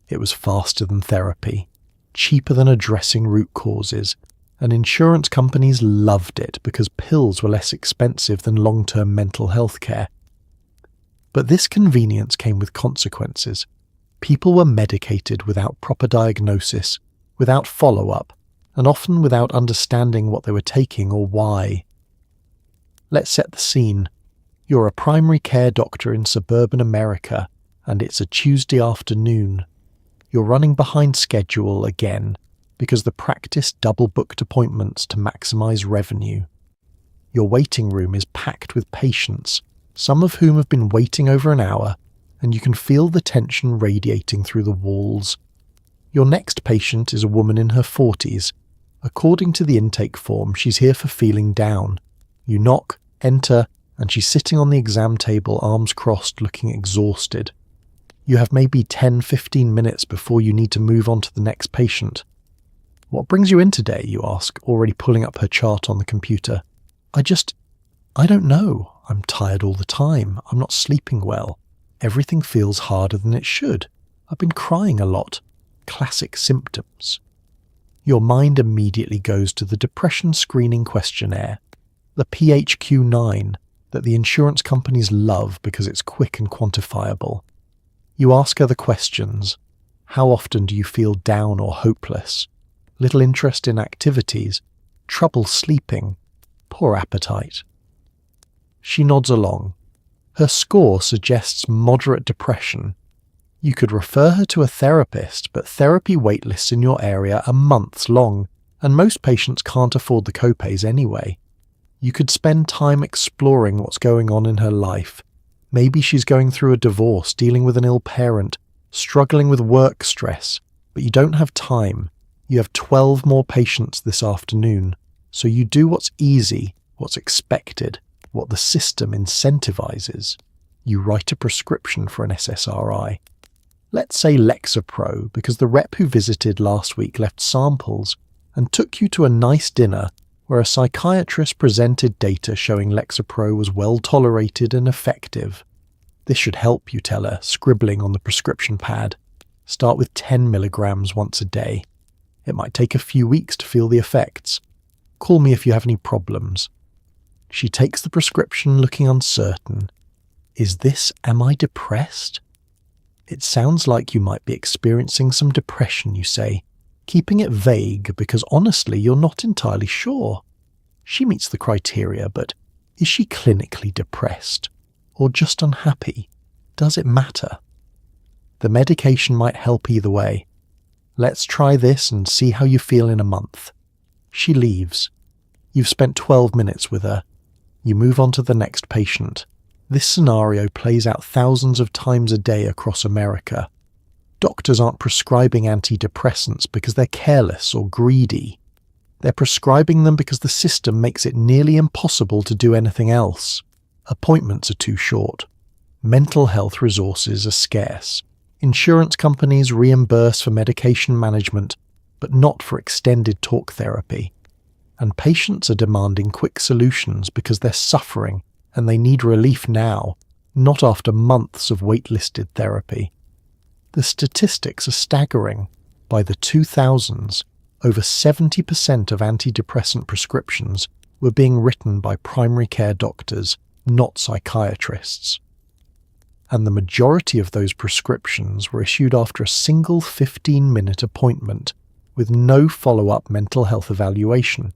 It was faster than therapy, cheaper than addressing root causes, and insurance companies loved it because pills were less expensive than long-term mental health care. But this convenience came with consequences. People were medicated without proper diagnosis, without follow-up, and often without understanding what they were taking or why. Let's set the scene. You're a primary care doctor in suburban America, and it's a Tuesday afternoon. You're running behind schedule again because the practice double-booked appointments to maximize revenue. Your waiting room is packed with patients, some of whom have been waiting over an hour, and you can feel the tension radiating through the walls. Your next patient is a woman in her 40s. According to the intake form, she's here for feeling down. You knock, enter, and she's sitting on the exam table, arms crossed, looking exhausted. You have maybe 10-15 minutes before you need to move on to the next patient. What brings you in today, you ask, already pulling up her chart on the computer. I don't know. I'm tired all the time. I'm not sleeping well. Everything feels harder than it should. I've been crying a lot. Classic symptoms. Your mind immediately goes to the depression screening questionnaire, the PHQ-9, that the insurance companies love because it's quick and quantifiable. You ask her the questions. How often do you feel down or hopeless? Little interest in activities? Trouble sleeping? Poor appetite? She nods along. Her score suggests moderate depression. You could refer her to a therapist, but therapy waitlists in your area are months long, and most patients can't afford the copays anyway. You could spend time exploring what's going on in her life. Maybe she's going through a divorce, dealing with an ill parent, struggling with work stress, but you don't have time. You have 12 more patients this afternoon, so you do what's easy, what's expected, what the system incentivizes. You write a prescription for an SSRI. Let's say Lexapro, because the rep who visited last week left samples and took you to a nice dinner where a psychiatrist presented data showing Lexapro was well tolerated and effective. This should help, you tell her, scribbling on the prescription pad. Start with 10 milligrams once a day. It might take a few weeks to feel the effects. Call me if you have any problems. She takes the prescription, looking uncertain. Am I depressed? It sounds like you might be experiencing some depression, you say, keeping it vague because honestly you're not entirely sure. She meets the criteria, but is she clinically depressed? Or just unhappy? Does it matter? The medication might help either way. Let's try this and see how you feel in a month. She leaves. You've spent 12 minutes with her. You move on to the next patient. This scenario plays out thousands of times a day across America. Doctors aren't prescribing antidepressants because they're careless or greedy. They're prescribing them because the system makes it nearly impossible to do anything else. Appointments are too short. Mental health resources are scarce. Insurance companies reimburse for medication management, but not for extended talk therapy. And patients are demanding quick solutions because they're suffering and they need relief now, not after months of waitlisted therapy. The statistics are staggering. By the 2000s, over 70% of antidepressant prescriptions were being written by primary care doctors, not psychiatrists. And the majority of those prescriptions were issued after a single 15-minute appointment with no follow-up mental health evaluation.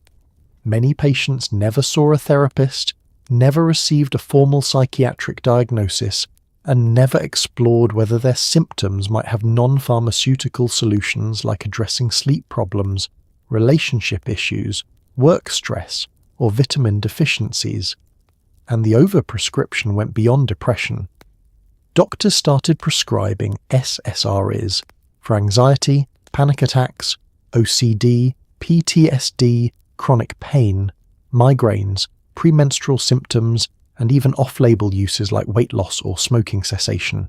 Many patients never saw a therapist, never received a formal psychiatric diagnosis, and never explored whether their symptoms might have non-pharmaceutical solutions like addressing sleep problems, relationship issues, work stress, or vitamin deficiencies. And the overprescription went beyond depression. Doctors started prescribing SSRIs for anxiety, panic attacks, OCD, PTSD, chronic pain, migraines, premenstrual symptoms, and even off-label uses like weight loss or smoking cessation.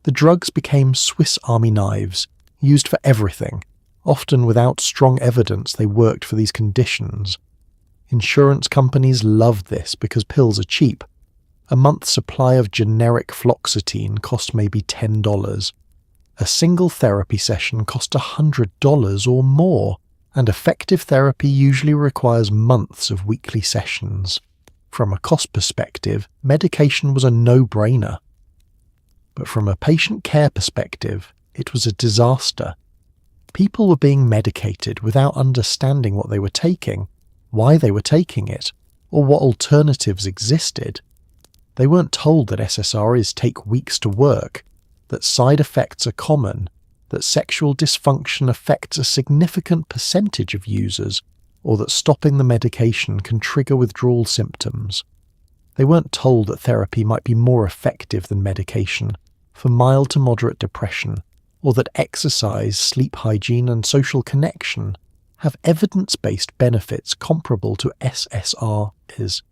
The drugs became Swiss Army knives, used for everything, often without strong evidence they worked for these conditions. Insurance companies loved this because pills are cheap. A month's supply of generic fluoxetine cost maybe $10. A single therapy session cost $100 or more, and effective therapy usually requires months of weekly sessions. From a cost perspective, medication was a no-brainer. But from a patient care perspective, it was a disaster. People were being medicated without understanding what they were taking, why they were taking it, or what alternatives existed. They weren't told that SSRIs take weeks to work, that side effects are common, that sexual dysfunction affects a significant percentage of users, or that stopping the medication can trigger withdrawal symptoms. They weren't told that therapy might be more effective than medication for mild to moderate depression, or that exercise, sleep hygiene, and social connection have evidence-based benefits comparable to SSRIs.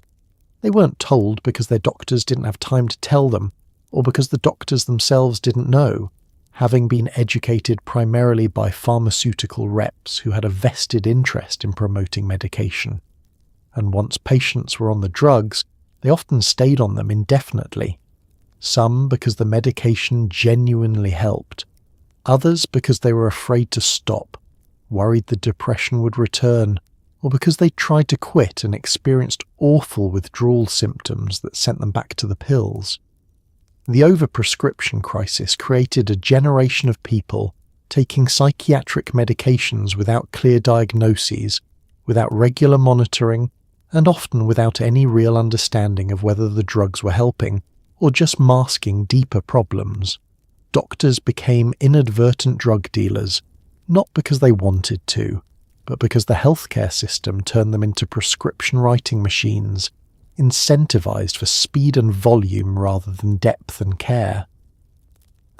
They weren't told because their doctors didn't have time to tell them, or because the doctors themselves didn't know, having been educated primarily by pharmaceutical reps who had a vested interest in promoting medication. And once patients were on the drugs, they often stayed on them indefinitely. Some because the medication genuinely helped, others because they were afraid to stop, worried the depression would return, or because they tried to quit and experienced awful withdrawal symptoms that sent them back to the pills. The overprescription crisis created a generation of people taking psychiatric medications without clear diagnoses, without regular monitoring, and often without any real understanding of whether the drugs were helping or just masking deeper problems. Doctors became inadvertent drug dealers, not because they wanted to, but because the healthcare system turned them into prescription writing machines, incentivized for speed and volume rather than depth and care.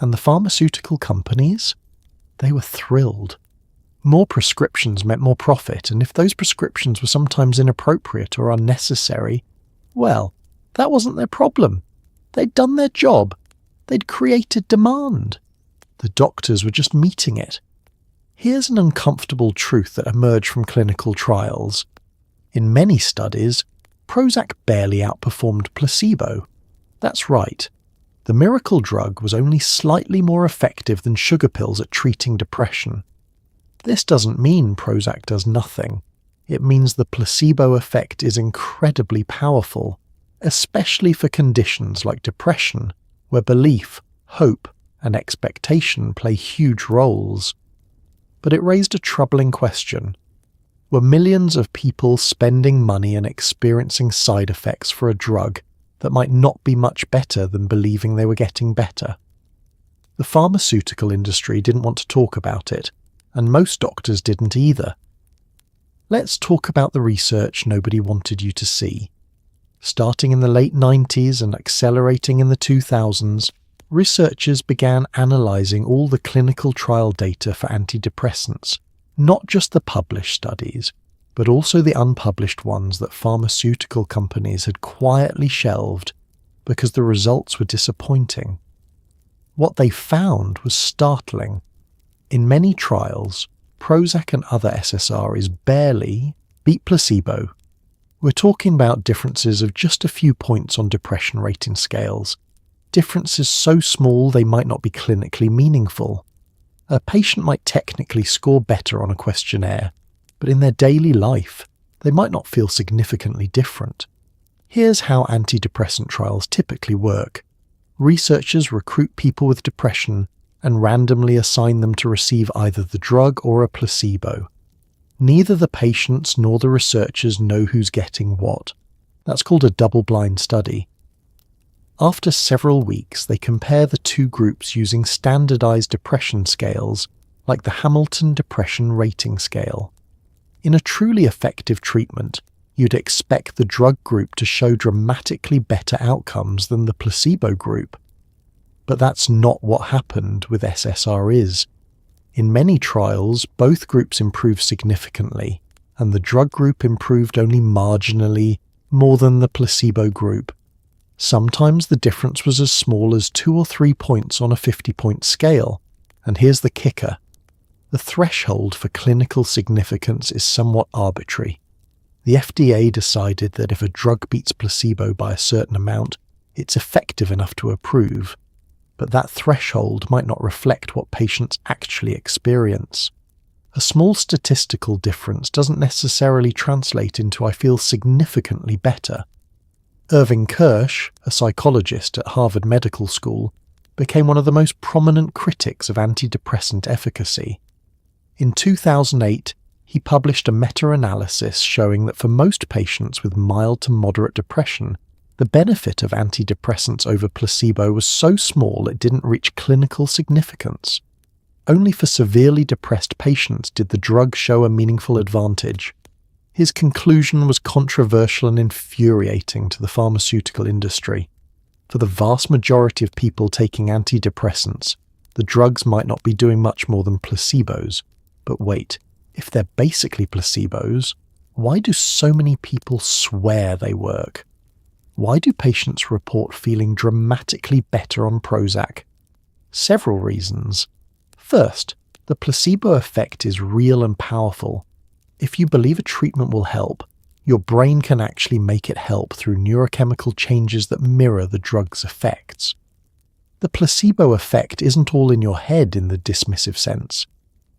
And the pharmaceutical companies? They were thrilled. More prescriptions meant more profit, and if those prescriptions were sometimes inappropriate or unnecessary, well, that wasn't their problem. They'd done their job. They'd created demand. The doctors were just meeting it. Here's an uncomfortable truth that emerged from clinical trials. In many studies, Prozac barely outperformed placebo. That's right. The miracle drug was only slightly more effective than sugar pills at treating depression. This doesn't mean Prozac does nothing. It means the placebo effect is incredibly powerful, especially for conditions like depression, where belief, hope, and expectation play huge roles. But it raised a troubling question. Were millions of people spending money and experiencing side effects for a drug that might not be much better than believing they were getting better? The pharmaceutical industry didn't want to talk about it, and most doctors didn't either. Let's talk about the research nobody wanted you to see. Starting in the late 90s and accelerating in the 2000s, researchers began analysing all the clinical trial data for antidepressants, not just the published studies, but also the unpublished ones that pharmaceutical companies had quietly shelved because the results were disappointing. What they found was startling. In many trials, Prozac and other SSRIs barely beat placebo. We're talking about differences of just a few points on depression rating scales, differences so small they might not be clinically meaningful. A patient might technically score better on a questionnaire, but in their daily life, they might not feel significantly different. Here's how antidepressant trials typically work. Researchers recruit people with depression and randomly assign them to receive either the drug or a placebo. Neither the patients nor the researchers know who's getting what. That's called a double-blind study. After several weeks, they compare the two groups using standardized depression scales like the Hamilton Depression Rating Scale. In a truly effective treatment, you'd expect the drug group to show dramatically better outcomes than the placebo group. But that's not what happened with SSRIs. In many trials, both groups improved significantly, and the drug group improved only marginally more than the placebo group. Sometimes the difference was as small as 2 or 3 points on a 50-point scale. And here's the kicker. The threshold for clinical significance is somewhat arbitrary. The FDA decided that if a drug beats placebo by a certain amount, it's effective enough to approve. But that threshold might not reflect what patients actually experience. A small statistical difference doesn't necessarily translate into "I feel significantly better." Irving Kirsch, a psychologist at Harvard Medical School, became one of the most prominent critics of antidepressant efficacy. In 2008, he published a meta-analysis showing that for most patients with mild to moderate depression, the benefit of antidepressants over placebo was so small it didn't reach clinical significance. Only for severely depressed patients did the drug show a meaningful advantage. His conclusion was controversial and infuriating to the pharmaceutical industry. For the vast majority of people taking antidepressants, the drugs might not be doing much more than placebos. But wait, if they're basically placebos, why do so many people swear they work? Why do patients report feeling dramatically better on Prozac? Several reasons. First, the placebo effect is real and powerful. If you believe a treatment will help, your brain can actually make it help through neurochemical changes that mirror the drug's effects. The placebo effect isn't all in your head in the dismissive sense.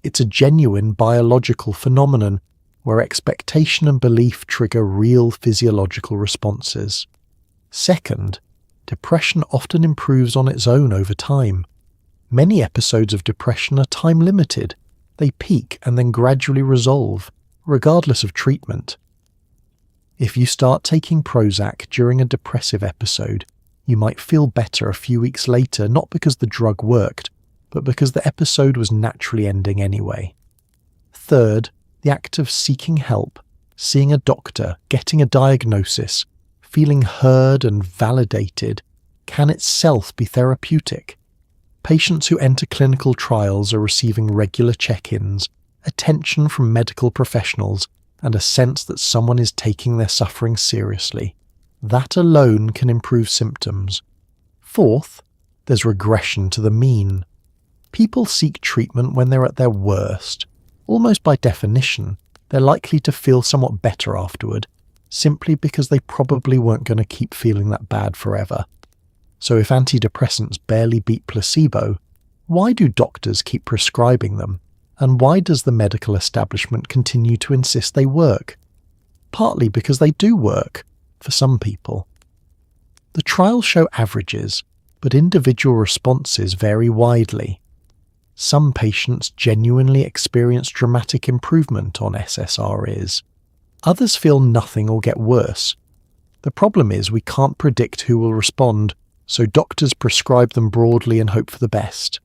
It's a genuine biological phenomenon where expectation and belief trigger real physiological responses. Second, depression often improves on its own over time. Many episodes of depression are time-limited. They peak and then gradually resolve, regardless of treatment. If you start taking Prozac during a depressive episode, you might feel better a few weeks later, not because the drug worked, but because the episode was naturally ending anyway. Third, the act of seeking help, seeing a doctor, getting a diagnosis, feeling heard and validated, can itself be therapeutic. Patients who enter clinical trials are receiving regular check-ins, attention from medical professionals, and a sense that someone is taking their suffering seriously. That alone can improve symptoms. Fourth, there's regression to the mean. People seek treatment when they're at their worst. Almost by definition, they're likely to feel somewhat better afterward, simply because they probably weren't going to keep feeling that bad forever. So if antidepressants barely beat placebo, why do doctors keep prescribing them? And why does the medical establishment continue to insist they work? Partly because they do work, for some people. The trials show averages, but individual responses vary widely. Some patients genuinely experience dramatic improvement on SSRIs. Others feel nothing or get worse. The problem is we can't predict who will respond, so doctors prescribe them broadly and hope for the best.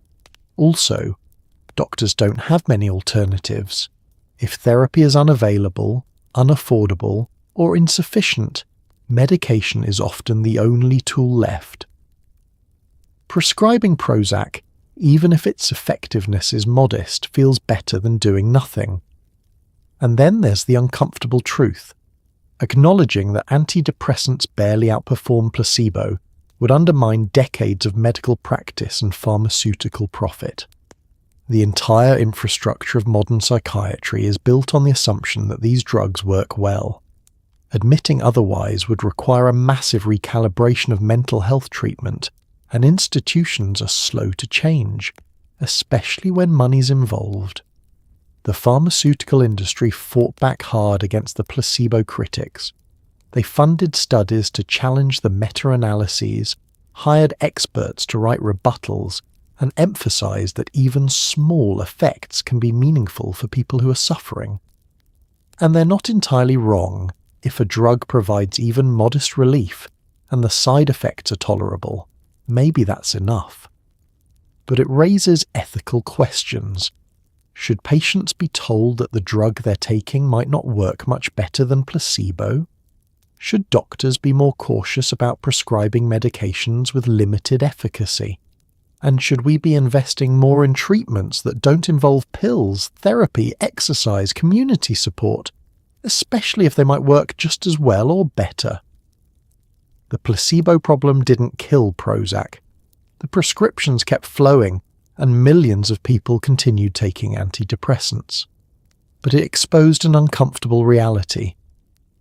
Also, doctors don't have many alternatives. If therapy is unavailable, unaffordable, or insufficient, medication is often the only tool left. Prescribing Prozac, even if its effectiveness is modest, feels better than doing nothing. And then there's the uncomfortable truth. Acknowledging that antidepressants barely outperform placebo would undermine decades of medical practice and pharmaceutical profit. The entire infrastructure of modern psychiatry is built on the assumption that these drugs work well. Admitting otherwise would require a massive recalibration of mental health treatment, and institutions are slow to change. especially when money's involved. The pharmaceutical industry fought back hard against the placebo critics. They funded studies to challenge the meta-analyses, hired experts to write rebuttals, and emphasized that even small effects can be meaningful for people who are suffering. And they're not entirely wrong. If a drug provides even modest relief and the side effects are tolerable, maybe that's enough. But it raises ethical questions. Should patients be told that the drug they're taking might not work much better than placebo? Should doctors be more cautious about prescribing medications with limited efficacy? And should we be investing more in treatments that don't involve pills, therapy, exercise, community support, especially if they might work just as well or better? The placebo problem didn't kill Prozac. The prescriptions kept flowing, and millions of people continued taking antidepressants. But it exposed an uncomfortable reality.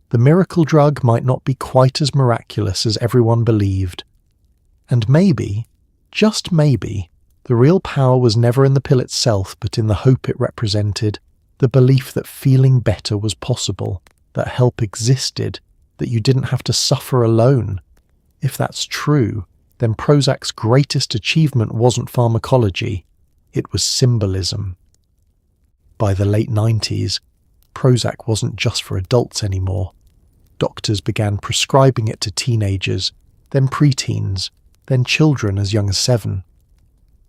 The miracle drug might not be quite as miraculous as everyone believed. And maybe, just maybe, the real power was never in the pill itself but in the hope it represented, the belief that feeling better was possible, that help existed, that you didn't have to suffer alone. If that's true, then Prozac's greatest achievement wasn't pharmacology, it was symbolism. By the late 90s, Prozac wasn't just for adults anymore. Doctors began prescribing it to teenagers, then preteens, then children as young as 7.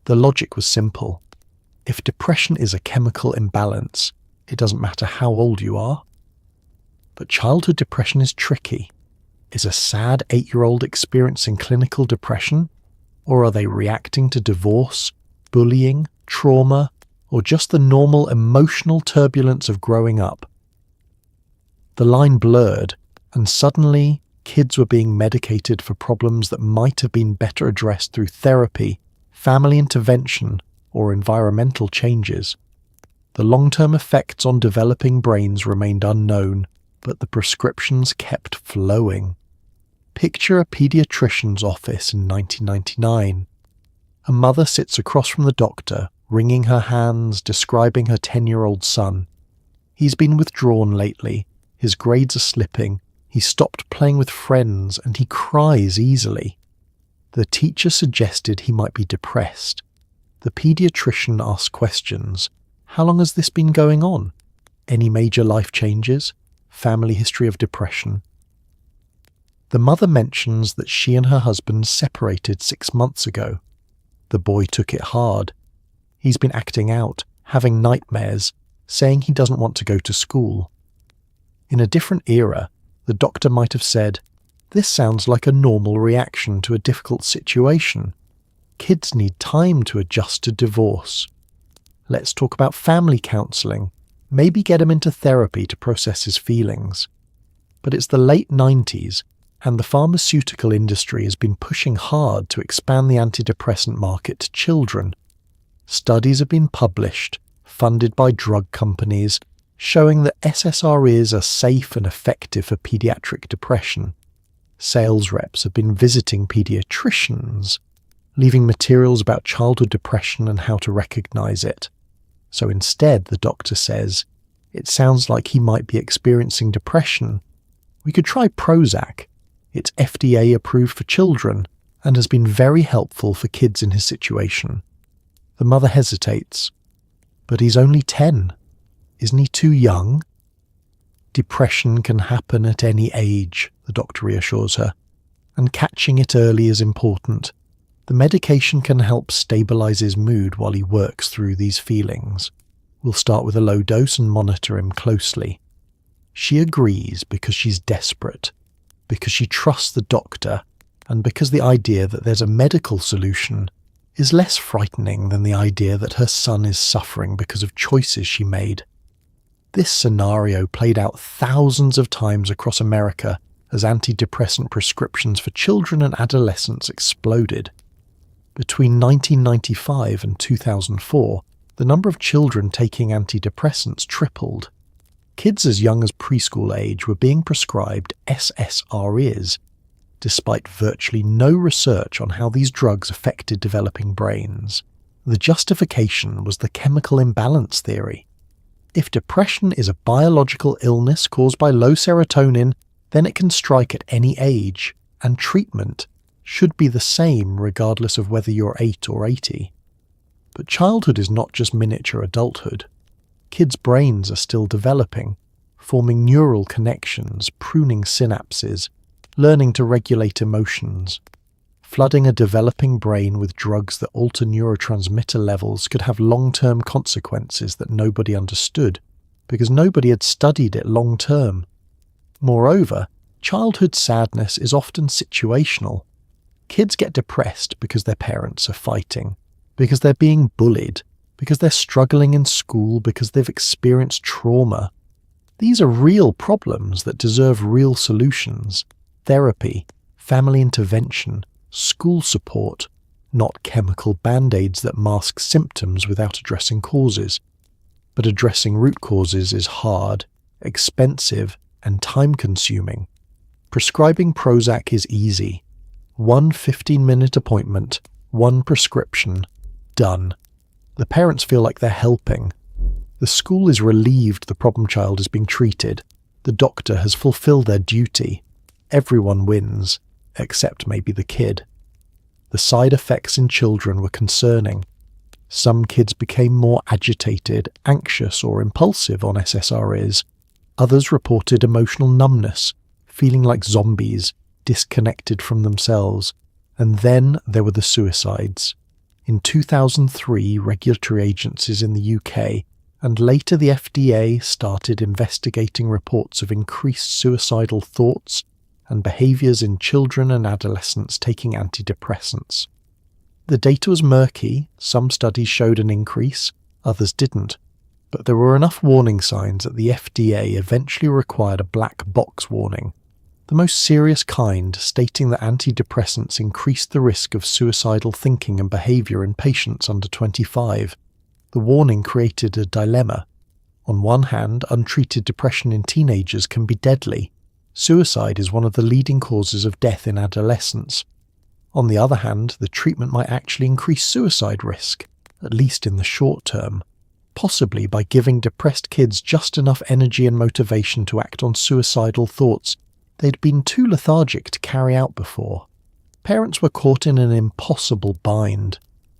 The logic was simple. If depression is a chemical imbalance, it doesn't matter how old you are. But childhood depression is tricky. Is a sad 8-year-old experiencing clinical depression? Or are they reacting to divorce, bullying, trauma, or just the normal emotional turbulence of growing up? The line blurred, and suddenly kids were being medicated for problems that might have been better addressed through therapy, family intervention, or environmental changes. The long-term effects on developing brains remained unknown, but the prescriptions kept flowing. Picture a pediatrician's office in 1999. A mother sits across from the doctor, wringing her hands, describing her 10-year-old son. He's been withdrawn lately, his grades are slipping, he stopped playing with friends, and he cries easily. The teacher suggested he might be depressed. The pediatrician asked questions. How long has this been going on? Any major life changes? Family history of depression? The mother mentions that she and her husband separated 6 months ago. The boy took it hard. He's been acting out, having nightmares, saying he doesn't want to go to school. In a different era, the doctor might have said, "This sounds like a normal reaction to a difficult situation. Kids need time to adjust to divorce. Let's talk about family counselling, maybe get him into therapy to process his feelings." But it's the late 90s, and the pharmaceutical industry has been pushing hard to expand the antidepressant market to children. Studies have been published, funded by drug companies, showing that SSRIs are safe and effective for pediatric depression. Sales reps have been visiting pediatricians, leaving materials about childhood depression and how to recognize it. So instead, the doctor says, "It sounds like he might be experiencing depression. We could try Prozac. It's FDA approved for children and has been very helpful for kids in his situation." The mother hesitates. But he's only 10. Isn't he too young? Depression can happen at any age, the doctor reassures her, and catching it early is important. The medication can help stabilize his mood while he works through these feelings. We'll start with a low dose and monitor him closely. She agrees because she's desperate, because she trusts the doctor, and because the idea that there's a medical solution is less frightening than the idea that her son is suffering because of choices she made. This scenario played out thousands of times across America as antidepressant prescriptions for children and adolescents exploded. Between 1995 and 2004, the number of children taking antidepressants tripled. Kids as young as preschool age were being prescribed SSRIs, despite virtually no research on how these drugs affected developing brains. The justification was the chemical imbalance theory. If depression is a biological illness caused by low serotonin, then it can strike at any age, and treatment should be the same regardless of whether you're 8 or 80. But childhood is not just miniature adulthood. Kids' brains are still developing, forming neural connections, pruning synapses, learning to regulate emotions. Flooding a developing brain with drugs that alter neurotransmitter levels could have long-term consequences that nobody understood, because nobody had studied it long-term. Moreover, childhood sadness is often situational. Kids get depressed because their parents are fighting, because they're being bullied, because they're struggling in school, because they've experienced trauma. These are real problems that deserve real solutions. Therapy, family intervention, school support, not chemical band-aids that mask symptoms without addressing causes. But addressing root causes is hard, expensive, and time-consuming. Prescribing Prozac is easy. 1 15-minute appointment, 1 prescription, done. The parents feel like they're helping. The school is relieved the problem child is being treated. The doctor has fulfilled their duty. Everyone wins, except maybe the kid. The side effects in children were concerning. Some kids became more agitated, anxious, or impulsive on SSRIs. Others reported emotional numbness, feeling like zombies, disconnected from themselves. And then there were the suicides. In 2003, regulatory agencies in the UK and later the FDA started investigating reports of increased suicidal thoughts and behaviours in children and adolescents taking antidepressants. The data was murky. Some studies showed an increase, others didn't. But there were enough warning signs that the FDA eventually required a black box warning, the most serious kind, stating that antidepressants increased the risk of suicidal thinking and behaviour in patients under 25. The warning created a dilemma. On one hand, untreated depression in teenagers can be deadly. Suicide is one of the leading causes of death in adolescence. On the other hand, the treatment might actually increase suicide risk, at least in the short term, possibly by giving depressed kids just enough energy and motivation to act on suicidal thoughts they'd been too lethargic to carry out before. Parents were caught in an impossible bind.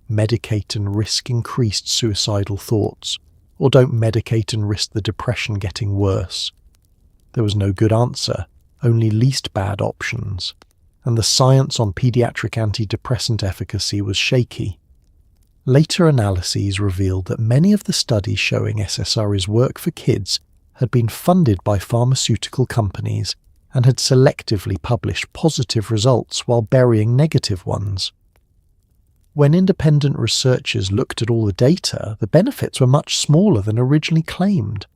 Medicate and risk increased suicidal thoughts, or don't medicate and risk the depression getting worse. There was no good answer, only least bad options, and the science on pediatric antidepressant efficacy was shaky. Later analyses revealed that many of the studies showing SSRIs work for kids had been funded by pharmaceutical companies and had selectively published positive results while burying negative ones. When independent researchers looked at all the data, the benefits were much smaller than originally claimed.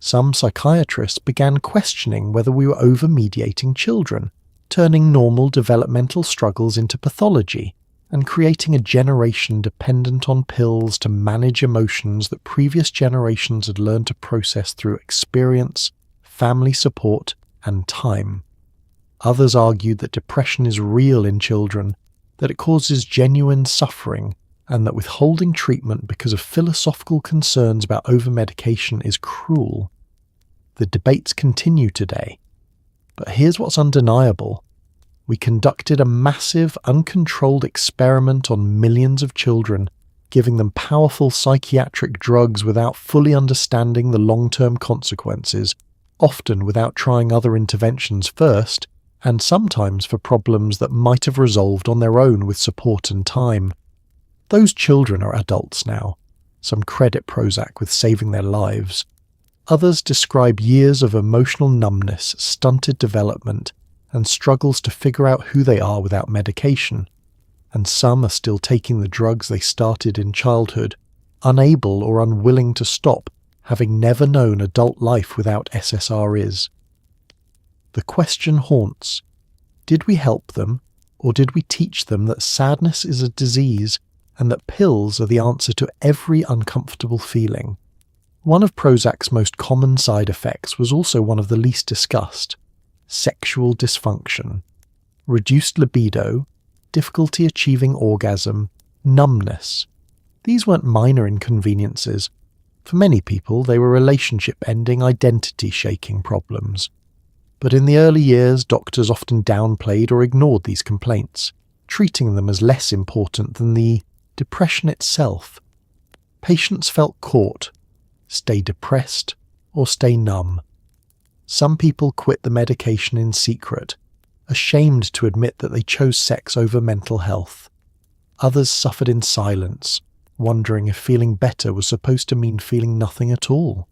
Some psychiatrists began questioning whether we were over-mediating children, turning normal developmental struggles into pathology, and creating a generation dependent on pills to manage emotions that previous generations had learned to process through experience, family support, and time. Others argued that depression is real in children, that it causes genuine suffering, and that withholding treatment because of philosophical concerns about overmedication is cruel. The debates continue today. But here's what's undeniable. We conducted a massive, uncontrolled experiment on millions of children, giving them powerful psychiatric drugs without fully understanding the long-term consequences, often without trying other interventions first, and sometimes for problems that might have resolved on their own with support and time. Those children are adults now. Some credit Prozac with saving their lives. Others describe years of emotional numbness, stunted development, and struggles to figure out who they are without medication. And some are still taking the drugs they started in childhood, unable or unwilling to stop, having never known adult life without SSRIs. The question haunts: did we help them, or did we teach them that sadness is a disease and that pills are the answer to every uncomfortable feeling? One of Prozac's most common side effects was also one of the least discussed: sexual dysfunction, reduced libido, difficulty achieving orgasm, numbness. These weren't minor inconveniences. For many people, they were relationship-ending, identity-shaking problems. But in the early years, doctors often downplayed or ignored these complaints, treating them as less important than the depression itself. Patients felt caught: stay depressed or stay numb. Some people quit the medication in secret, ashamed to admit that they chose sex over mental health. Others suffered in silence, wondering if feeling better was supposed to mean feeling nothing at all.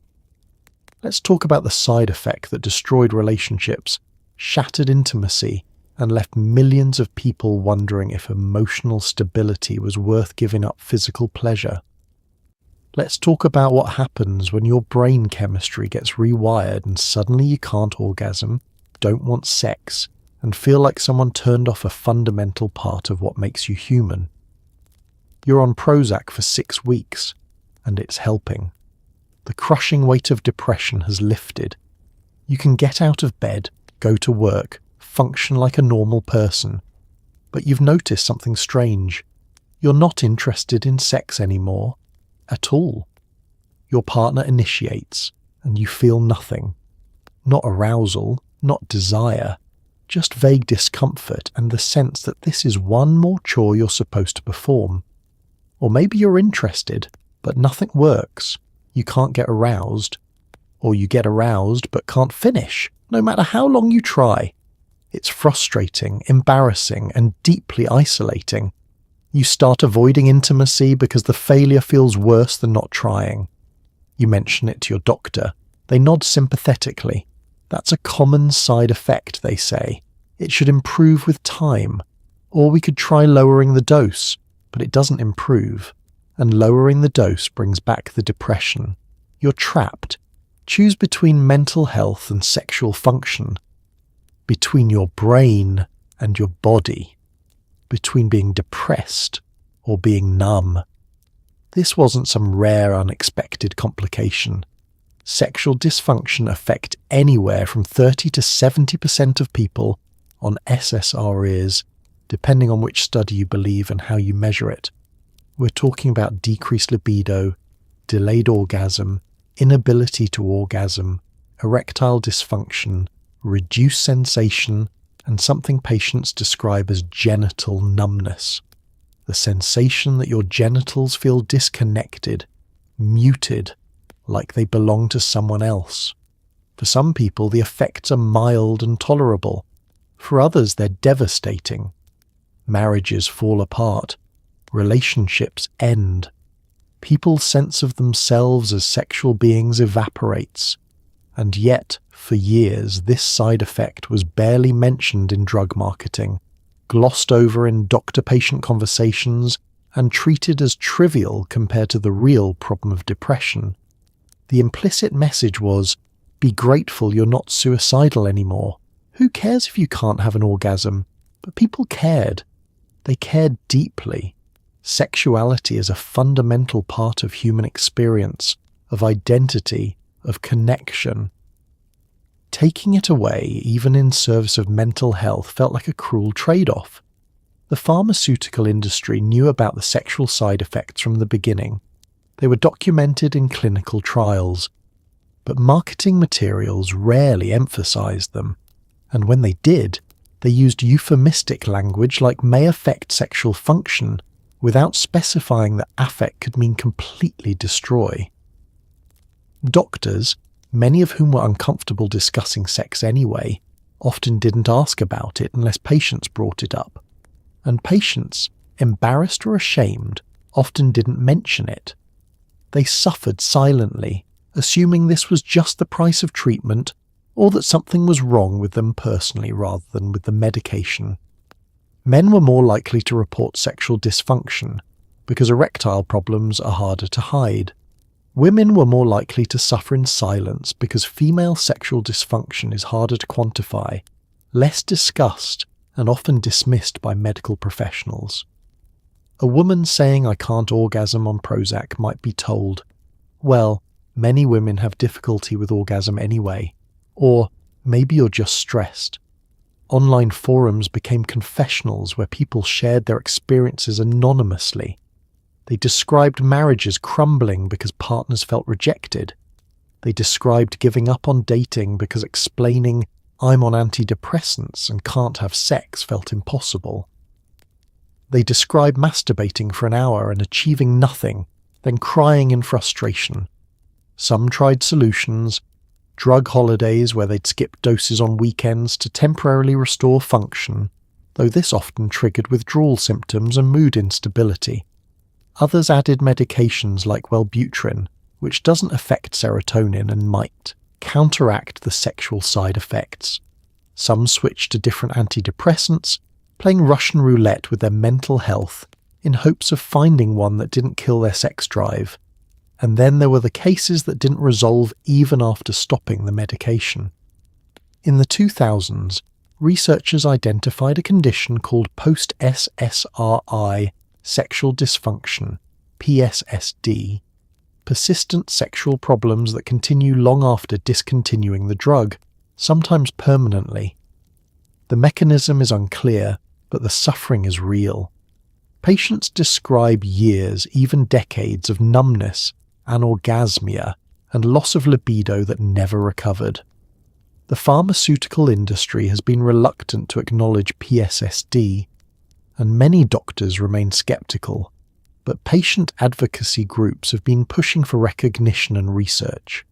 Let's talk about the side effect that destroyed relationships, shattered intimacy, and left millions of people wondering if emotional stability was worth giving up physical pleasure. Let's talk about what happens when your brain chemistry gets rewired and suddenly you can't orgasm, don't want sex, and feel like someone turned off a fundamental part of what makes you human. You're on Prozac for 6 weeks, and it's helping. The crushing weight of depression has lifted. You can get out of bed, go to work, function like a normal person. But you've noticed something strange. You're not interested in sex anymore, at all. Your partner initiates, and you feel nothing. Not arousal, not desire, just vague discomfort and the sense that this is one more chore you're supposed to perform. Or maybe you're interested, but nothing works. You can't get aroused. Or you get aroused but can't finish, no matter how long you try. It's frustrating, embarrassing, and deeply isolating. You start avoiding intimacy because the failure feels worse than not trying. You mention it to your doctor. They nod sympathetically. That's a common side effect, they say. It should improve with time. Or we could try lowering the dose, but it doesn't improve. And lowering the dose brings back the depression. You're trapped. Choose between mental health and sexual function. Between your brain and your body. Between being depressed or being numb. This wasn't some rare, unexpected complication. Sexual dysfunction affects anywhere from 30 to 70% of people on SSRIs, depending on which study you believe and how you measure it. We're talking about decreased libido, delayed orgasm, inability to orgasm, erectile dysfunction, reduced sensation, and something patients describe as genital numbness. The sensation that your genitals feel disconnected, muted, like they belong to someone else. For some people, the effects are mild and tolerable. For others, they're devastating. Marriages fall apart. Relationships end. People's sense of themselves as sexual beings evaporates. And yet, for years, this side effect was barely mentioned in drug marketing, glossed over in doctor-patient conversations, and treated as trivial compared to the real problem of depression. The implicit message was, be grateful you're not suicidal anymore. Who cares if you can't have an orgasm? But people cared. They cared deeply. Sexuality is a fundamental part of human experience, of identity, of connection. Taking it away, even in service of mental health, felt like a cruel trade-off. The pharmaceutical industry knew about the sexual side effects from the beginning. They were documented in clinical trials, but marketing materials rarely emphasized them, and when they did, they used euphemistic language like may affect sexual function, without specifying that affect could mean completely destroy. Doctors, many of whom were uncomfortable discussing sex anyway, often didn't ask about it unless patients brought it up. And patients, embarrassed or ashamed, often didn't mention it. They suffered silently, assuming this was just the price of treatment or that something was wrong with them personally rather than with the medication. Men were more likely to report sexual dysfunction because erectile problems are harder to hide. Women were more likely to suffer in silence because female sexual dysfunction is harder to quantify, less discussed, and often dismissed by medical professionals. A woman saying I can't orgasm on Prozac might be told, well, many women have difficulty with orgasm anyway, or maybe you're just stressed. Online forums became confessionals where people shared their experiences anonymously. They described marriages crumbling because partners felt rejected. They described giving up on dating because explaining "I'm on antidepressants and can't have sex" felt impossible. They described masturbating for an hour and achieving nothing, then crying in frustration. Some tried solutions, drug holidays where they'd skip doses on weekends to temporarily restore function, though this often triggered withdrawal symptoms and mood instability. Others added medications like Wellbutrin, which doesn't affect serotonin and might counteract the sexual side effects. Some switched to different antidepressants, playing Russian roulette with their mental health in hopes of finding one that didn't kill their sex drive. And then there were the cases that didn't resolve even after stopping the medication. In the 2000s, researchers identified a condition called post-SSRI sexual dysfunction, PSSD, persistent sexual problems that continue long after discontinuing the drug, sometimes permanently. The mechanism is unclear, but the suffering is real. Patients describe years, even decades, of numbness, anorgasmia, and loss of libido that never recovered. The pharmaceutical industry has been reluctant to acknowledge PSSD, and many doctors remain skeptical, but patient advocacy groups have been pushing for recognition and research.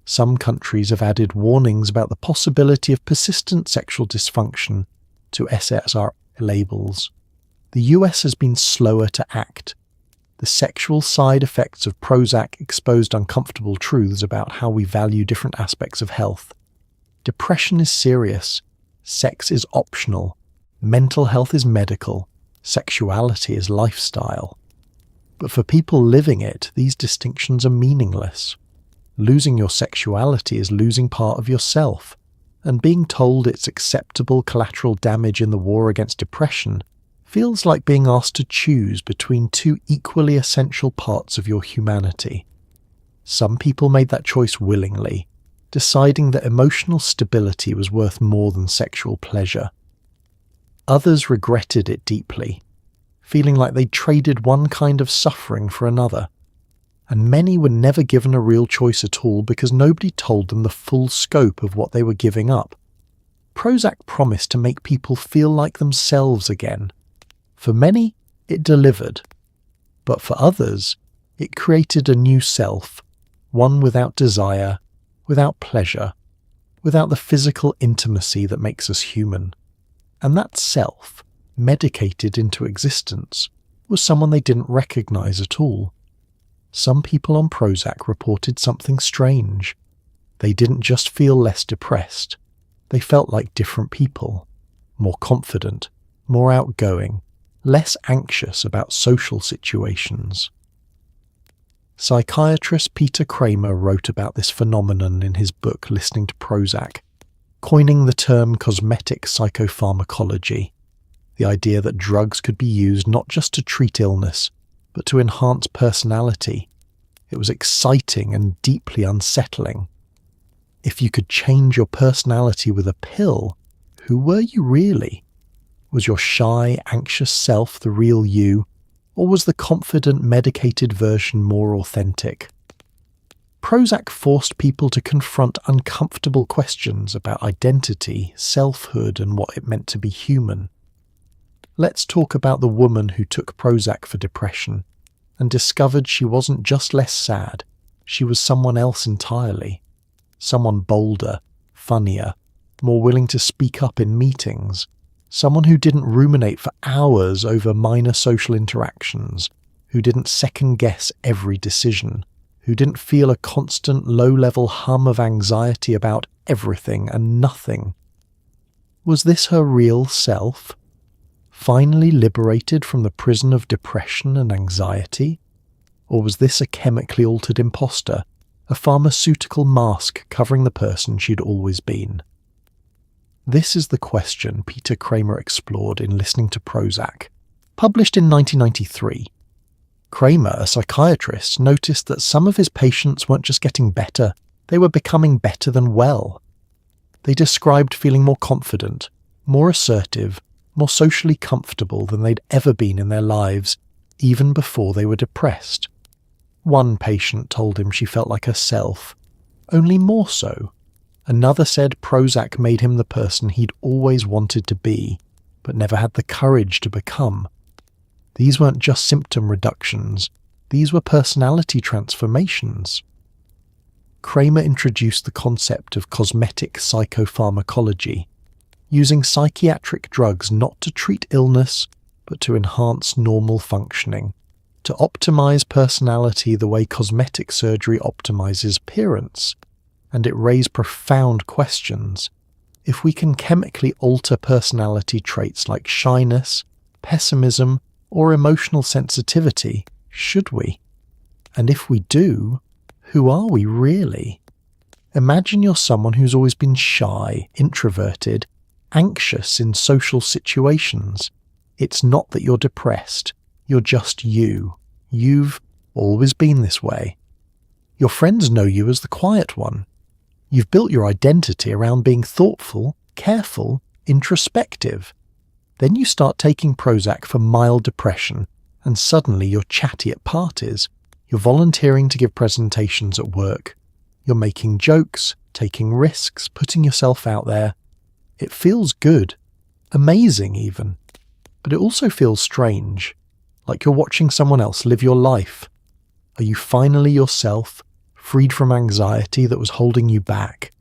Some countries have added warnings about the possibility of persistent sexual dysfunction to SSRI labels. The US has been slower to act. The sexual side effects of Prozac exposed uncomfortable truths about how we value different aspects of health. Depression is serious. Sex is optional. Mental health is medical. Sexuality is lifestyle. But for people living it, these distinctions are meaningless. Losing your sexuality is losing part of yourself, and being told it's acceptable collateral damage in the war against depression feels like being asked to choose between two equally essential parts of your humanity. Some people made that choice willingly, deciding that emotional stability was worth more than sexual pleasure. Others regretted it deeply, feeling like they'd traded one kind of suffering for another. And many were never given a real choice at all because nobody told them the full scope of what they were giving up. Prozac promised to make people feel like themselves again. For many, it delivered. But for others, it created a new self, one without desire, without pleasure, without the physical intimacy that makes us human. And that self, medicated into existence, was someone they didn't recognize at all. Some people on Prozac reported something strange. They didn't just feel less depressed. They felt like different people, more confident, more outgoing, less anxious about social situations. Psychiatrist Peter Kramer wrote about this phenomenon in his book Listening to Prozac, coining the term cosmetic psychopharmacology, the idea that drugs could be used not just to treat illness, but to enhance personality. It was exciting and deeply unsettling. If you could change your personality with a pill, who were you really? Was your shy, anxious self the real you, or was the confident, medicated version more authentic? Prozac forced people to confront uncomfortable questions about identity, selfhood, and what it meant to be human. Let's talk about the woman who took Prozac for depression and discovered she wasn't just less sad, she was someone else entirely. Someone bolder, funnier, more willing to speak up in meetings. Someone who didn't ruminate for hours over minor social interactions, who didn't second-guess every decision, who didn't feel a constant low-level hum of anxiety about everything and nothing. Was this her real self? Finally liberated from the prison of depression and anxiety? Or was this a chemically altered imposter, a pharmaceutical mask covering the person she'd always been? This is the question Peter Kramer explored in Listening to Prozac. Published in 1993, Kramer, a psychiatrist, noticed that some of his patients weren't just getting better, they were becoming better than well. They described feeling more confident, more assertive, more socially comfortable than they'd ever been in their lives, even before they were depressed. One patient told him she felt like herself, only more so. Another said Prozac made him the person he'd always wanted to be, but never had the courage to become. These weren't just symptom reductions, these were personality transformations. Kramer introduced the concept of cosmetic psychopharmacology, using psychiatric drugs not to treat illness, but to enhance normal functioning, to optimize personality the way cosmetic surgery optimizes appearance. And it raised profound questions. If we can chemically alter personality traits like shyness, pessimism, or emotional sensitivity, should we? And if we do, who are we really? Imagine you're someone who's always been shy, introverted, anxious in social situations. It's not that you're depressed, you're just you. You've always been this way. Your friends know you as the quiet one. You've built your identity around being thoughtful, careful, introspective. Then you start taking Prozac for mild depression, and suddenly you're chatty at parties. You're volunteering to give presentations at work. You're making jokes, taking risks, putting yourself out there. It feels good, amazing even. But it also feels strange, like you're watching someone else live your life. Are you finally yourself, freed from anxiety that was holding you back?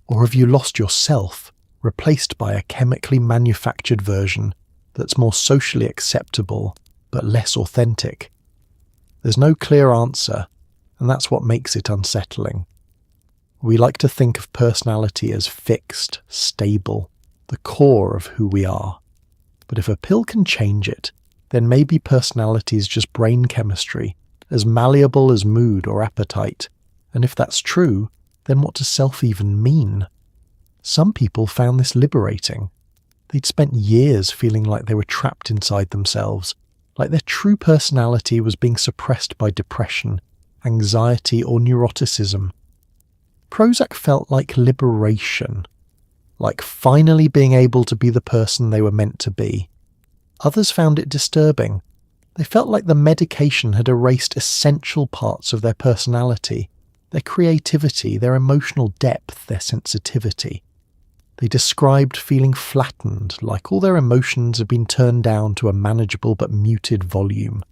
Or have you lost yourself, replaced by a chemically manufactured version that's more socially acceptable but less authentic? There's no clear answer, and that's what makes it unsettling. We like to think of personality as fixed, stable, the core of who we are. But if a pill can change it, then maybe personality is just brain chemistry, as malleable as mood or appetite. And if that's true, then what does self even mean? Some people found this liberating. They'd spent years feeling like they were trapped inside themselves, like their true personality was being suppressed by depression, anxiety, or neuroticism. Prozac felt like liberation, like finally being able to be the person they were meant to be. Others found it disturbing. They felt like the medication had erased essential parts of their personality, their creativity, their emotional depth, their sensitivity. They described feeling flattened, like all their emotions had been turned down to a manageable but muted volume.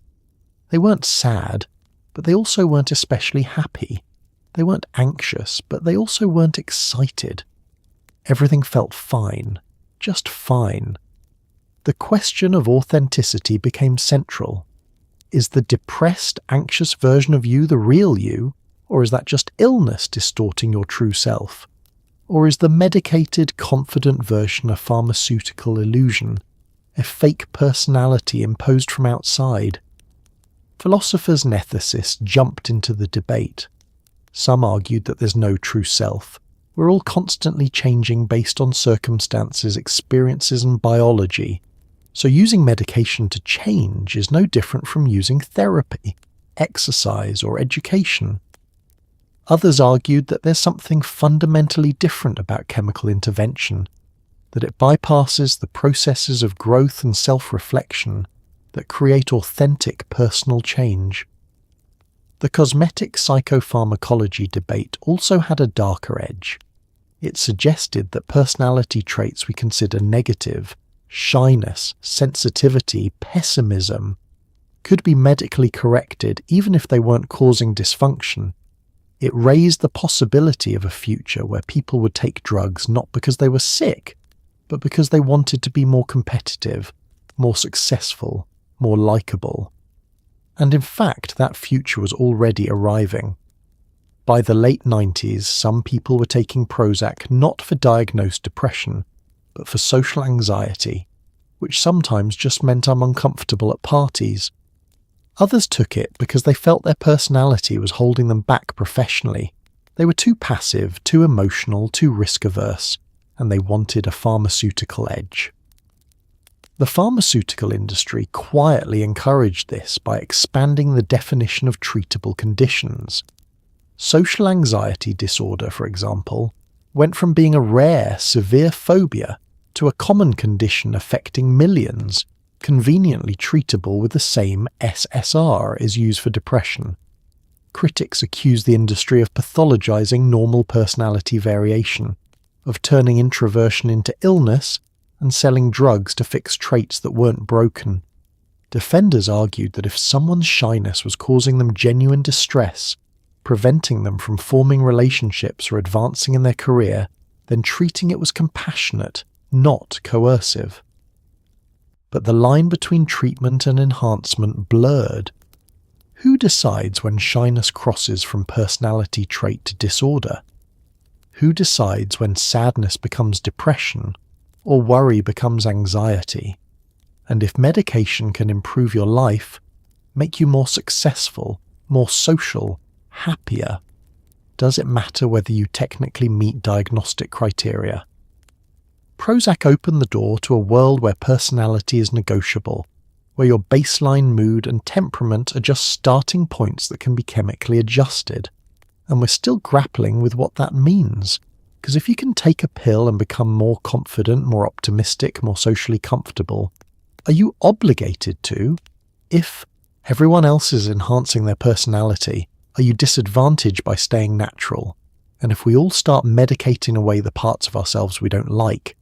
They weren't sad, but they also weren't especially happy. They weren't anxious, but they also weren't excited. Everything felt fine, just fine. The question of authenticity became central. Is the depressed, anxious version of you the real you, or is that just illness distorting your true self? Or is the medicated, confident version a pharmaceutical illusion, a fake personality imposed from outside? Philosophers and ethicists jumped into the debate. Some argued that there's no true self. We're all constantly changing based on circumstances, experiences, and biology. So using medication to change is no different from using therapy, exercise, or education. Others argued that there's something fundamentally different about chemical intervention, that it bypasses the processes of growth and self-reflection that create authentic personal change. The cosmetic psychopharmacology debate also had a darker edge. It suggested that personality traits we consider negative, shyness, sensitivity, pessimism, could be medically corrected even if they weren't causing dysfunction. It raised the possibility of a future where people would take drugs not because they were sick, but because they wanted to be more competitive, more successful, more likable. And in fact, that future was already arriving. By the late 90s, some people were taking Prozac not for diagnosed depression, but for social anxiety, which sometimes just meant I'm uncomfortable at parties. Others took it because they felt their personality was holding them back professionally. They were too passive, too emotional, too risk-averse, and they wanted a pharmaceutical edge. The pharmaceutical industry quietly encouraged this by expanding the definition of treatable conditions. Social anxiety disorder, for example, went from being a rare, severe phobia to a common condition affecting millions, conveniently treatable with the same SSR is used for depression. Critics accuse the industry of pathologizing normal personality variation, of turning introversion into illness and selling drugs to fix traits that weren't broken. Defenders argued that if someone's shyness was causing them genuine distress, preventing them from forming relationships or advancing in their career, then treating it was compassionate, not coercive. But the line between treatment and enhancement blurred. Who decides when shyness crosses from personality trait to disorder? Who decides when sadness becomes depression or worry becomes anxiety? And if medication can improve your life, make you more successful, more social, happier, does it matter whether you technically meet diagnostic criteria? Prozac opened the door to a world where personality is negotiable, where your baseline mood and temperament are just starting points that can be chemically adjusted. And we're still grappling with what that means, because if you can take a pill and become more confident, more optimistic, more socially comfortable, are you obligated to? If everyone else is enhancing their personality, are you disadvantaged by staying natural? And if we all start medicating away the parts of ourselves we don't like,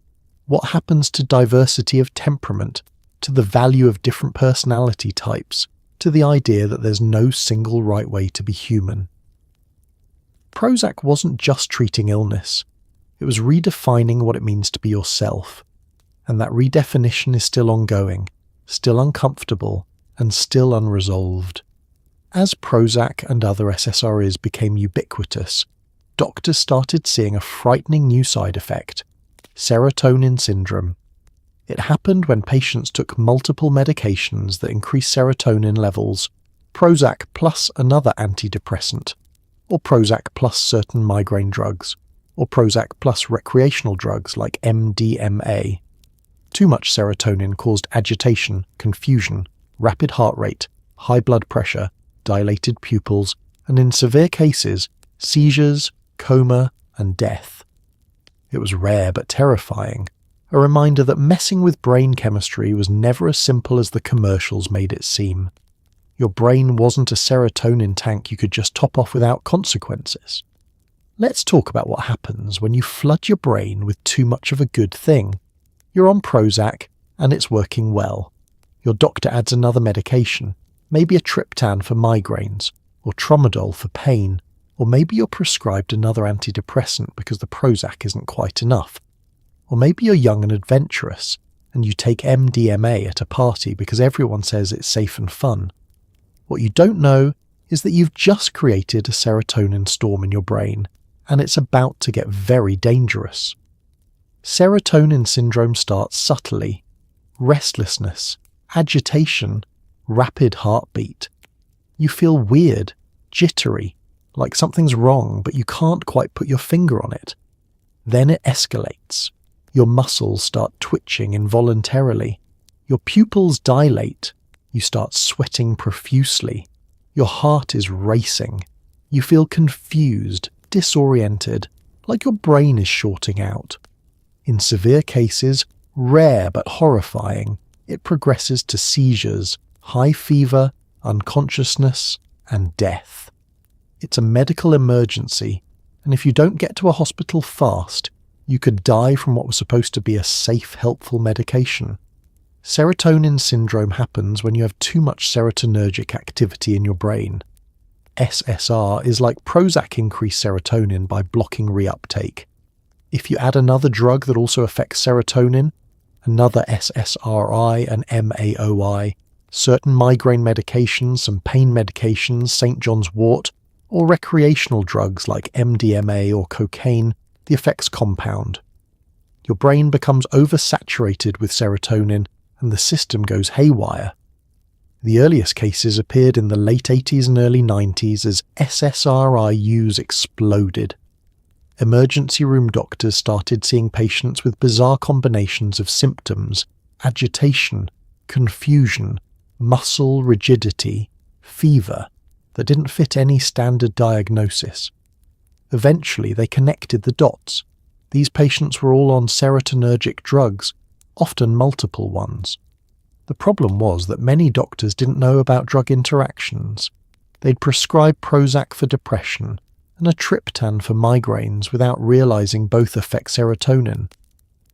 what happens to diversity of temperament, to the value of different personality types, to the idea that there's no single right way to be human? Prozac wasn't just treating illness, it was redefining what it means to be yourself. And that redefinition is still ongoing, still uncomfortable, and still unresolved. As Prozac and other SSRIs became ubiquitous, doctors started seeing a frightening new side effect: serotonin syndrome. It happened when patients took multiple medications that increased serotonin levels, Prozac plus another antidepressant, or Prozac plus certain migraine drugs, or Prozac plus recreational drugs like MDMA. Too much serotonin caused agitation, confusion, rapid heart rate, high blood pressure, dilated pupils, and in severe cases, seizures, coma, and death. It was rare but terrifying, a reminder that messing with brain chemistry was never as simple as the commercials made it seem. Your brain wasn't a serotonin tank you could just top off without consequences. Let's talk about what happens when you flood your brain with too much of a good thing. You're on Prozac, and it's working well. Your doctor adds another medication, maybe a triptan for migraines, or tramadol for pain, or maybe you're prescribed another antidepressant because the Prozac isn't quite enough. Or maybe you're young and adventurous, and you take MDMA at a party because everyone says it's safe and fun. What you don't know is that you've just created a serotonin storm in your brain, and it's about to get very dangerous. Serotonin syndrome starts subtly: restlessness, agitation, rapid heartbeat. You feel weird, jittery, like something's wrong, but you can't quite put your finger on it. Then it escalates. Your muscles start twitching involuntarily. Your pupils dilate. You start sweating profusely. Your heart is racing. You feel confused, disoriented, like your brain is shorting out. In severe cases, rare but horrifying, it progresses to seizures, high fever, unconsciousness, and death. It's a medical emergency, and if you don't get to a hospital fast, you could die from what was supposed to be a safe, helpful medication. Serotonin syndrome happens when you have too much serotonergic activity in your brain. SSR is like Prozac increased serotonin by blocking reuptake. If you add another drug that also affects serotonin, another SSRI, an MAOI, certain migraine medications, some pain medications, St. John's wort, or recreational drugs like MDMA or cocaine, the effects compound. Your brain becomes oversaturated with serotonin and the system goes haywire. The earliest cases appeared in the late 80s and early 90s as SSRI use exploded. Emergency room doctors started seeing patients with bizarre combinations of symptoms: agitation, confusion, muscle rigidity, fever, that didn't fit any standard diagnosis. Eventually, they connected the dots. These patients were all on serotonergic drugs, often multiple ones. The problem was that many doctors didn't know about drug interactions. They'd prescribe Prozac for depression and a triptan for migraines without realizing both affect serotonin.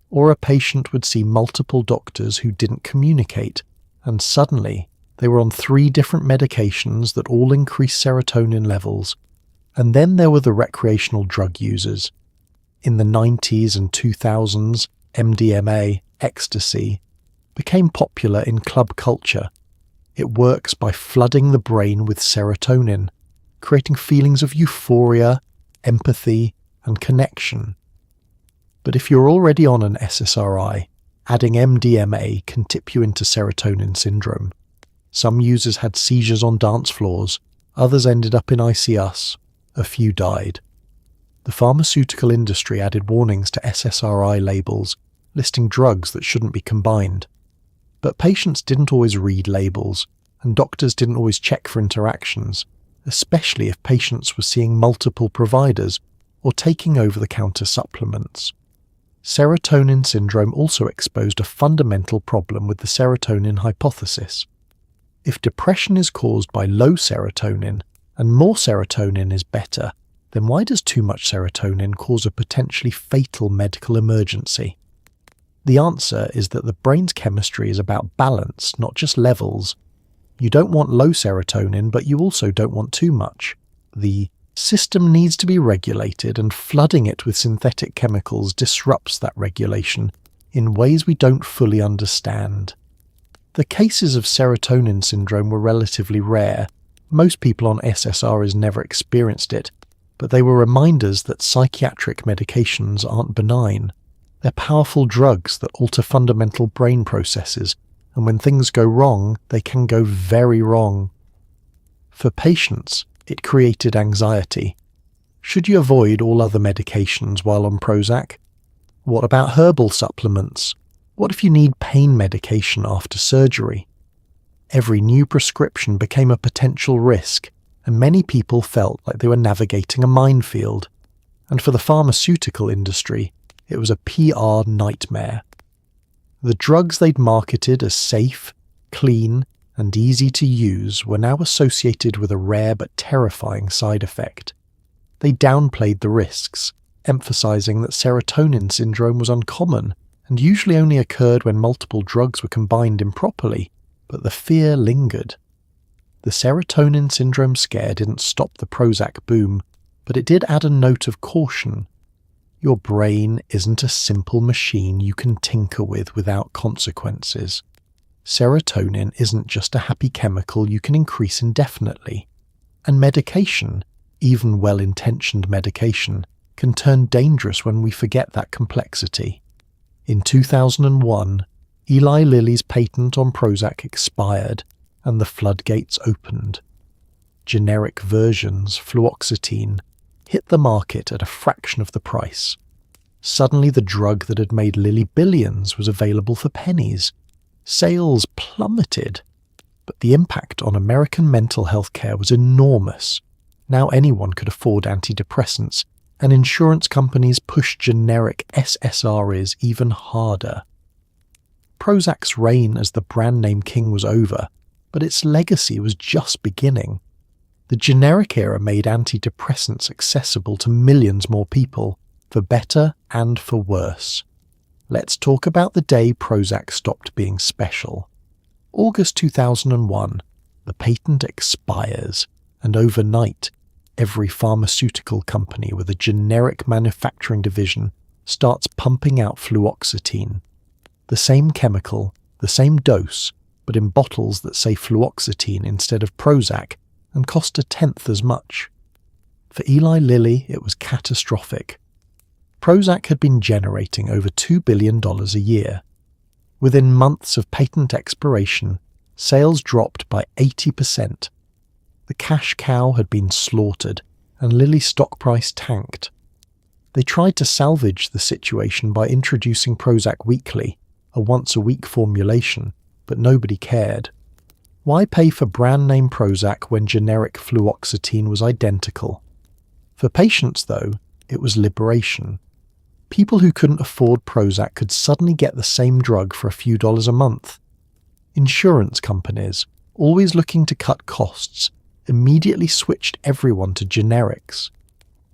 Or a patient would see multiple doctors who didn't communicate, and suddenly they were on 3 different medications that all increased serotonin levels. And then there were the recreational drug users. In the 90s and 2000s, MDMA, ecstasy, became popular in club culture. It works by flooding the brain with serotonin, creating feelings of euphoria, empathy, and connection. But if you're already on an SSRI, adding MDMA can tip you into serotonin syndrome. Some users had seizures on dance floors, others ended up in ICUs, a few died. The pharmaceutical industry added warnings to SSRI labels, listing drugs that shouldn't be combined. But patients didn't always read labels, and doctors didn't always check for interactions, especially if patients were seeing multiple providers or taking over-the-counter supplements. Serotonin syndrome also exposed a fundamental problem with the serotonin hypothesis. If depression is caused by low serotonin and more serotonin is better, then why does too much serotonin cause a potentially fatal medical emergency? The answer is that the brain's chemistry is about balance, not just levels. You don't want low serotonin, but you also don't want too much. The system needs to be regulated, and flooding it with synthetic chemicals disrupts that regulation in ways we don't fully understand. The cases of serotonin syndrome were relatively rare. Most people on SSRIs never experienced it, but they were reminders that psychiatric medications aren't benign. They're powerful drugs that alter fundamental brain processes, and when things go wrong, they can go very wrong. For patients, it created anxiety. Should you avoid all other medications while on Prozac? What about herbal supplements? What if you need pain medication after surgery? Every new prescription became a potential risk, and many people felt like they were navigating a minefield. And for the pharmaceutical industry, it was a PR nightmare. The drugs they'd marketed as safe, clean, and easy to use were now associated with a rare but terrifying side effect. They downplayed the risks, emphasizing that serotonin syndrome was uncommon and usually only occurred when multiple drugs were combined improperly, but the fear lingered. The serotonin syndrome scare didn't stop the Prozac boom, but it did add a note of caution. Your brain isn't a simple machine you can tinker with without consequences. Serotonin isn't just a happy chemical you can increase indefinitely. And medication, even well-intentioned medication, can turn dangerous when we forget that complexity. In 2001, Eli Lilly's patent on Prozac expired, and the floodgates opened. Generic versions, fluoxetine, hit the market at a fraction of the price. Suddenly the drug that had made Lilly billions was available for pennies. Sales plummeted, but the impact on American mental health care was enormous. Now anyone could afford antidepressants, and insurance companies pushed generic SSRIs even harder. Prozac's reign as the brand name king was over, but its legacy was just beginning. The generic era made antidepressants accessible to millions more people, for better and for worse. Let's talk about the day Prozac stopped being special. August 2001, the patent expires, and overnight, every pharmaceutical company with a generic manufacturing division starts pumping out fluoxetine. The same chemical, the same dose, but in bottles that say fluoxetine instead of Prozac, and cost 1/10 as much. For Eli Lilly, it was catastrophic. Prozac had been generating over $2 billion a year. Within months of patent expiration, sales dropped by 80%. The cash cow had been slaughtered, and Lilly's stock price tanked. They tried to salvage the situation by introducing Prozac weekly, a once-a-week formulation, but nobody cared. Why pay for brand-name Prozac when generic fluoxetine was identical? For patients, though, it was liberation. People who couldn't afford Prozac could suddenly get the same drug for a few dollars a month. Insurance companies, always looking to cut costs, immediately switched everyone to generics.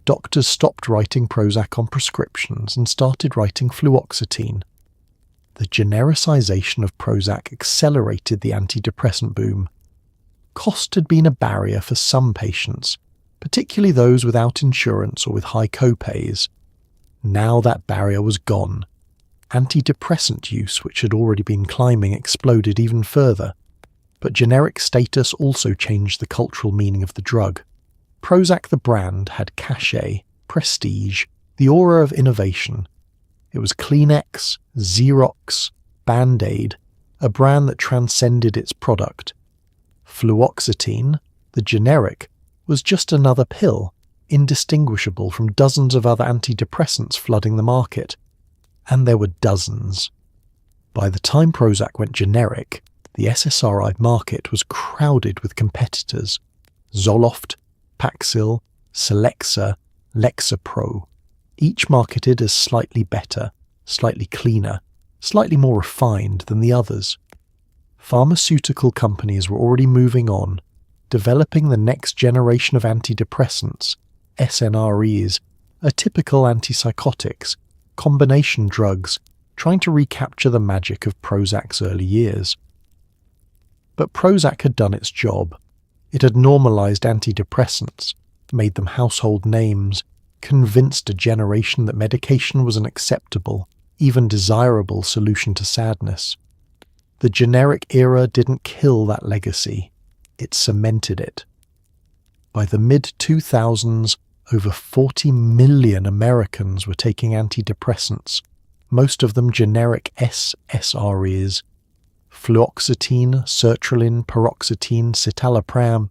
Doctors stopped writing Prozac on prescriptions and started writing fluoxetine. The genericization of Prozac accelerated the antidepressant boom. Cost had been a barrier for some patients, particularly those without insurance or with high copays. Now that barrier was gone. Antidepressant use, which had already been climbing, exploded even further. But generic status also changed the cultural meaning of the drug. Prozac the brand had cachet, prestige, the aura of innovation. It was Kleenex, Xerox, Band-Aid, a brand that transcended its product. Fluoxetine, the generic, was just another pill, indistinguishable from dozens of other antidepressants flooding the market. And there were dozens. By the time Prozac went generic, the SSRI market was crowded with competitors: Zoloft, Paxil, Celexa, Lexapro, each marketed as slightly better, slightly cleaner, slightly more refined than the others. Pharmaceutical companies were already moving on, developing the next generation of antidepressants, SNRIs, atypical antipsychotics, combination drugs, trying to recapture the magic of Prozac's early years. But Prozac had done its job. It had normalized antidepressants, made them household names, convinced a generation that medication was an acceptable, even desirable solution to sadness. The generic era didn't kill that legacy, it cemented it. By the mid-2000s, over 40 million Americans were taking antidepressants, most of them generic SSRIs. Fluoxetine, sertraline, paroxetine, citalopram.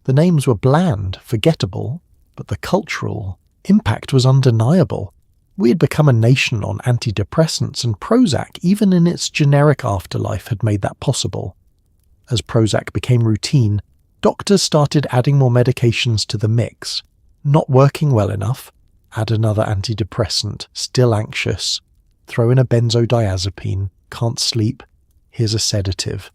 The names were bland, forgettable, but the cultural impact was undeniable. We had become a nation on antidepressants, and Prozac, even in its generic afterlife, had made that possible. As Prozac became routine, doctors started adding more medications to the mix. Not working well enough, add another antidepressant, still anxious, throw in a benzodiazepine, can't sleep, here's a sedative.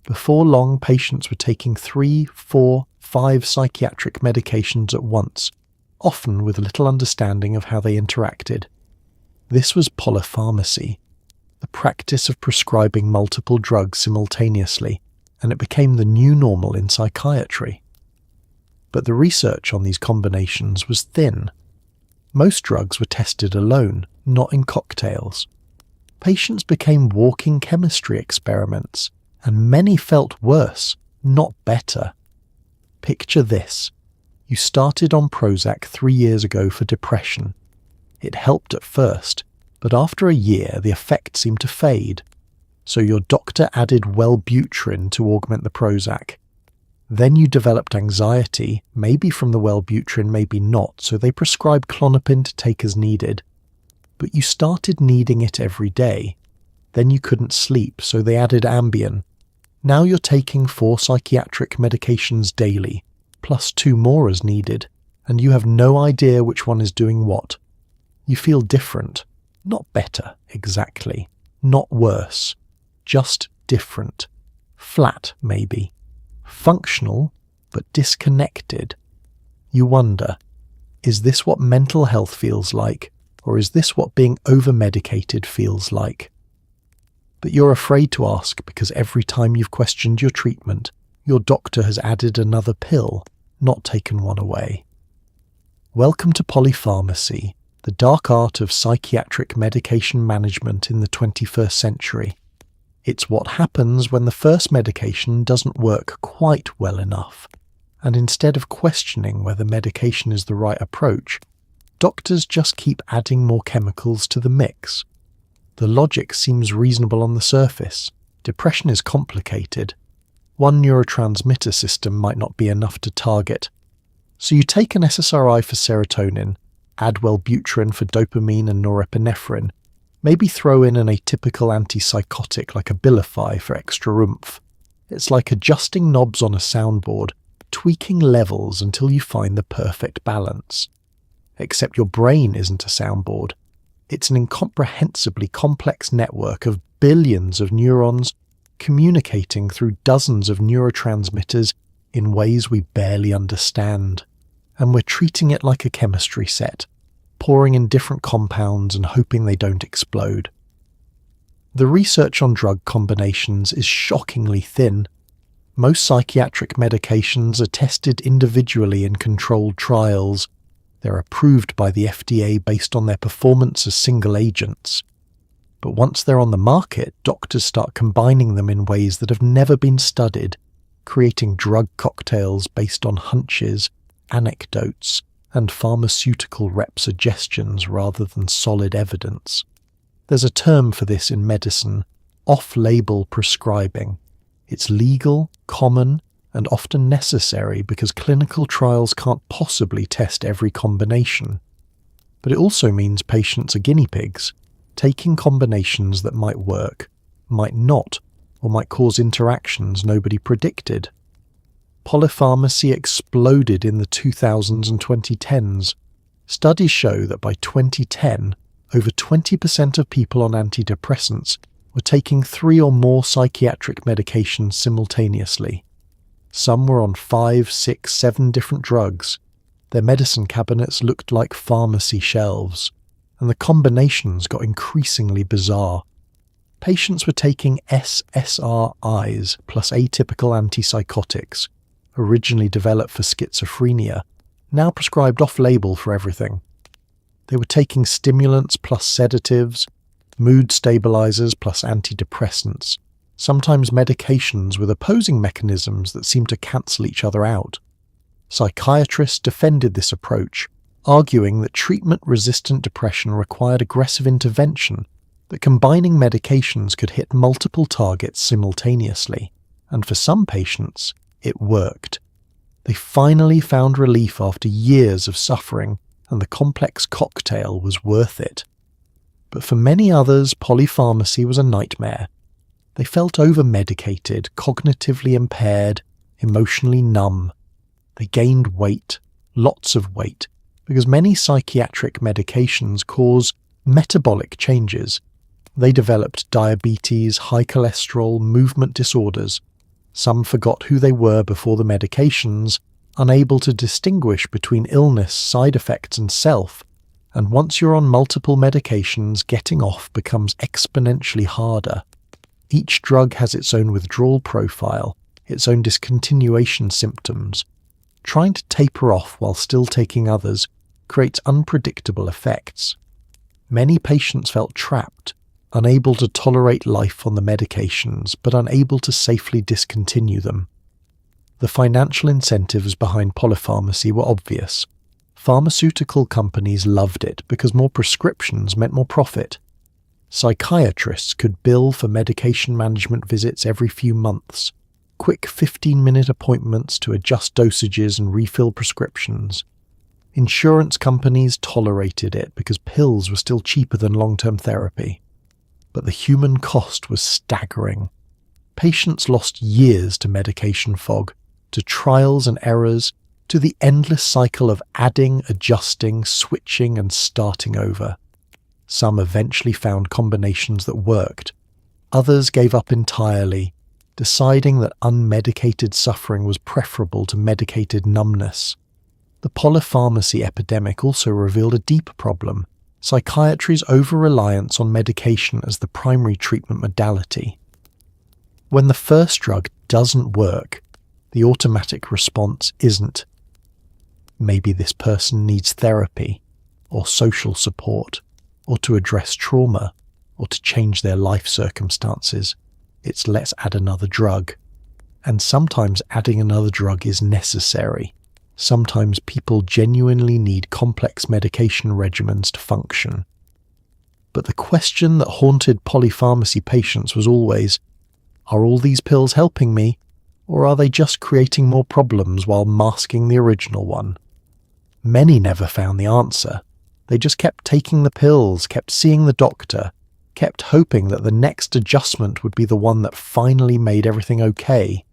Before long, patients were taking 3, 4, 5 psychiatric medications at once, often with little understanding of how they interacted. This was polypharmacy, the practice of prescribing multiple drugs simultaneously, and it became the new normal in psychiatry. But the research on these combinations was thin. Most drugs were tested alone, not in cocktails. Patients became walking chemistry experiments, and many felt worse, not better. Picture this. You started on Prozac 3 years ago for depression. It helped at first, but after a year the effect seemed to fade. So your doctor added Wellbutrin to augment the Prozac. Then you developed anxiety, maybe from the Wellbutrin, maybe not, so they prescribed Klonopin to take as needed. But you started needing it every day. Then you couldn't sleep, so they added Ambien. Now you're taking 4 psychiatric medications daily, plus 2 more as needed, and you have no idea which one is doing what. You feel different. Not better, exactly. Not worse. Just different. Flat, maybe. Functional, but disconnected. You wonder, is this what mental health feels like, or is this what being overmedicated feels like? But you're afraid to ask because every time you've questioned your treatment, your doctor has added another pill, not taken one away. Welcome to polypharmacy, the dark art of psychiatric medication management in the 21st century. It's what happens when the first medication doesn't work quite well enough, and instead of questioning whether medication is the right approach, doctors just keep adding more chemicals to the mix. The logic seems reasonable on the surface. Depression is complicated. One neurotransmitter system might not be enough to target. So you take an SSRI for serotonin, add Wellbutrin for dopamine and norepinephrine, maybe throw in an atypical antipsychotic like Abilify for extra oomph. It's like adjusting knobs on a soundboard, tweaking levels until you find the perfect balance. Except your brain isn't a soundboard. It's an incomprehensibly complex network of billions of neurons, communicating through dozens of neurotransmitters in ways we barely understand. And we're treating it like a chemistry set, pouring in different compounds and hoping they don't explode. The research on drug combinations is shockingly thin. Most psychiatric medications are tested individually in controlled trials. They're approved by the FDA based on their performance as single agents. But once they're on the market, doctors start combining them in ways that have never been studied, creating drug cocktails based on hunches, anecdotes, and pharmaceutical rep suggestions rather than solid evidence. There's a term for this in medicine: off-label prescribing. It's legal, common, and often necessary because clinical trials can't possibly test every combination. But it also means patients are guinea pigs, taking combinations that might work, might not, or might cause interactions nobody predicted. Polypharmacy exploded in the 2000s and 2010s. Studies show that by 2010, over 20% of people on antidepressants were taking 3 or more psychiatric medications simultaneously. Some were on 5, 6, 7 different drugs. Their medicine cabinets looked like pharmacy shelves, and the combinations got increasingly bizarre. Patients were taking SSRIs plus atypical antipsychotics, originally developed for schizophrenia, now prescribed off-label for everything. They were taking stimulants plus sedatives, mood stabilizers plus antidepressants, sometimes medications with opposing mechanisms that seem to cancel each other out. Psychiatrists defended this approach, arguing that treatment-resistant depression required aggressive intervention, that combining medications could hit multiple targets simultaneously, and for some patients, it worked. They finally found relief after years of suffering, and the complex cocktail was worth it. But for many others, polypharmacy was a nightmare. They felt overmedicated, cognitively impaired, emotionally numb. They gained weight, lots of weight, because many psychiatric medications cause metabolic changes. They developed diabetes, high cholesterol, movement disorders. Some forgot who they were before the medications, unable to distinguish between illness, side effects, and self. And once you're on multiple medications, getting off becomes exponentially harder. Each drug has its own withdrawal profile, its own discontinuation symptoms. Trying to taper off while still taking others creates unpredictable effects. Many patients felt trapped, unable to tolerate life on the medications, but unable to safely discontinue them. The financial incentives behind polypharmacy were obvious. Pharmaceutical companies loved it because more prescriptions meant more profit. Psychiatrists could bill for medication management visits every few months, quick 15-minute appointments to adjust dosages and refill prescriptions. Insurance companies tolerated it because pills were still cheaper than long-term therapy. But the human cost was staggering. Patients lost years to medication fog, to trials and errors, to the endless cycle of adding, adjusting, switching, and starting over. Some eventually found combinations that worked. Others gave up entirely, deciding that unmedicated suffering was preferable to medicated numbness. The polypharmacy epidemic also revealed a deeper problem: psychiatry's over-reliance on medication as the primary treatment modality. When the first drug doesn't work, the automatic response isn't, maybe this person needs therapy, or social support, or to address trauma, or to change their life circumstances. It's let's add another drug. And sometimes adding another drug is necessary. Sometimes people genuinely need complex medication regimens to function. But the question that haunted polypharmacy patients was always, are all these pills helping me, or are they just creating more problems while masking the original one? Many never found the answer. They just kept taking the pills, kept seeing the doctor, kept hoping that the next adjustment would be the one that finally made everything okay.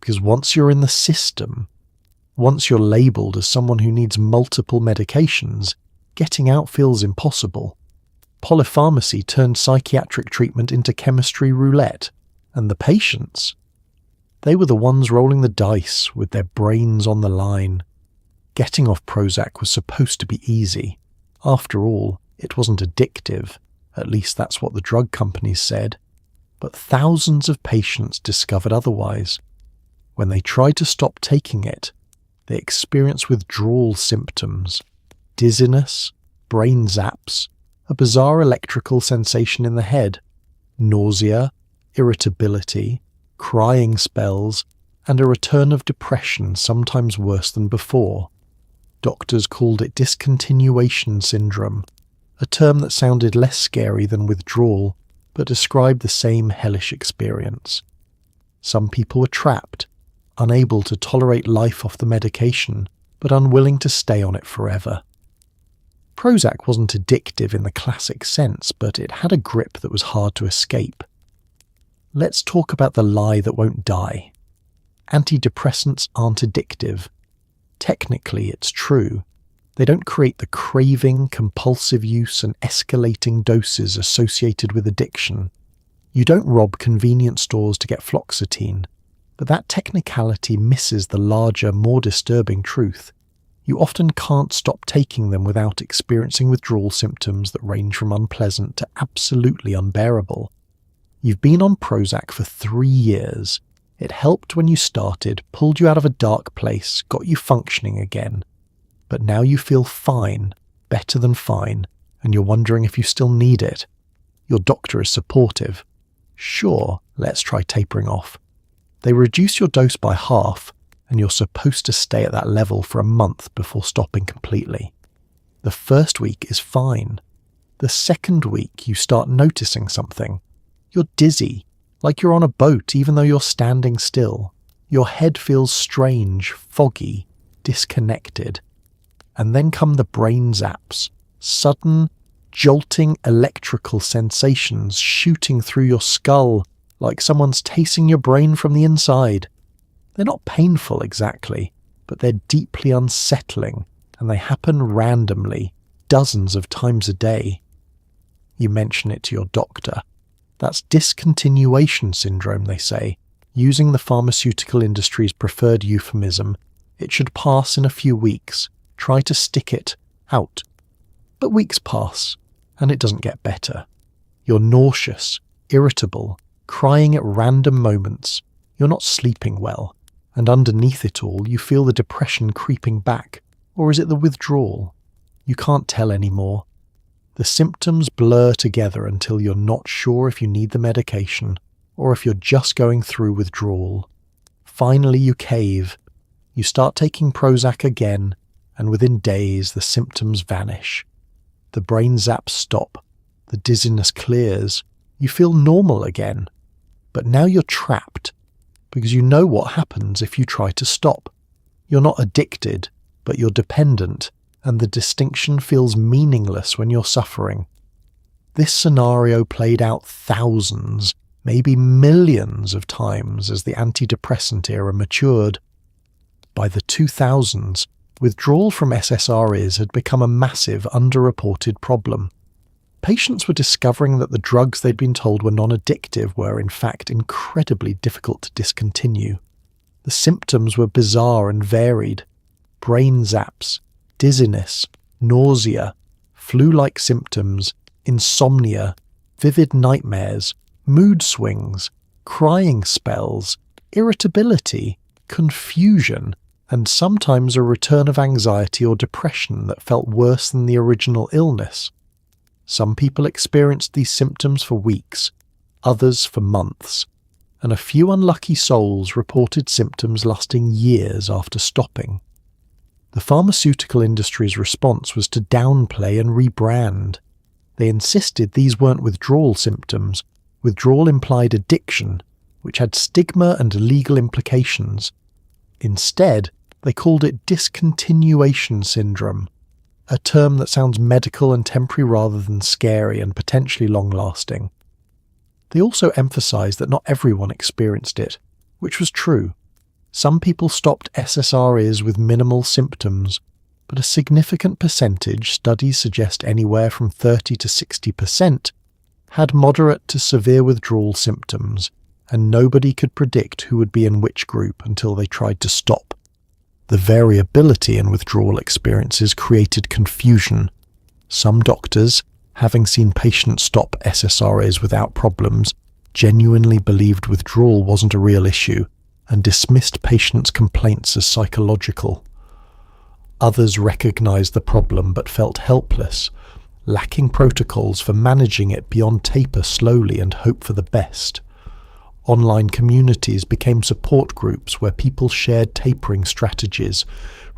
Because once you're in the system, once you're labelled as someone who needs multiple medications, getting out feels impossible. Polypharmacy turned psychiatric treatment into chemistry roulette. And the patients? They were the ones rolling the dice with their brains on the line. Getting off Prozac was supposed to be easy. After all, it wasn't addictive. At least that's what the drug companies said. But thousands of patients discovered otherwise. When they tried to stop taking it, they experienced withdrawal symptoms, dizziness, brain zaps, a bizarre electrical sensation in the head, nausea, irritability, crying spells, and a return of depression sometimes worse than before. Doctors called it discontinuation syndrome, a term that sounded less scary than withdrawal, but described the same hellish experience. Some people were trapped, unable to tolerate life off the medication, but unwilling to stay on it forever. Prozac wasn't addictive in the classic sense, but it had a grip that was hard to escape. Let's talk about the lie that won't die. Antidepressants aren't addictive. Technically, it's true. They don't create the craving, compulsive use, and escalating doses associated with addiction. You don't rob convenience stores to get fluoxetine, but that technicality misses the larger, more disturbing truth. You often can't stop taking them without experiencing withdrawal symptoms that range from unpleasant to absolutely unbearable. You've been on Prozac for 3 years. It helped when you started, pulled you out of a dark place, got you functioning again. But now you feel fine, better than fine, and you're wondering if you still need it. Your doctor is supportive. Sure, let's try tapering off. They reduce your dose by half, and you're supposed to stay at that level for a month before stopping completely. The first week is fine. The second week you start noticing something. You're dizzy, like you're on a boat even though you're standing still. Your head feels strange, foggy, disconnected. And then come the brain zaps, sudden, jolting electrical sensations shooting through your skull like someone's tasting your brain from the inside. They're not painful exactly, but they're deeply unsettling, and they happen randomly, dozens of times a day. You mention it to your doctor. That's discontinuation syndrome, they say. Using the pharmaceutical industry's preferred euphemism, it should pass in a few weeks. Try to stick it out. But weeks pass, and it doesn't get better. You're nauseous, irritable, crying at random moments. You're not sleeping well, and underneath it all you feel the depression creeping back. Or is it the withdrawal? You can't tell anymore. The symptoms blur together until you're not sure if you need the medication or if you're just going through withdrawal. Finally you cave. You start taking Prozac again, and within days the symptoms vanish. The brain zaps stop. The dizziness clears. You feel normal again. But now you're trapped, because you know what happens if you try to stop. You're not addicted, but you're dependent, and the distinction feels meaningless when you're suffering. This scenario played out thousands, maybe millions of times as the antidepressant era matured. By the 2000s, withdrawal from SSRIs had become a massive, underreported problem. Patients were discovering that the drugs they'd been told were non-addictive were in fact incredibly difficult to discontinue. The symptoms were bizarre and varied. Brain zaps, dizziness, nausea, flu-like symptoms, insomnia, vivid nightmares, mood swings, crying spells, irritability, confusion, and sometimes a return of anxiety or depression that felt worse than the original illness. Some people experienced these symptoms for weeks, others for months, and a few unlucky souls reported symptoms lasting years after stopping. The pharmaceutical industry's response was to downplay and rebrand. They insisted these weren't withdrawal symptoms. Withdrawal implied addiction, which had stigma and legal implications. Instead, they called it discontinuation syndrome, a term that sounds medical and temporary rather than scary and potentially long-lasting. They also emphasized that not everyone experienced it, which was true. Some people stopped SSRIs with minimal symptoms, but a significant percentage, studies suggest anywhere from 30 to 60%, had moderate to severe withdrawal symptoms, and nobody could predict who would be in which group until they tried to stop. The variability in withdrawal experiences created confusion. Some doctors, having seen patients stop SSRIs without problems, genuinely believed withdrawal wasn't a real issue and dismissed patients' complaints as psychological. Others recognized the problem but felt helpless, lacking protocols for managing it beyond taper slowly and hope for the best. Online communities became support groups where people shared tapering strategies,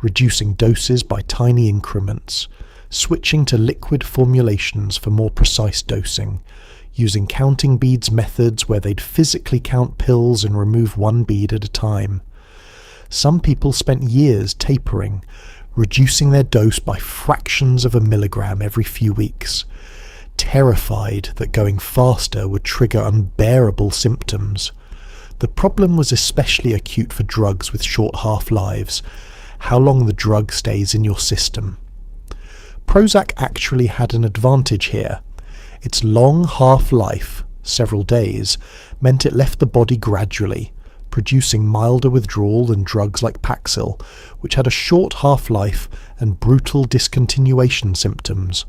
reducing doses by tiny increments, switching to liquid formulations for more precise dosing, using counting beads methods where they'd physically count pills and remove one bead at a time. Some people spent years tapering, reducing their dose by fractions of a milligram every few weeks, terrified that going faster would trigger unbearable symptoms. The problem was especially acute for drugs with short half-lives, how long the drug stays in your system. Prozac actually had an advantage here. Its long half-life, several days, meant it left the body gradually, producing milder withdrawal than drugs like Paxil, which had a short half-life and brutal discontinuation symptoms.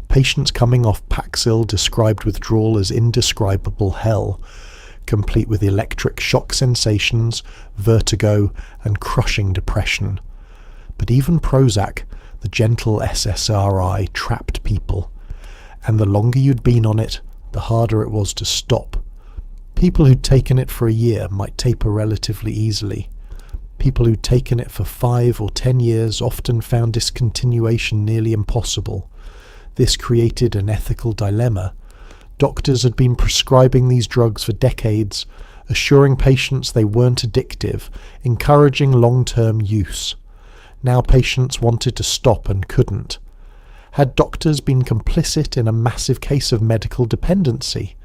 Patients coming off Paxil described withdrawal as indescribable hell, complete with electric shock sensations, vertigo, and crushing depression. But even Prozac, the gentle SSRI, trapped people, and the longer you'd been on it, the harder it was to stop. People who'd taken it for a year might taper relatively easily. People who'd taken it for 5 or 10 years often found discontinuation nearly impossible. This created an ethical dilemma. Doctors had been prescribing these drugs for decades, assuring patients they weren't addictive, encouraging long-term use. Now patients wanted to stop and couldn't. Had doctors been complicit in a massive case of medical dependency?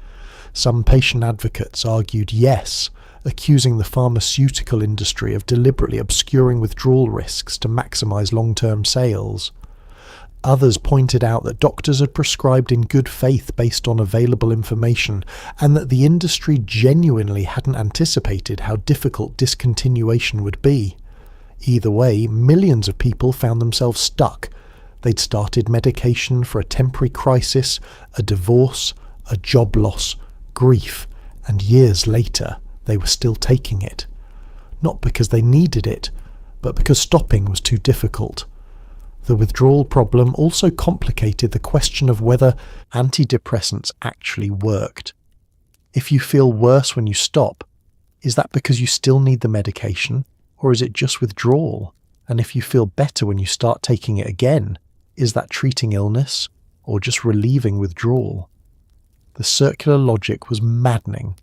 Some patient advocates argued yes, accusing the pharmaceutical industry of deliberately obscuring withdrawal risks to maximize long-term sales. Others pointed out that doctors had prescribed in good faith based on available information, and that the industry genuinely hadn't anticipated how difficult discontinuation would be. Either way, millions of people found themselves stuck. They'd started medication for a temporary crisis, a divorce, a job loss, grief, and years later they were still taking it. Not because they needed it, but because stopping was too difficult. The withdrawal problem also complicated the question of whether antidepressants actually worked. If you feel worse when you stop, is that because you still need the medication, or is it just withdrawal? And if you feel better when you start taking it again, is that treating illness, or just relieving withdrawal? The circular logic was maddening.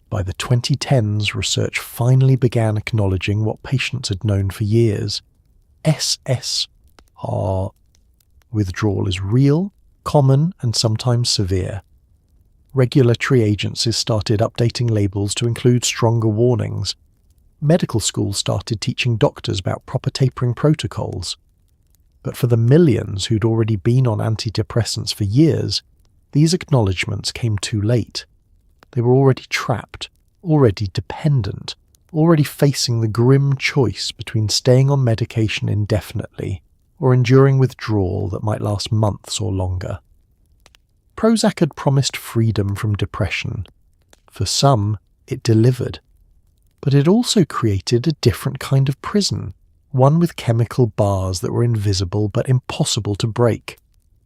By the 2010s, research finally began acknowledging what patients had known for years. SSRI withdrawal is real, common, and sometimes severe. Regulatory agencies started updating labels to include stronger warnings. Medical schools started teaching doctors about proper tapering protocols. But for the millions who'd already been on antidepressants for years, these acknowledgements came too late. They were already trapped, already dependent, already facing the grim choice between staying on medication indefinitely or enduring withdrawal that might last months or longer. Prozac had promised freedom from depression. For some, it delivered. But it also created a different kind of prison, one with chemical bars that were invisible but impossible to break.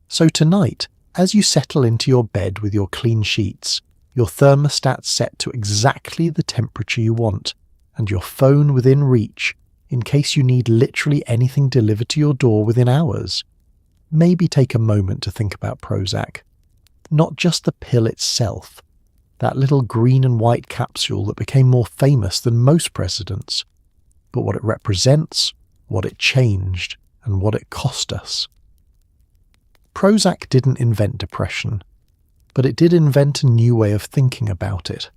So tonight, as you settle into your bed with your clean sheets, your thermostat set to exactly the temperature you want, and your phone within reach in case you need literally anything delivered to your door within hours, maybe take a moment to think about Prozac. Not just the pill itself, that little green and white capsule that became more famous than most presidents, but what it represents, what it changed, and what it cost us. Prozac didn't invent depression, but it did invent a new way of thinking about it.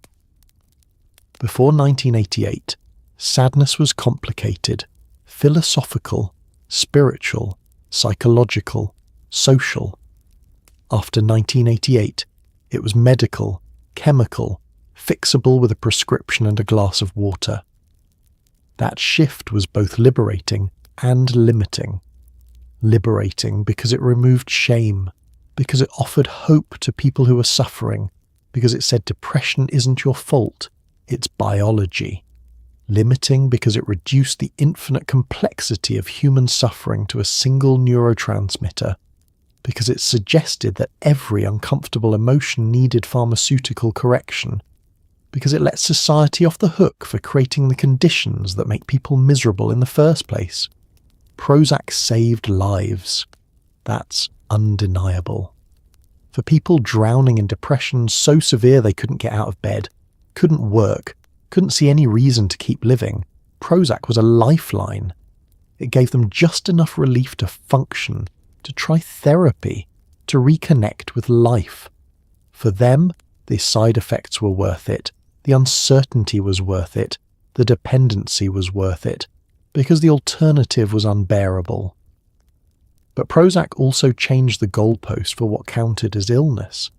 Before 1988, sadness was complicated, philosophical, spiritual, psychological, social. After 1988, it was medical, chemical, fixable with a prescription and a glass of water. That shift was both liberating and limiting. Liberating because it removed shame, because it offered hope to people who were suffering, because it said depression isn't your fault, it's biology. Limiting because it reduced the infinite complexity of human suffering to a single neurotransmitter, because it suggested that every uncomfortable emotion needed pharmaceutical correction, because it let society off the hook for creating the conditions that make people miserable in the first place. Prozac saved lives. That's undeniable. For people drowning in depression so severe they couldn't get out of bed, couldn't work, couldn't see any reason to keep living, Prozac was a lifeline. It gave them just enough relief to function, to try therapy, to reconnect with life. For them, the side effects were worth it, the uncertainty was worth it, the dependency was worth it, because the alternative was unbearable. But Prozac also changed the goalpost for what counted as illness.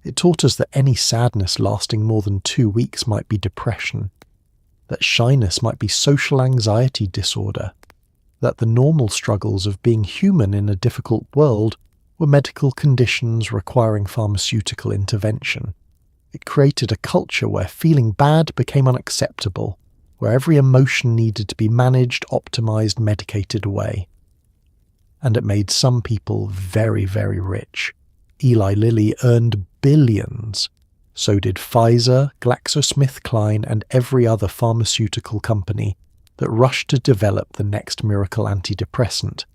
It taught us that any sadness lasting more than 2 weeks might be depression, that shyness might be social anxiety disorder, that the normal struggles of being human in a difficult world were medical conditions requiring pharmaceutical intervention. It created a culture where feeling bad became unacceptable, where every emotion needed to be managed, optimized, medicated away. And it made some people very, very rich. Eli Lilly earned billions. So did Pfizer, GlaxoSmithKline, and every other pharmaceutical company that rushed to develop the next miracle antidepressant.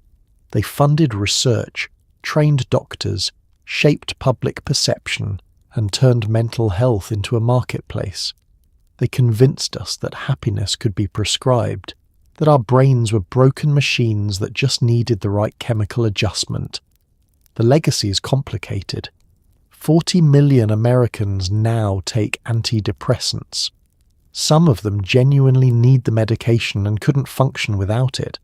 They funded research, trained doctors, shaped public perception, and turned mental health into a marketplace. They convinced us that happiness could be prescribed, that our brains were broken machines that just needed the right chemical adjustment. The legacy is complicated. 40 million Americans now take antidepressants. Some of them genuinely need the medication and couldn't function without it.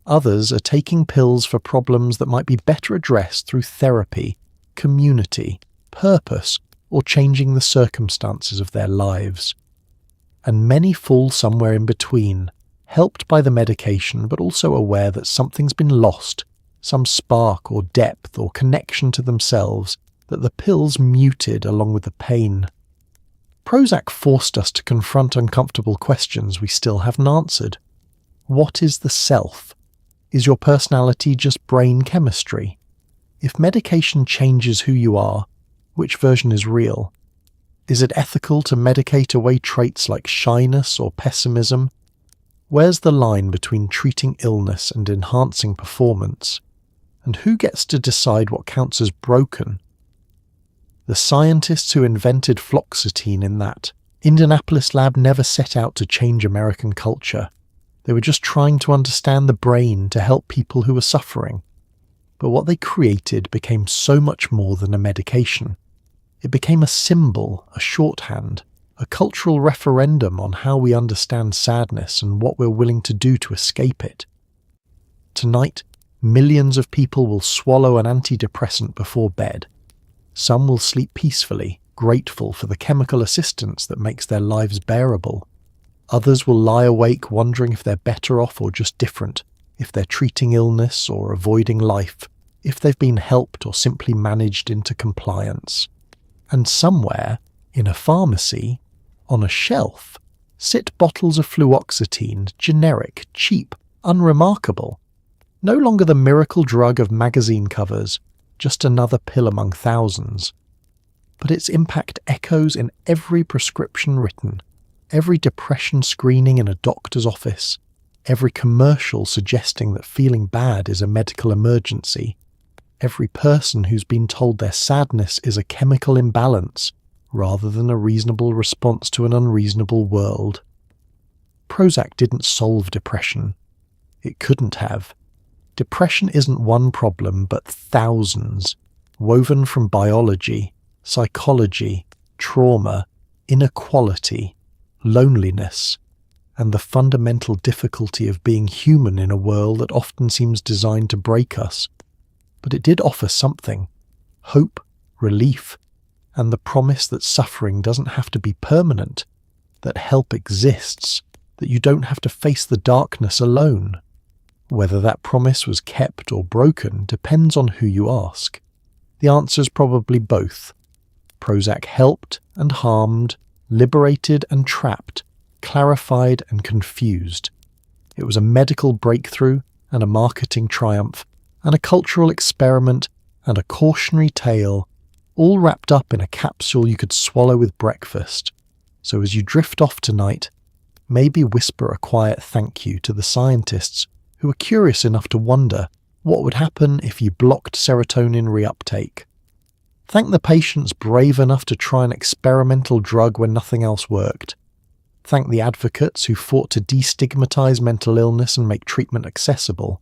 Others are taking pills for problems that might be better addressed through therapy, community, purpose, or changing the circumstances of their lives. And many fall somewhere in between, helped by the medication but also aware that something's been lost, some spark or depth or connection to themselves that the pills muted along with the pain. Prozac forced us to confront uncomfortable questions we still haven't answered. What is the self? Is your personality just brain chemistry? If medication changes who you are, which version is real? Is it ethical to medicate away traits like shyness or pessimism? Where's the line between treating illness and enhancing performance? And who gets to decide what counts as broken? The scientists who invented fluoxetine in that Indianapolis lab never set out to change American culture. They were just trying to understand the brain to help people who were suffering. But what they created became so much more than a medication. It became a symbol, a shorthand, a cultural referendum on how we understand sadness and what we're willing to do to escape it. Tonight, millions of people will swallow an antidepressant before bed. Some will sleep peacefully, grateful for the chemical assistance that makes their lives bearable. Others will lie awake wondering if they're better off or just different, if they're treating illness or avoiding life, if they've been helped or simply managed into compliance. And somewhere, in a pharmacy, on a shelf, sit bottles of fluoxetine, generic, cheap, unremarkable. No longer the miracle drug of magazine covers, just another pill among thousands. But its impact echoes in every prescription written, every depression screening in a doctor's office, every commercial suggesting that feeling bad is a medical emergency, every person who's been told their sadness is a chemical imbalance rather than a reasonable response to an unreasonable world. Prozac didn't solve depression. It couldn't have. Depression isn't one problem but thousands, woven from biology, psychology, trauma, inequality, loneliness, and the fundamental difficulty of being human in a world that often seems designed to break us. But it did offer something: hope, relief, and the promise that suffering doesn't have to be permanent, that help exists, that you don't have to face the darkness alone. Whether that promise was kept or broken depends on who you ask. The answer's probably both. Prozac helped and harmed, liberated and trapped, clarified and confused. It was a medical breakthrough and a marketing triumph, and a cultural experiment and a cautionary tale, all wrapped up in a capsule you could swallow with breakfast. So as you drift off tonight, maybe whisper a quiet thank you to the scientists who were curious enough to wonder what would happen if you blocked serotonin reuptake. Thank the patients brave enough to try an experimental drug when nothing else worked. Thank the advocates who fought to destigmatize mental illness and make treatment accessible.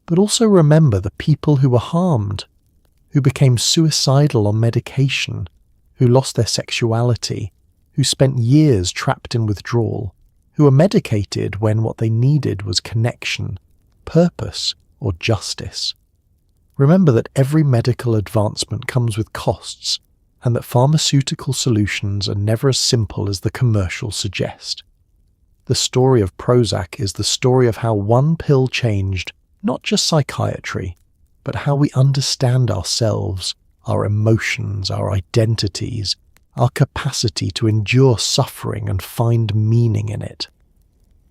But also remember the people who were harmed, who became suicidal on medication, who lost their sexuality, who spent years trapped in withdrawal, who were medicated when what they needed was connection, purpose, or justice. Remember that every medical advancement comes with costs, and that pharmaceutical solutions are never as simple as the commercials suggest. The story of Prozac is the story of how one pill changed not just psychiatry, but how we understand ourselves, our emotions, our identities, our capacity to endure suffering and find meaning in it.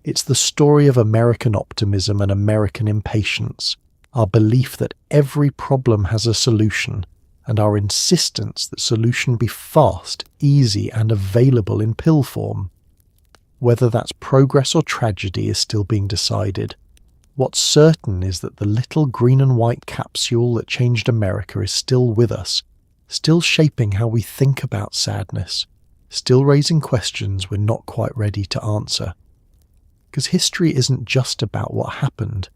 It's the story of American optimism and American impatience, our belief that every problem has a solution, and our insistence that solution be fast, easy, and available in pill form. Whether that's progress or tragedy is still being decided. What's certain is that the little green and white capsule that changed America is still with us, still shaping how we think about sadness, still raising questions we're not quite ready to answer. Because history isn't just about what happened,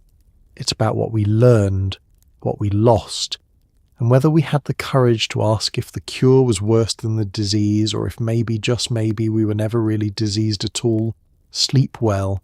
it's about what we learned, what we lost, and whether we had the courage to ask if the cure was worse than the disease, or if maybe, just maybe, we were never really diseased at all. Sleep well,